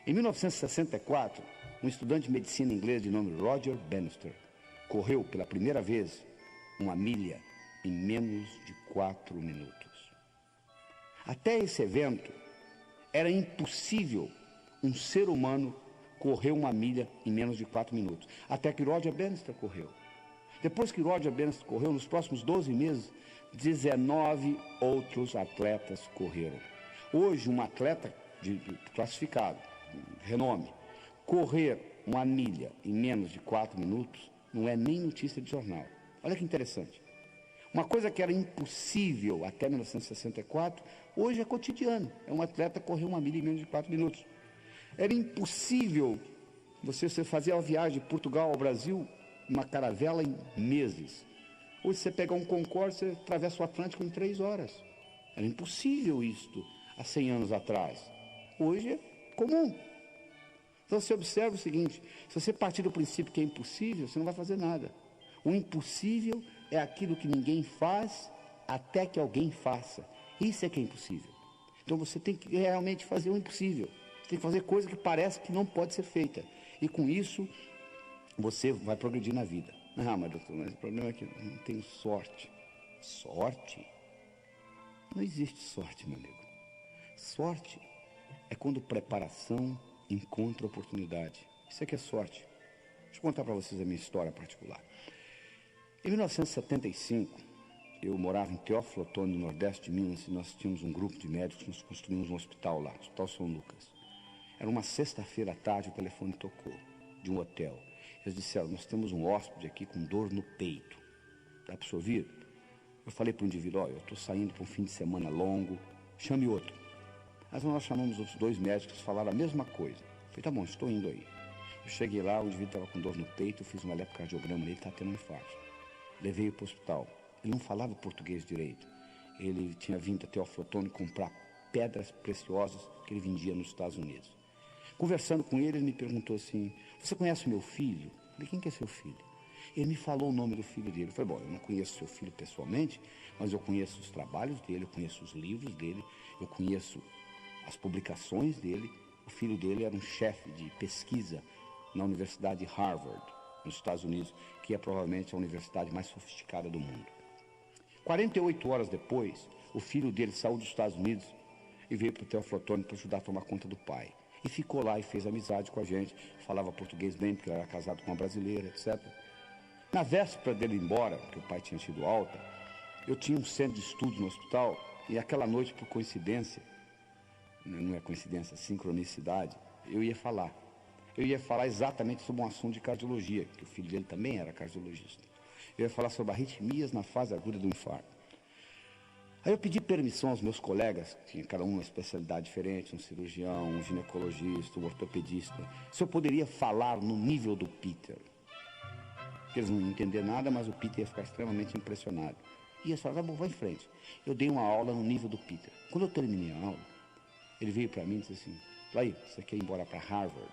Speaker 1: Em 1964, um estudante de medicina inglês de nome Roger Bannister correu pela primeira vez 1 milha em menos de 4 minutos. Até esse evento, era impossível um ser humano correr 1 milha em menos de 4 minutos. Até que Roger Bannister correu. Depois que Roger Bannister correu, nos próximos 12 meses, 19 outros atletas correram. Hoje, um atleta classificado, renome, Correr uma milha em menos de 4 minutos não é nem notícia de jornal. Olha que interessante. Uma coisa que era impossível até 1964, hoje é cotidiano. É um atleta correr uma milha em menos de 4 minutos. Era impossível você fazer a viagem de Portugal ao Brasil, uma caravela em meses. Hoje você pegar um Concorde, você atravessa o Atlântico em 3 horas. Era impossível isto há 100 anos atrás. Hoje é comum. Então você observa o seguinte, se você partir do princípio que é impossível, você não vai fazer nada. O impossível é aquilo que ninguém faz até que alguém faça. Isso é que é impossível. Então você tem que realmente fazer o impossível. Você tem que fazer coisa que parece que não pode ser feita. E com isso, você vai progredir na vida. Ah, mas doutor, mas o problema é que eu não tenho sorte. Sorte? Não existe sorte, meu amigo. Sorte é quando preparação encontra oportunidade. Isso é que é sorte. Deixa eu contar para vocês a minha história particular. Em 1975, eu morava em Teófilo Otoni, no Nordeste de Minas, e nós tínhamos um grupo de médicos, nós construímos um hospital lá, o Hospital São Lucas. Era uma sexta-feira à tarde, o telefone tocou, de um hotel. Eles disseram, nós temos um hóspede aqui com dor no peito. Dá para ouvir? Eu falei para o indivíduo, olha, eu estou saindo para um fim de semana longo, chame outro. Mas nós chamamos os 2 médicos, falaram a mesma coisa. Eu falei, tá bom, estou indo aí. Eu cheguei lá, o indivíduo estava com dor no peito, eu fiz um eletrocardiograma nele, ele está tendo um infarto. Levei-o para o hospital. Ele não falava português direito. Ele tinha vindo até o Teófilo Otoni comprar pedras preciosas que ele vendia nos Estados Unidos. Conversando com ele, ele me perguntou assim, você conhece o meu filho? Eu falei, quem que é seu filho? Ele me falou o nome do filho dele. Eu falei, bom, eu não conheço seu filho pessoalmente, mas eu conheço os trabalhos dele, eu conheço os livros dele, eu conheço as publicações dele. O filho dele era um chefe de pesquisa na Universidade de Harvard, nos Estados Unidos, que é provavelmente a universidade mais sofisticada do mundo. 48 horas depois, o filho dele saiu dos Estados Unidos e veio para o Teófilo Otoni para ajudar a tomar conta do pai. E ficou lá e fez amizade com a gente, falava português bem, porque ele era casado com uma brasileira, etc. Na véspera dele ir embora, porque o pai tinha tido alta, eu tinha um centro de estudos no hospital, e aquela noite, por coincidência, não é coincidência, é sincronicidade, eu ia falar. Eu ia falar exatamente sobre um assunto de cardiologia, que o filho dele também era cardiologista. Eu ia falar sobre arritmias na fase aguda do infarto. Aí eu pedi permissão aos meus colegas, que tinha cada um uma especialidade diferente, um cirurgião, um ginecologista, um ortopedista, se eu poderia falar no nível do Peter. Eles não iam entender nada, mas o Peter ia ficar extremamente impressionado. E eles falaram, tá bom, vai em frente. Eu dei uma aula no nível do Peter. Quando eu terminei a aula, ele veio para mim e disse assim, Laí, você quer ir embora para Harvard?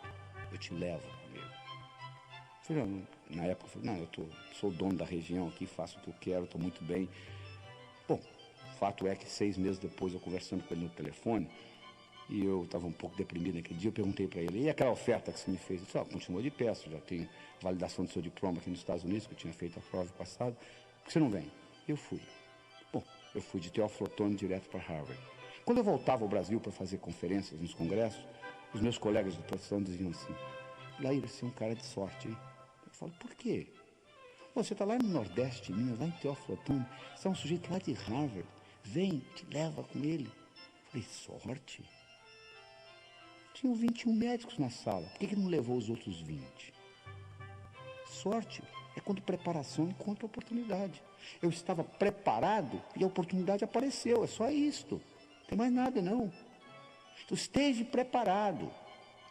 Speaker 1: Eu te levo comigo. Eu falei, na época, eu falei, não, sou o dono da região aqui, faço o que eu quero, estou muito bem. Bom, o fato é que 6 meses depois, eu conversando com ele no telefone, e eu estava um pouco deprimido naquele dia, eu perguntei para ele, e aquela oferta que você me fez? Ele disse, continua de pé, já tenho validação do seu diploma aqui nos Estados Unidos, que eu tinha feito a prova passada, por que você não vem? Eu fui. Bom, eu fui de Teófilo Otoni direto para Harvard. Quando eu voltava ao Brasil para fazer conferências nos congressos, os meus colegas de profissão diziam assim, Laí, você é um cara de sorte, hein? Eu falo, por quê? Você está lá no Nordeste de Minas, lá em Teófilo Otoni, você é um sujeito lá de Harvard, vem, te leva com ele. Eu falei, sorte? Tinham 21 médicos na sala, por que não levou os outros 20? Sorte é quando preparação encontra oportunidade. Eu estava preparado e a oportunidade apareceu, é só isto, não tem mais nada não. Então esteja preparado,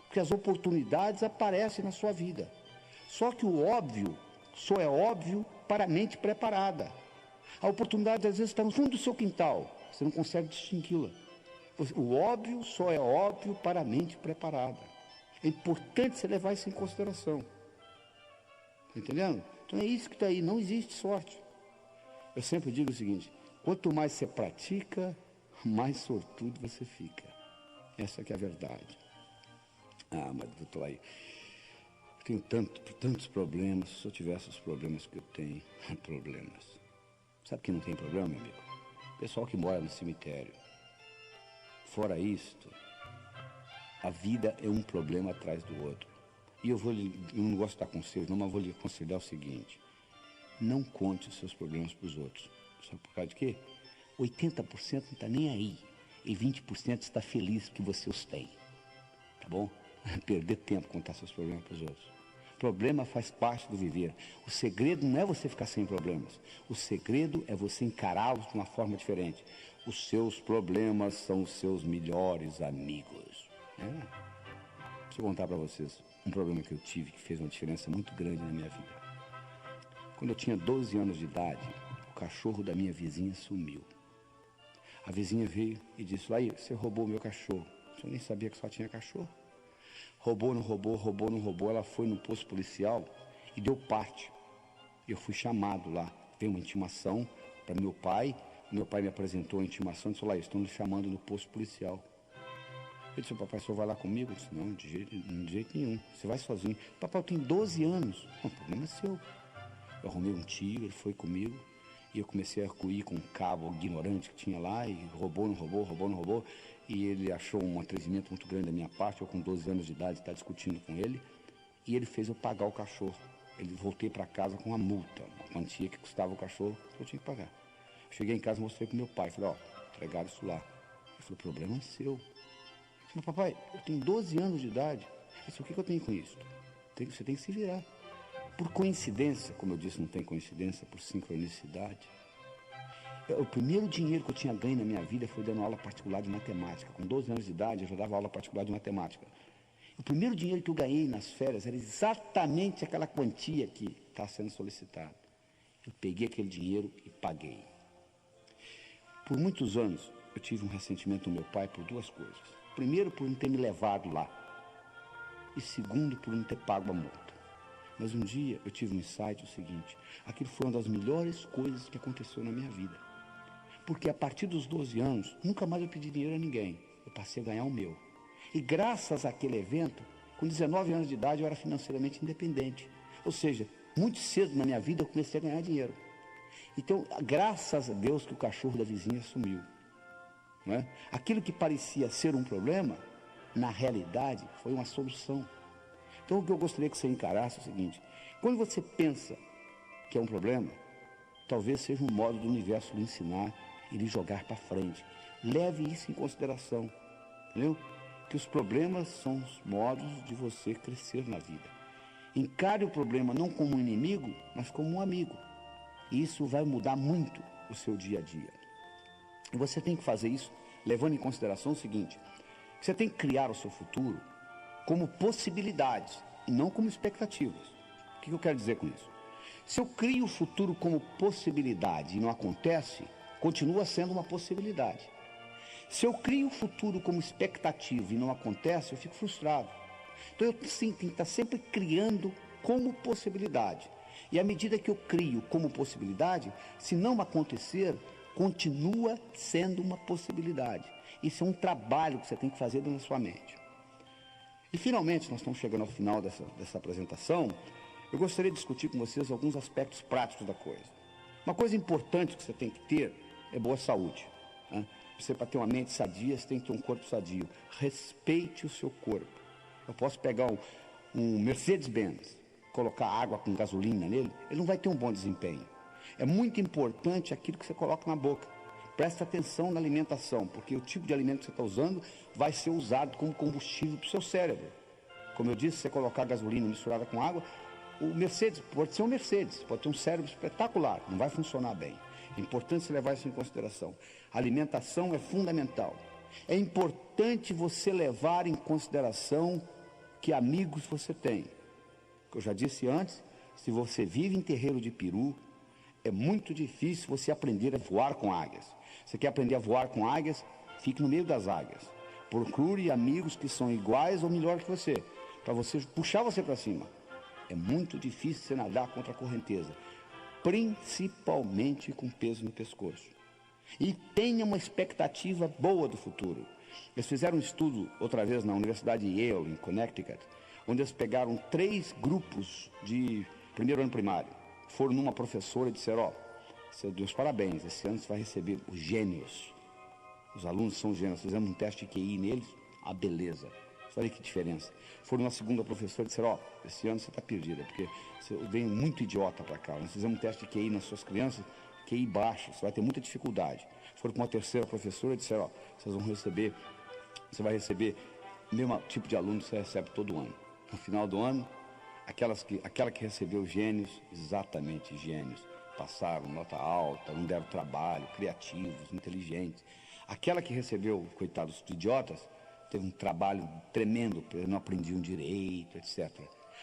Speaker 1: porque as oportunidades aparecem na sua vida. Só que o óbvio só é óbvio para a mente preparada. A oportunidade às vezes está no fundo do seu quintal, você não consegue distingui-la. O óbvio só é óbvio para a mente preparada. É importante você levar isso em consideração. Tá entendendo? Então é isso que está aí, não existe sorte. Eu sempre digo o seguinte, quanto mais você pratica, mais sortudo você fica. Essa que é a verdade. Ah, mas doutor, aí eu tenho tantos problemas. Se eu tivesse os problemas que eu tenho, problemas. Sabe que não tem problema, meu amigo? Pessoal que mora no cemitério. Fora isto, a vida é um problema atrás do outro. E eu não gosto de dar conselho, não, mas vou lhe aconselhar o seguinte. Não conte os seus problemas para os outros. Sabe por causa de quê? 80% não está nem aí. E 20% está feliz que você os tem. Tá bom? perder tempo contar seus problemas para os outros. Problema faz parte do viver. O segredo não é você ficar sem problemas. O segredo é você encará-los de uma forma diferente. Os seus problemas são os seus melhores amigos. Deixa eu contar para vocês um problema que eu tive que fez uma diferença muito grande na minha vida. Quando eu tinha 12 anos de idade, o cachorro da minha vizinha sumiu. A vizinha veio e disse: aí, você roubou meu cachorro. Eu nem sabia que só tinha cachorro. Roubou, não roubou, roubou, não roubou. Ela foi no posto policial e deu parte. Eu fui chamado lá. Veio uma intimação para meu pai. Meu pai me apresentou a intimação e disse: olha, estão me chamando no posto policial. Eu disse: papai, o senhor vai lá comigo? Eu disse: não, de jeito nenhum. Você vai sozinho. Papai, eu tenho 12 anos. Não, o problema é seu. Eu arrumei um tio, ele foi comigo. E eu comecei a arco-ir com um cabo ignorante que tinha lá. E roubou, não roubou, roubou, não roubou. E ele achou um atrevimento muito grande da minha parte. Eu com 12 anos de idade estava discutindo com ele. E ele fez eu pagar o cachorro. Ele voltei para casa com uma multa, uma quantia que custava o cachorro que eu tinha que pagar. Cheguei em casa e mostrei para meu pai. Falei: ó, entregaram isso lá. Ele falou: o problema é seu. Eu falei: papai, eu tenho 12 anos de idade. Ele disse: o que eu tenho com isso? Você tem que se virar. Por coincidência, como eu disse, não tem coincidência, por sincronicidade. O primeiro dinheiro que eu tinha ganho na minha vida foi dando aula particular de matemática. Com 12 anos de idade, eu já dava aula particular de matemática. O primeiro dinheiro que eu ganhei nas férias era exatamente aquela quantia que está sendo solicitada. Eu peguei aquele dinheiro e paguei. Por muitos anos, eu tive um ressentimento do meu pai por duas coisas. Primeiro, por não ter me levado lá. E segundo, por não ter pago a multa. Mas um dia eu tive um insight, o seguinte: aquilo foi uma das melhores coisas que aconteceu na minha vida. Porque a partir dos 12 anos, nunca mais eu pedi dinheiro a ninguém. Eu passei a ganhar o meu. E graças àquele evento, com 19 anos de idade, eu era financeiramente independente. Ou seja, muito cedo na minha vida eu comecei a ganhar dinheiro. Então, graças a Deus que o cachorro da vizinha sumiu. Não é? Aquilo que parecia ser um problema, na realidade, foi uma solução. Então, o que eu gostaria que você encarasse é o seguinte: quando você pensa que é um problema, talvez seja um modo do universo lhe ensinar e lhe jogar para frente. Leve isso em consideração, entendeu? Que os problemas são os modos de você crescer na vida. Encare o problema não como um inimigo, mas como um amigo. E isso vai mudar muito o seu dia a dia. E você tem que fazer isso levando em consideração o seguinte: que você tem que criar o seu futuro como possibilidades e não como expectativas. O que eu quero dizer com isso? Se eu crio o futuro como possibilidade e não acontece, continua sendo uma possibilidade. Se eu crio o futuro como expectativa e não acontece, eu fico frustrado. Então eu tenho que estar sempre criando como possibilidade. E à medida que eu crio como possibilidade, se não acontecer, continua sendo uma possibilidade. Isso é um trabalho que você tem que fazer dentro da sua mente. E finalmente, nós estamos chegando ao final dessa apresentação. Eu gostaria de discutir com vocês alguns aspectos práticos da coisa. Uma coisa importante que você tem que ter é boa saúde. Né? Você, para ter uma mente sadia, você tem que ter um corpo sadio. Respeite o seu corpo. Eu posso pegar um Mercedes-Benz, colocar água com gasolina nele, ele não vai ter um bom desempenho. É muito importante aquilo que você coloca na boca. Preste atenção na alimentação, porque o tipo de alimento que você está usando vai ser usado como combustível para o seu cérebro. Como eu disse, se você colocar gasolina misturada com água, o Mercedes pode ser um Mercedes, pode ter um cérebro espetacular, não vai funcionar bem. É importante você levar isso em consideração. A alimentação é fundamental. É importante você levar em consideração que amigos você tem. Eu já disse antes, se você vive em terreiro de peru, é muito difícil você aprender a voar com águias. Você quer aprender a voar com águias? Fique no meio das águias. Procure amigos que são iguais ou melhor que você, para você puxar você para cima. É muito difícil você nadar contra a correnteza, principalmente com peso no pescoço. E tenha uma expectativa boa do futuro. Eles fizeram um estudo outra vez na Universidade de Yale, em Connecticut, onde eles pegaram 3 grupos de primeiro ano primário. Foram numa professora e disseram: ó, seu Deus, parabéns, esse ano você vai receber os gênios. Os alunos são gênios. Fizemos um teste de QI neles, a beleza. Olha que diferença. Foram na segunda professora e disseram: ó, esse ano você está perdida, porque você vem muito idiota para cá. Nós fizemos um teste de QI nas suas crianças, QI baixo, você vai ter muita dificuldade. Foram com uma terceira professora e disseram: ó, você vai receber o mesmo tipo de aluno você recebe todo ano. No final do ano, aquela que recebeu gênios, exatamente gênios, passaram nota alta, não deram trabalho, criativos, inteligentes. Aquela que recebeu, coitados idiotas, teve um trabalho tremendo, não aprendiam direito, etc.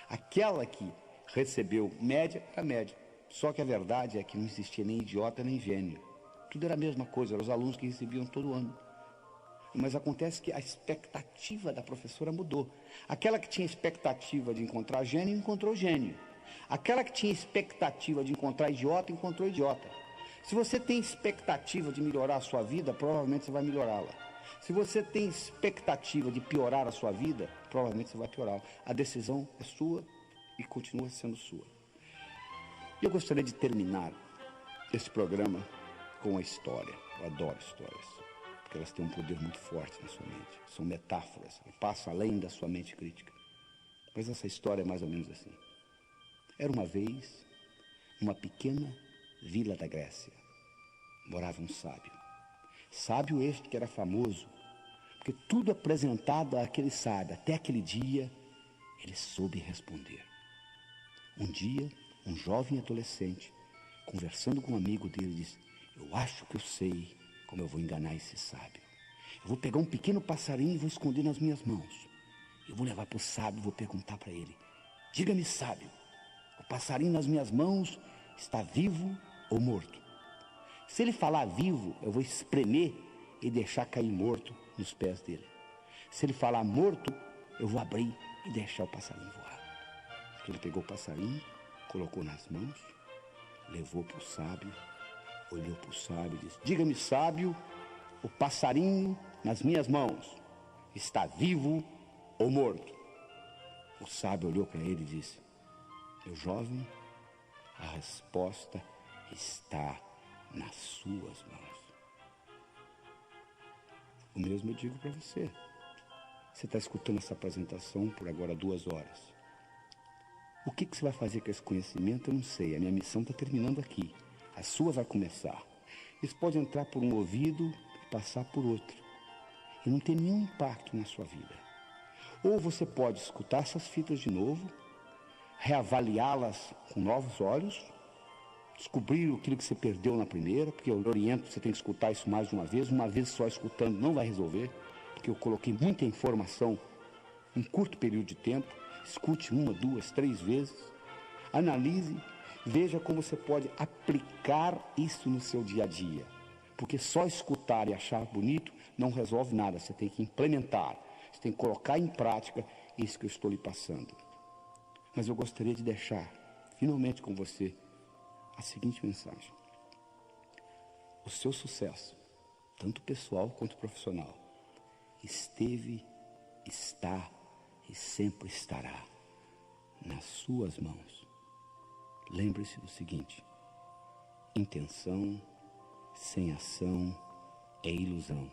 Speaker 1: Aquela que recebeu média, era média. Só que a verdade é que não existia nem idiota nem gênio. Tudo era a mesma coisa, eram os alunos que recebiam todo ano. Mas acontece que a expectativa da professora mudou. Aquela que tinha expectativa de encontrar gênio, encontrou gênio. Aquela que tinha expectativa de encontrar idiota, encontrou idiota. Se você tem expectativa de melhorar a sua vida, provavelmente você vai melhorá-la. Se você tem expectativa de piorar a sua vida, provavelmente você vai piorá-la. A decisão é sua e continua sendo sua. E eu gostaria de terminar esse programa com uma história. Eu adoro histórias, porque elas têm um poder muito forte na sua mente. São metáforas, passam além da sua mente crítica. Mas essa história é mais ou menos assim. Era uma vez, numa pequena vila da Grécia, morava um sábio. Sábio este que era famoso, porque tudo apresentado àquele sábio, até aquele dia, ele soube responder. Um dia, um jovem adolescente, conversando com um amigo dele, disse: eu acho que eu sei como eu vou enganar esse sábio. Eu vou pegar um pequeno passarinho e vou esconder nas minhas mãos. Eu vou levar para o sábio e vou perguntar para ele: diga-me, sábio, o passarinho nas minhas mãos está vivo ou morto? Se ele falar vivo, eu vou espremer e deixar cair morto nos pés dele. Se ele falar morto, eu vou abrir e deixar o passarinho voar. Ele pegou o passarinho, colocou nas mãos, levou para o sábio, olhou para o sábio e disse: diga-me, sábio, o passarinho nas minhas mãos está vivo ou morto? O sábio olhou para ele e disse: meu jovem, a resposta está nas suas mãos. O mesmo eu digo para você. Você está escutando essa apresentação por agora 2 horas. O que você vai fazer com esse conhecimento, eu não sei. A minha missão está terminando aqui. A sua vai começar. Isso pode entrar por um ouvido e passar por outro. E não ter nenhum impacto na sua vida. Ou você pode escutar essas fitas de novo, reavaliá-las com novos olhos, descobrir aquilo que você perdeu na primeira, porque eu oriento que você tem que escutar isso mais de uma vez só escutando não vai resolver, porque eu coloquei muita informação em curto período de tempo. Escute 1, 2, 3 vezes, analise, veja como você pode aplicar isso no seu dia a dia, porque só escutar e achar bonito não resolve nada, você tem que implementar, você tem que colocar em prática isso que eu estou lhe passando. Mas eu gostaria de deixar, finalmente com você, a seguinte mensagem: o seu sucesso, tanto pessoal quanto profissional, esteve, está e sempre estará nas suas mãos. Lembre-se do seguinte: intenção sem ação é ilusão.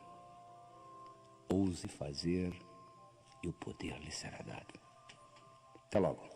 Speaker 1: Ouse fazer e o poder lhe será dado. Até logo.